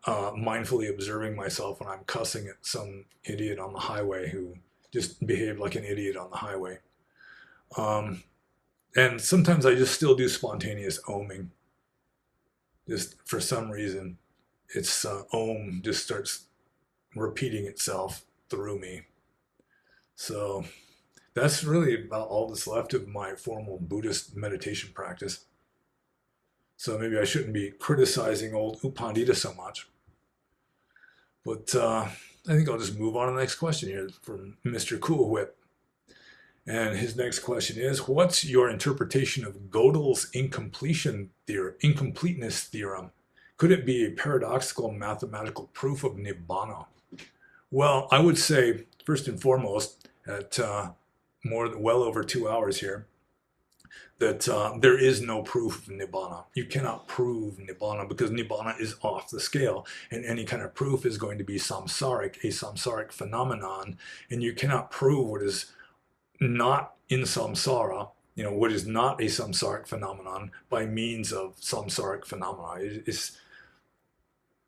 mindfully observing myself when I'm cussing at some idiot on the highway who just behaved like an idiot on the highway. And sometimes I just still do spontaneous oming. Just for some reason, it's om just starts repeating itself through me. So that's really about all that's left of my formal Buddhist meditation practice. So maybe I shouldn't be criticizing old U Pandita so much. But I think I'll just move on to the next question here from Mr. Cool Whip. And his next question is, what's your interpretation of Gödel's incompleteness theorem? Could it be a paradoxical mathematical proof of Nibbana? Well, I would say, first and foremost, at well over 2 hours here, that there is no proof of Nibbana. You cannot prove Nibbana because Nibbana is off the scale, and any kind of proof is going to be samsaric, a samsaric phenomenon, and you cannot prove what is not in samsara, what is not a samsaric phenomenon by means of samsaric phenomena.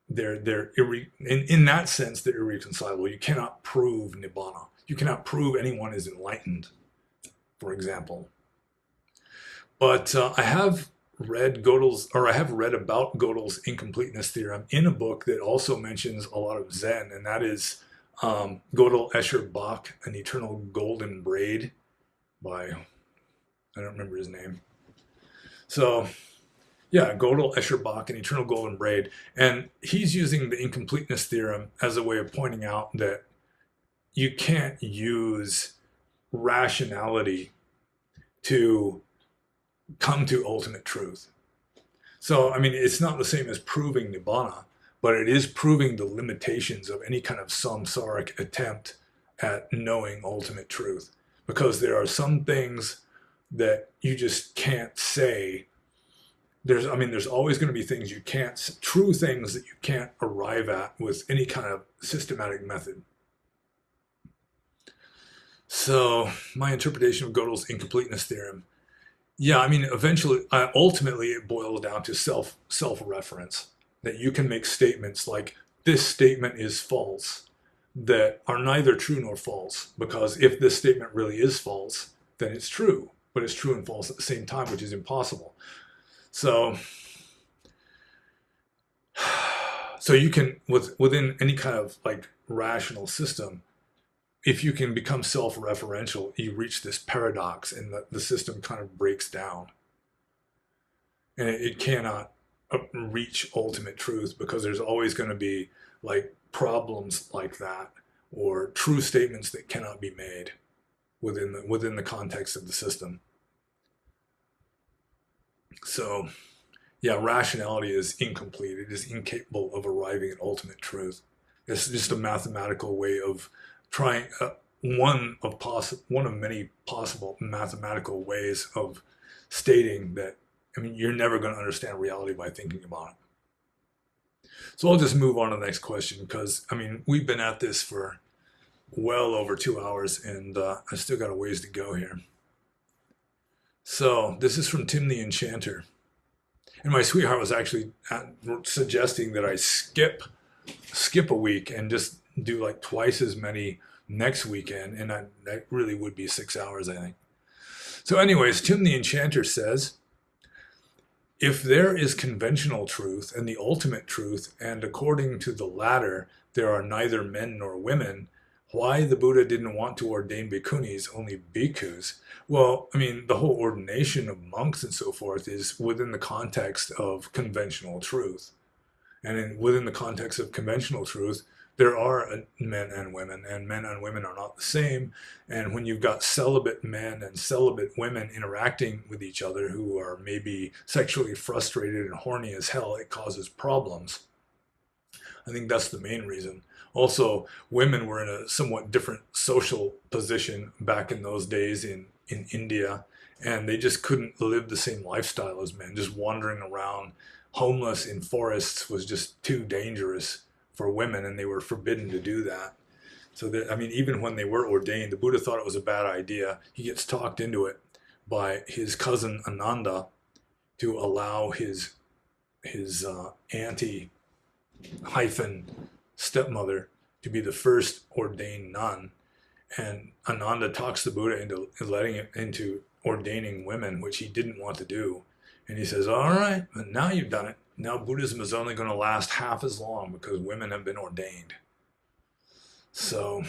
In that sense, they're irreconcilable. You cannot prove Nibbana. You cannot prove anyone is enlightened, for example. But I have read about Gödel's incompleteness theorem in a book that also mentions a lot of Zen, and that is Gödel, Escher, Bach, An Eternal Golden Braid by, I don't remember his name. So, yeah, Gödel, Escher, Bach, An Eternal Golden Braid. And he's using the incompleteness theorem as a way of pointing out that you can't use rationality to come to ultimate truth. So, I mean, it's not the same as proving Nibbana, but it is proving the limitations of any kind of samsaric attempt at knowing ultimate truth. Because there are some things that you just can't say. There's always going to be things you can't, true things that you can't arrive at with any kind of systematic method. So, my interpretation of Gödel's incompleteness theorem, yeah, I mean, ultimately, it boils down to self-reference. That you can make statements like, this statement is false, that are neither true nor false. Because if this statement really is false, then it's true. But it's true and false at the same time, which is impossible. So you can, within any kind of like rational system, if you can become self-referential, you reach this paradox and the system kind of breaks down. And it cannot reach ultimate truth because there's always going to be like problems like that or true statements that cannot be made. within the context of the system. So, yeah, rationality is incomplete. It is incapable of arriving at ultimate truth. It's just a mathematical way of trying one of many possible mathematical ways of stating that. I mean, you're never going to understand reality by thinking about it. So I'll just move on to the next question because, I mean, we've been at this for well over 2 hours and I still got a ways to go here. So this is from Tim the Enchanter. And my sweetheart was actually suggesting that I skip a week and just do like twice as many next weekend. And that really would be 6 hours, I think. So anyways, Tim the Enchanter says, if there is conventional truth and the ultimate truth, and according to the latter, there are neither men nor women, why the Buddha didn't want to ordain bhikkhunis, only bhikkhus? Well, I mean, the whole ordination of monks and so forth is within the context of conventional truth. And within the context of conventional truth, there are men and women are not the same. And when you've got celibate men and celibate women interacting with each other who are maybe sexually frustrated and horny as hell, it causes problems. I think that's the main reason. Also, women were in a somewhat different social position back in those days in India, and they just couldn't live the same lifestyle as men. Just wandering around homeless in forests was just too dangerous for women, and they were forbidden to do that. So that, I mean, even when they were ordained, the Buddha thought it was a bad idea. He gets talked into it by his cousin Ananda to allow his auntie hyphen stepmother to be the first ordained nun. And Ananda talks the Buddha into ordaining women, which he didn't want to do. And he says, all right, but now you've done it. Now Buddhism is only going to last half as long because women have been ordained. So,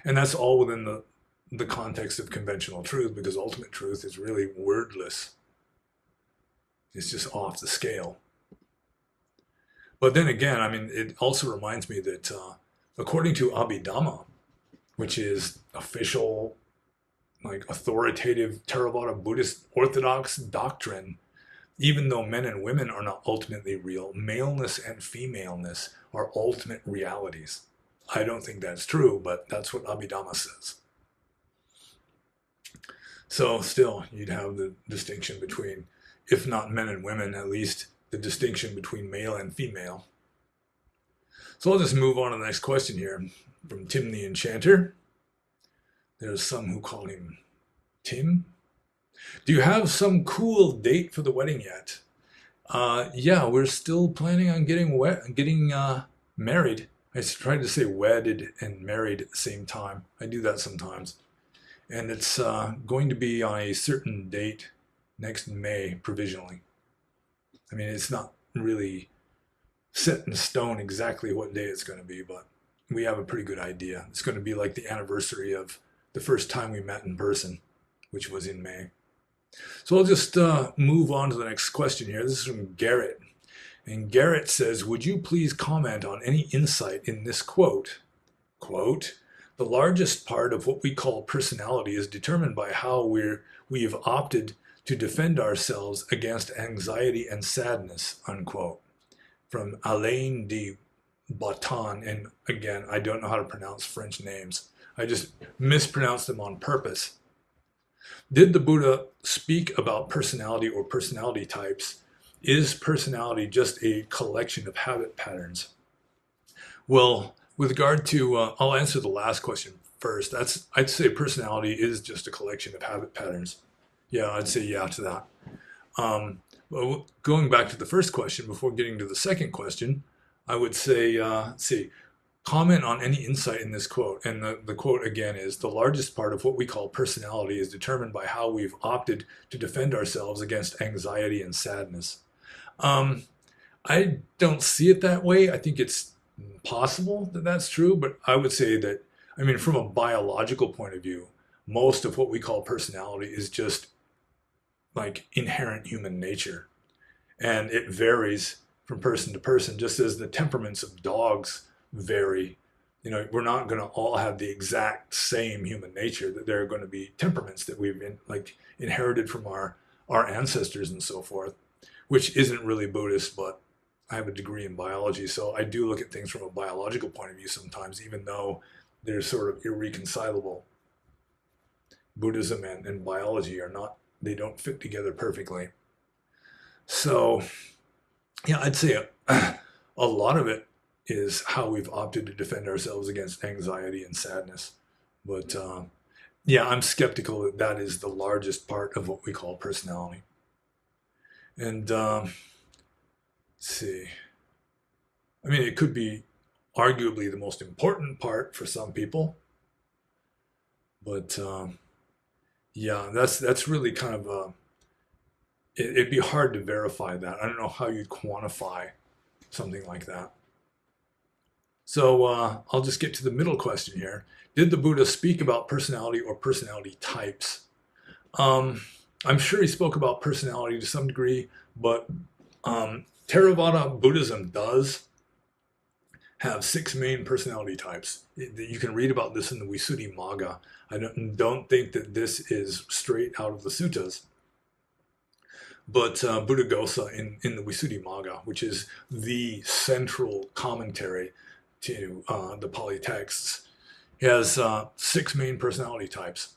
and that's all within the context of conventional truth, because ultimate truth is really wordless. It's just off the scale. But then again, I mean, it also reminds me that according to Abhidhamma, which is official, like authoritative Theravada Buddhist orthodox doctrine, even though men and women are not ultimately real, maleness and femaleness are ultimate realities. I don't think that's true, but that's what Abhidhamma says. So still, you'd have the distinction between, if not men and women, at least the distinction between male and female. So I'll just move on to the next question here from Tim the Enchanter. There's some who call him Tim. Do you have some cool date for the wedding yet? Yeah, we're still planning on getting married. I tried to say wedded and married at the same time. I do that sometimes. And it's going to be on a certain date next May, provisionally. I mean, it's not really set in stone exactly what day it's going to be, but we have a pretty good idea. It's going to be like the anniversary of the first time we met in person, which was in May. So I'll just move on to the next question here. This is from Garrett. And Garrett says, would you please comment on any insight in this quote? Quote, the largest part of what we call personality is determined by how we've opted to defend ourselves against anxiety and sadness, unquote. From Alain de Botton. And again, I don't know how to pronounce French names. I just mispronounce them on purpose. Did the Buddha speak about personality or personality types? Is personality just a collection of habit patterns? Well, with regard to, I'll answer the last question first. I'd say personality is just a collection of habit patterns. Yeah, I'd say yeah to that. Well, going back to the first question, before getting to the second question, I would say, comment on any insight in this quote. And the quote again is, the largest part of what we call personality is determined by how we've opted to defend ourselves against anxiety and sadness. I don't see it that way. I think it's possible that that's true, but I would say that, I mean, from a biological point of view, most of what we call personality is just like inherent human nature. And it varies from person to person, just as the temperaments of dogs vary we're not going to all have the exact same human nature. That there are going to be temperaments that we've inherited from our ancestors and so forth, which isn't really Buddhist, but I have a degree in biology, so I do look at things from a biological point of view sometimes, even though they're sort of irreconcilable. Buddhism and biology are not, they don't fit together perfectly. So, yeah, I'd say a lot of it is how we've opted to defend ourselves against anxiety and sadness. But yeah, I'm skeptical that that is the largest part of what we call personality. And let's see. I mean, it could be arguably the most important part for some people, but yeah, that's really kind of it'd be hard to verify that. I don't know how you'd quantify something like that. So I'll just get to the middle question here. Did the Buddha speak about personality or personality types? I'm sure he spoke about personality to some degree, but Theravada Buddhism does have 6 main personality types. You can read about this in the Visuddhimagga. I don't think that this is straight out of the suttas, but Buddhaghosa in the Visuddhimagga, which is the central commentary to the Pali texts, has 6 main personality types.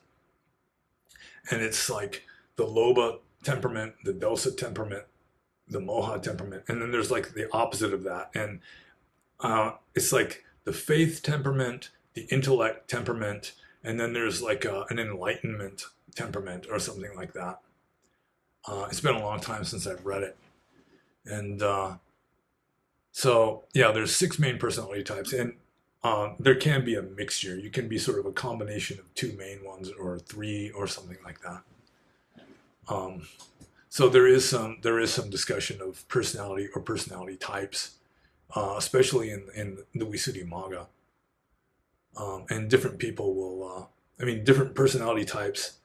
And it's like the Lobha temperament, the Dosa temperament, the Moha temperament, and then there's like the opposite of that. And it's like the faith temperament, the intellect temperament, and then there's like an enlightenment temperament or something like that. It's been a long time since I've read it. And so, yeah, there's 6 main personality types, and there can be a mixture. You can be sort of a combination of 2 main ones or 3 or something like that. So there is some discussion of personality or personality types, especially in the Visuddhimagga. And different people will, different personality types,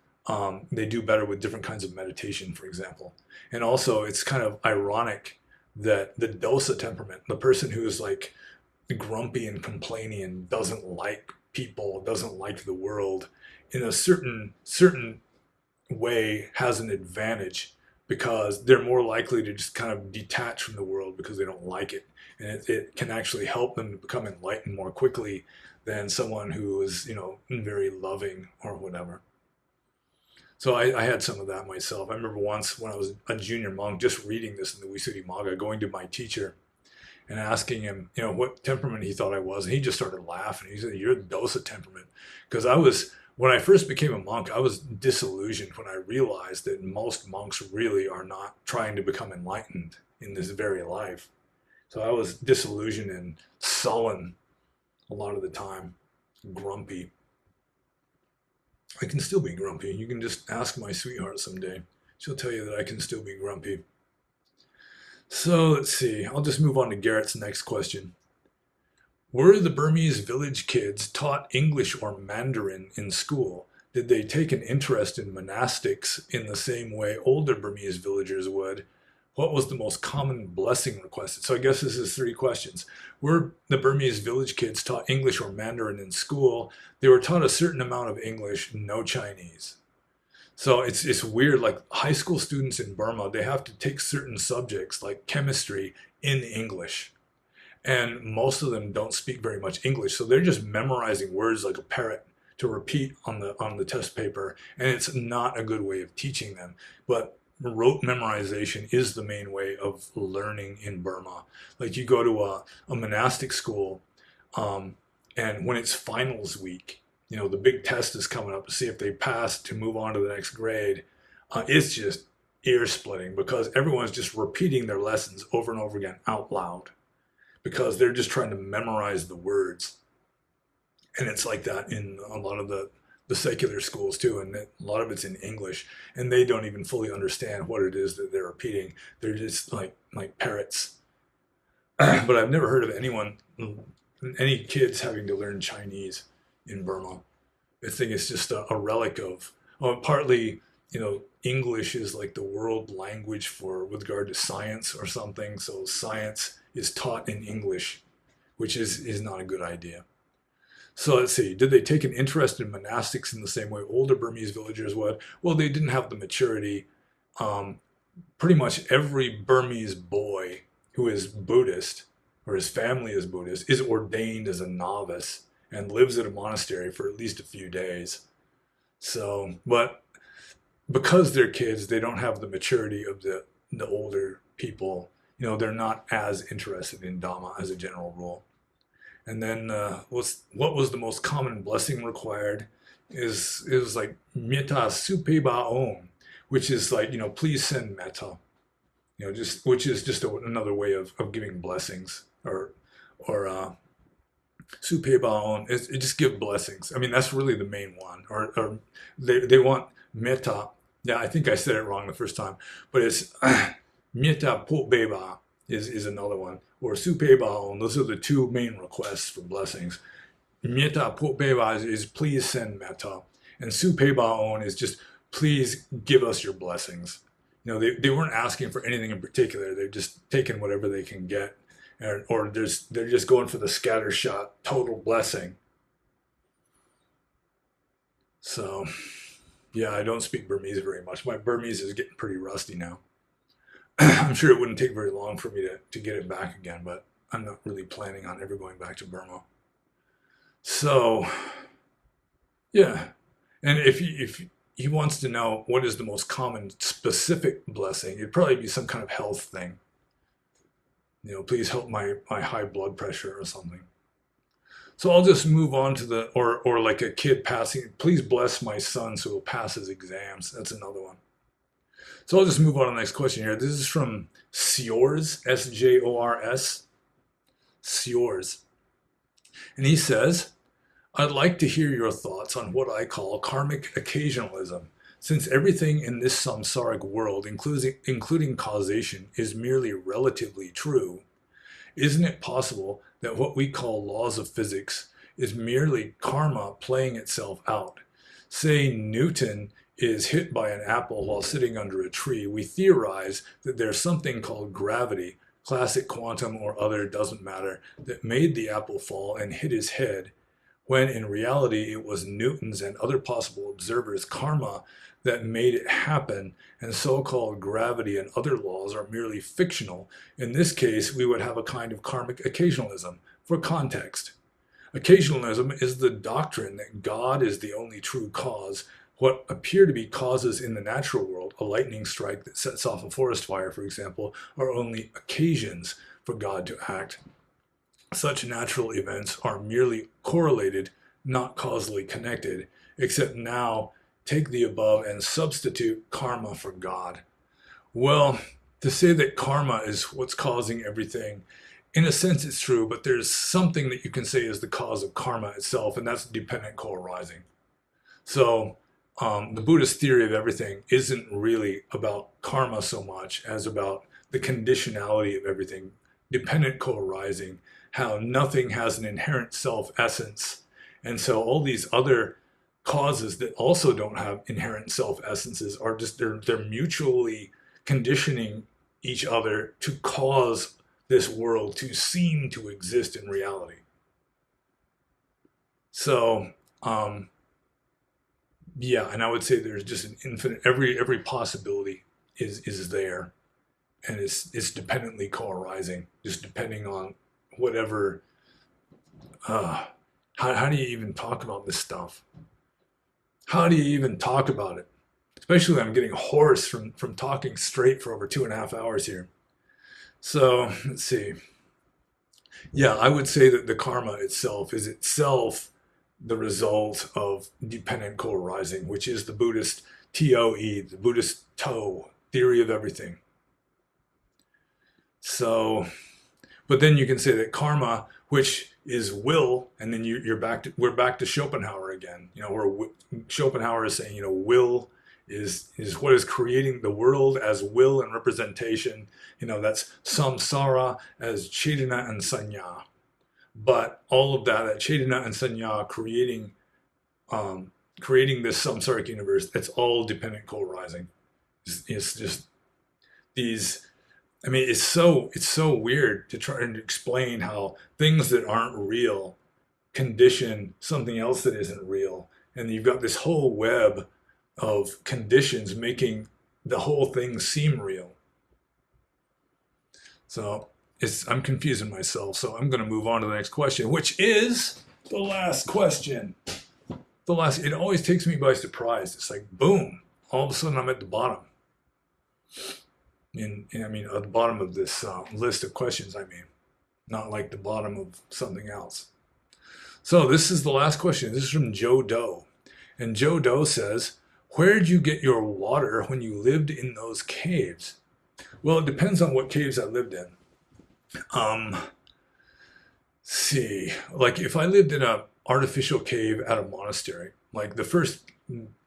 they do better with different kinds of meditation, for example. And also, it's kind of ironic that the dosa temperament, the person who is like grumpy and complaining and doesn't like people, doesn't like the world, in a certain way has an advantage, because they're more likely to just kind of detach from the world because they don't like it. And it can actually help them to become enlightened more quickly than someone who is, very loving or whatever. So I had some of that myself. I remember once when I was a junior monk, just reading this in the Visuddhimagga, going to my teacher and asking him, what temperament he thought I was. And he just started laughing. He said, "You're the dosa temperament." Because when I first became a monk, I was disillusioned when I realized that most monks really are not trying to become enlightened in this very life. So I was disillusioned and sullen a lot of the time, grumpy. I can still be grumpy. You can just ask my sweetheart someday. She'll tell you that I can still be grumpy. So let's see. I'll just move on to Garrett's next question. Were the Burmese village kids taught English or Mandarin in school? Did they take an interest in monastics in the same way older Burmese villagers would? What was the most common blessing requested? So I guess this is 3 questions. Were the Burmese village kids taught English or Mandarin in school? They were taught a certain amount of English, no Chinese. So it's weird, like high school students in Burma, they have to take certain subjects like chemistry in English. And most of them don't speak very much English, so they're just memorizing words like a parrot to repeat on the test paper, and it's not a good way of teaching them. But rote memorization is the main way of learning in Burma. Like you go to a monastic school, and when it's finals week, the big test is coming up to see if they pass to move on to the next grade. It's just ear splitting because everyone's just repeating their lessons over and over again out loud, because they're just trying to memorize the words. And it's like that in a lot of the secular schools too, and a lot of it's in English, and they don't even fully understand what it is that they're repeating. They're just like parrots. But I've never heard of any kids having to learn Chinese in Burma. I think it's just a relic of, partly, English is like the world language with regard to science or something. So science is taught in English, which is not a good idea. So let's see, did they take an interest in monastics in the same way older Burmese villagers would? Well, they didn't have the maturity. Um, Pretty much every Burmese boy who is Buddhist or his family is Buddhist is ordained as a novice and lives at a monastery for at least a few days. So, but because they're kids, they don't have the maturity of the older people. They're not as interested in Dhamma as a general rule. And then what was the most common blessing required is it was like metta supeba om, which is like, please send metta, just which is just another way of giving blessings, or supeba om. It just give blessings. I mean, that's really the main one. Or they want metta. Yeah, I think I said it wrong the first time, but it's metta potbeba is another one, or supeba om. Those are the two main requests for blessings. Metta potbeba is please send metta, and supeba om is just please give us your blessings. They weren't asking for anything in particular. They're just taking whatever they can get, or they're just going for the scattershot total blessing. So, yeah, I don't speak Burmese very much. My Burmese is getting pretty rusty now. I'm sure it wouldn't take very long for me to get it back again, but I'm not really planning on ever going back to Burma. So, yeah, and if he wants to know what is the most common specific blessing, it'd probably be some kind of health thing. Please help my high blood pressure or something. So I'll just move on to or like a kid passing, please bless my son so he'll pass his exams. That's another one. So I'll just move on to the next question here. This is from Sjors, S-J-O-R-S, Sjors. And he says, I'd like to hear your thoughts on what I call karmic occasionalism. Since everything in this samsaric world, including causation, is merely relatively true, isn't it possible that what we call laws of physics is merely karma playing itself out? Say Newton is hit by an apple while sitting under a tree. We theorize that there's something called gravity, classic quantum or other, doesn't matter, that made the apple fall and hit his head, when in reality it was Newton's and other possible observers' karma that made it happen, and so-called gravity and other laws are merely fictional. In this case, we would have a kind of karmic occasionalism. For context, occasionalism is the doctrine that God is the only true cause. What appear to be causes in the natural world, a lightning strike that sets off a forest fire, for example, are only occasions for God to act. Such natural events are merely correlated, not causally connected, except now take the above and substitute karma for God. Well, to say that karma is what's causing everything, in a sense it's true, but there's something that you can say is the cause of karma itself, and that's dependent co-arising. So the Buddhist theory of everything isn't really about karma so much as about the conditionality of everything, dependent co-arising, how nothing has an inherent self-essence. And so all these other causes that also don't have inherent self-essences are just, they're mutually conditioning each other to cause this world to seem to exist in reality. So, yeah, and I would say there's just an infinite, every possibility is there, and it's dependently co-arising, just depending on whatever. How do you even talk about this stuff? How do you even talk about it? Especially I'm getting hoarse from talking straight for over 2.5 hours here. So let's see. Yeah, I would say that the karma itself is itself the result of dependent co-arising, which is the Buddhist TOE, the Buddhist TOE, theory of everything. So, but then you can say that karma, which is will, and then we're back to Schopenhauer again. Where Schopenhauer is saying, will is what is creating the world as will and representation. That's samsara as cetana and sanya. But all of that cetana and sanya creating this samsaric universe, that's all dependent co-arising. It's just these. I mean, it's so weird to try and explain how things that aren't real condition something else that isn't real. And you've got this whole web of conditions making the whole thing seem real. So I'm confusing myself. So I'm going to move on to the next question, which is the last question. It always takes me by surprise. It's like, boom, all of a sudden I'm at the bottom. At the bottom of this list of questions, not like the bottom of something else. So this is the last question. This is from Joe Doe. And Joe Doe says, where did you get your water when you lived in those caves? Well, it depends on what caves I lived in. See, like if I lived in an artificial cave at a monastery, like the first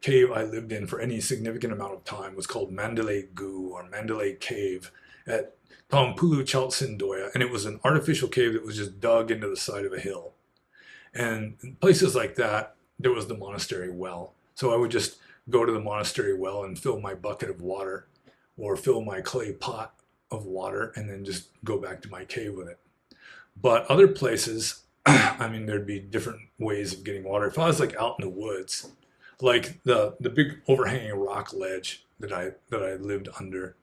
cave I lived in for any significant amount of time was called Mandalay Gu or Mandalay Cave at Taungpulu Chaltsindoya, and it was an artificial cave that was just dug into the side of a hill. And in places like that, there was the monastery well. So I would just go to the monastery well and fill my bucket of water or fill my clay pot of water and then just go back to my cave with it. But other places, there'd be different ways of getting water. If I was like out in the woods, like the big overhanging rock ledge that I lived under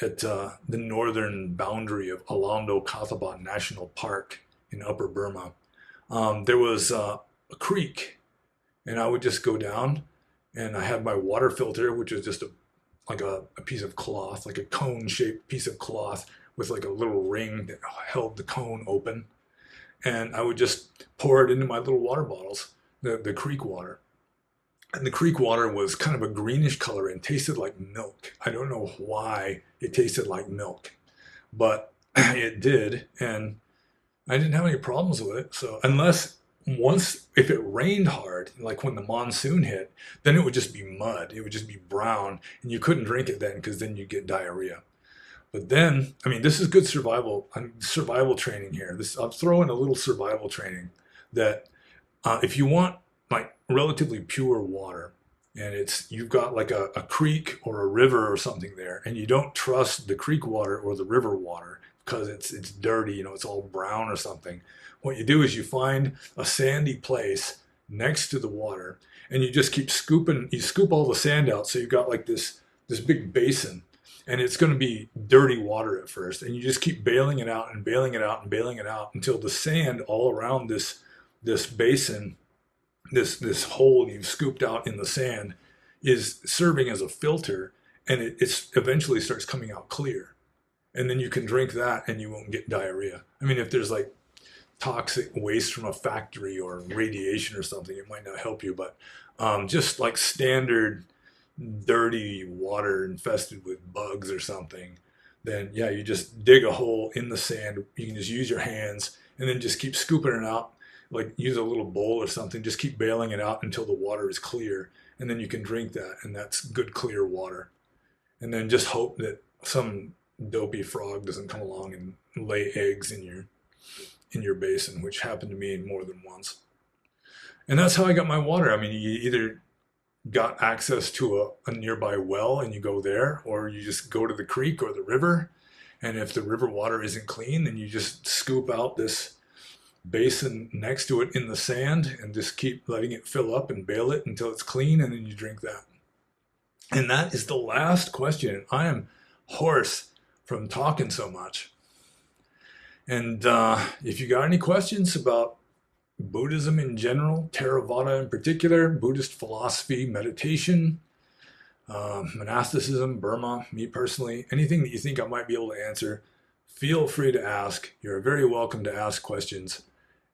at the northern boundary of Alando Kathaban National Park in Upper Burma, there was a creek, and I would just go down, and I had my water filter, which was just a piece of cloth, like a cone-shaped piece of cloth with like a little ring that held the cone open, and I would just pour it into my little water bottles, the creek water. And the creek water was kind of a greenish color and tasted like milk. I don't know why it tasted like milk, but it did, and I didn't have any problems with it. So if it rained hard, like when the monsoon hit, then it would just be mud. It would just be brown, and you couldn't drink it then because then you get diarrhea. But then, this is good survival training here. I'll throw in a little survival training that if you want like relatively pure water, and you've got like a creek or a river or something there, and you don't trust the creek water or the river water because it's dirty, it's all brown or something. What you do is you find a sandy place next to the water, and you just keep scooping. You scoop all the sand out, so you've got like this big basin, and it's going to be dirty water at first, and you just keep bailing it out and bailing it out and bailing it out until the sand all around this basin, this hole you've scooped out in the sand, is serving as a filter, and it eventually starts coming out clear, and then you can drink that and you won't get diarrhea. If there's like toxic waste from a factory or radiation or something, it might not help you, but just like standard dirty water infested with bugs or something, then yeah, you just dig a hole in the sand. You can just use your hands and then just keep scooping it out, like use a little bowl or something, just keep bailing it out until the water is clear, and then you can drink that, and that's good clear water. And then just hope that some dopey frog doesn't come along and lay eggs in your basin, which happened to me more than once. And that's how I got my water. You either got access to a nearby well and you go there, or you just go to the creek or the river, and if the river water isn't clean, then you just scoop out this basin next to it in the sand and just keep letting it fill up and bail it until it's clean, and then you drink that. And that is the last question. I am hoarse from talking so much. And if you got any questions about Buddhism in general, Theravada in particular, Buddhist philosophy, meditation, monasticism, Burma, me personally, anything that you think I might be able to answer, feel free to ask. You're very welcome to ask questions.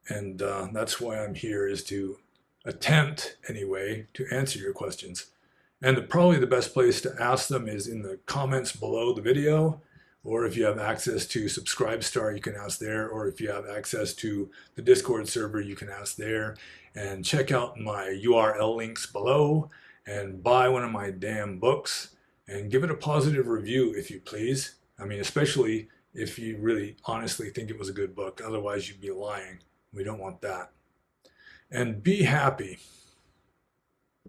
And that's why I'm here, is to attempt, anyway, to answer your questions. And probably the best place to ask them is in the comments below the video, or if you have access to Subscribestar, you can ask there, or if you have access to the Discord server, you can ask there. And check out my URL links below, and buy one of my damn books, and give it a positive review if you please. Especially if you really honestly think it was a good book. Otherwise, you'd be lying. We don't want that. And be happy.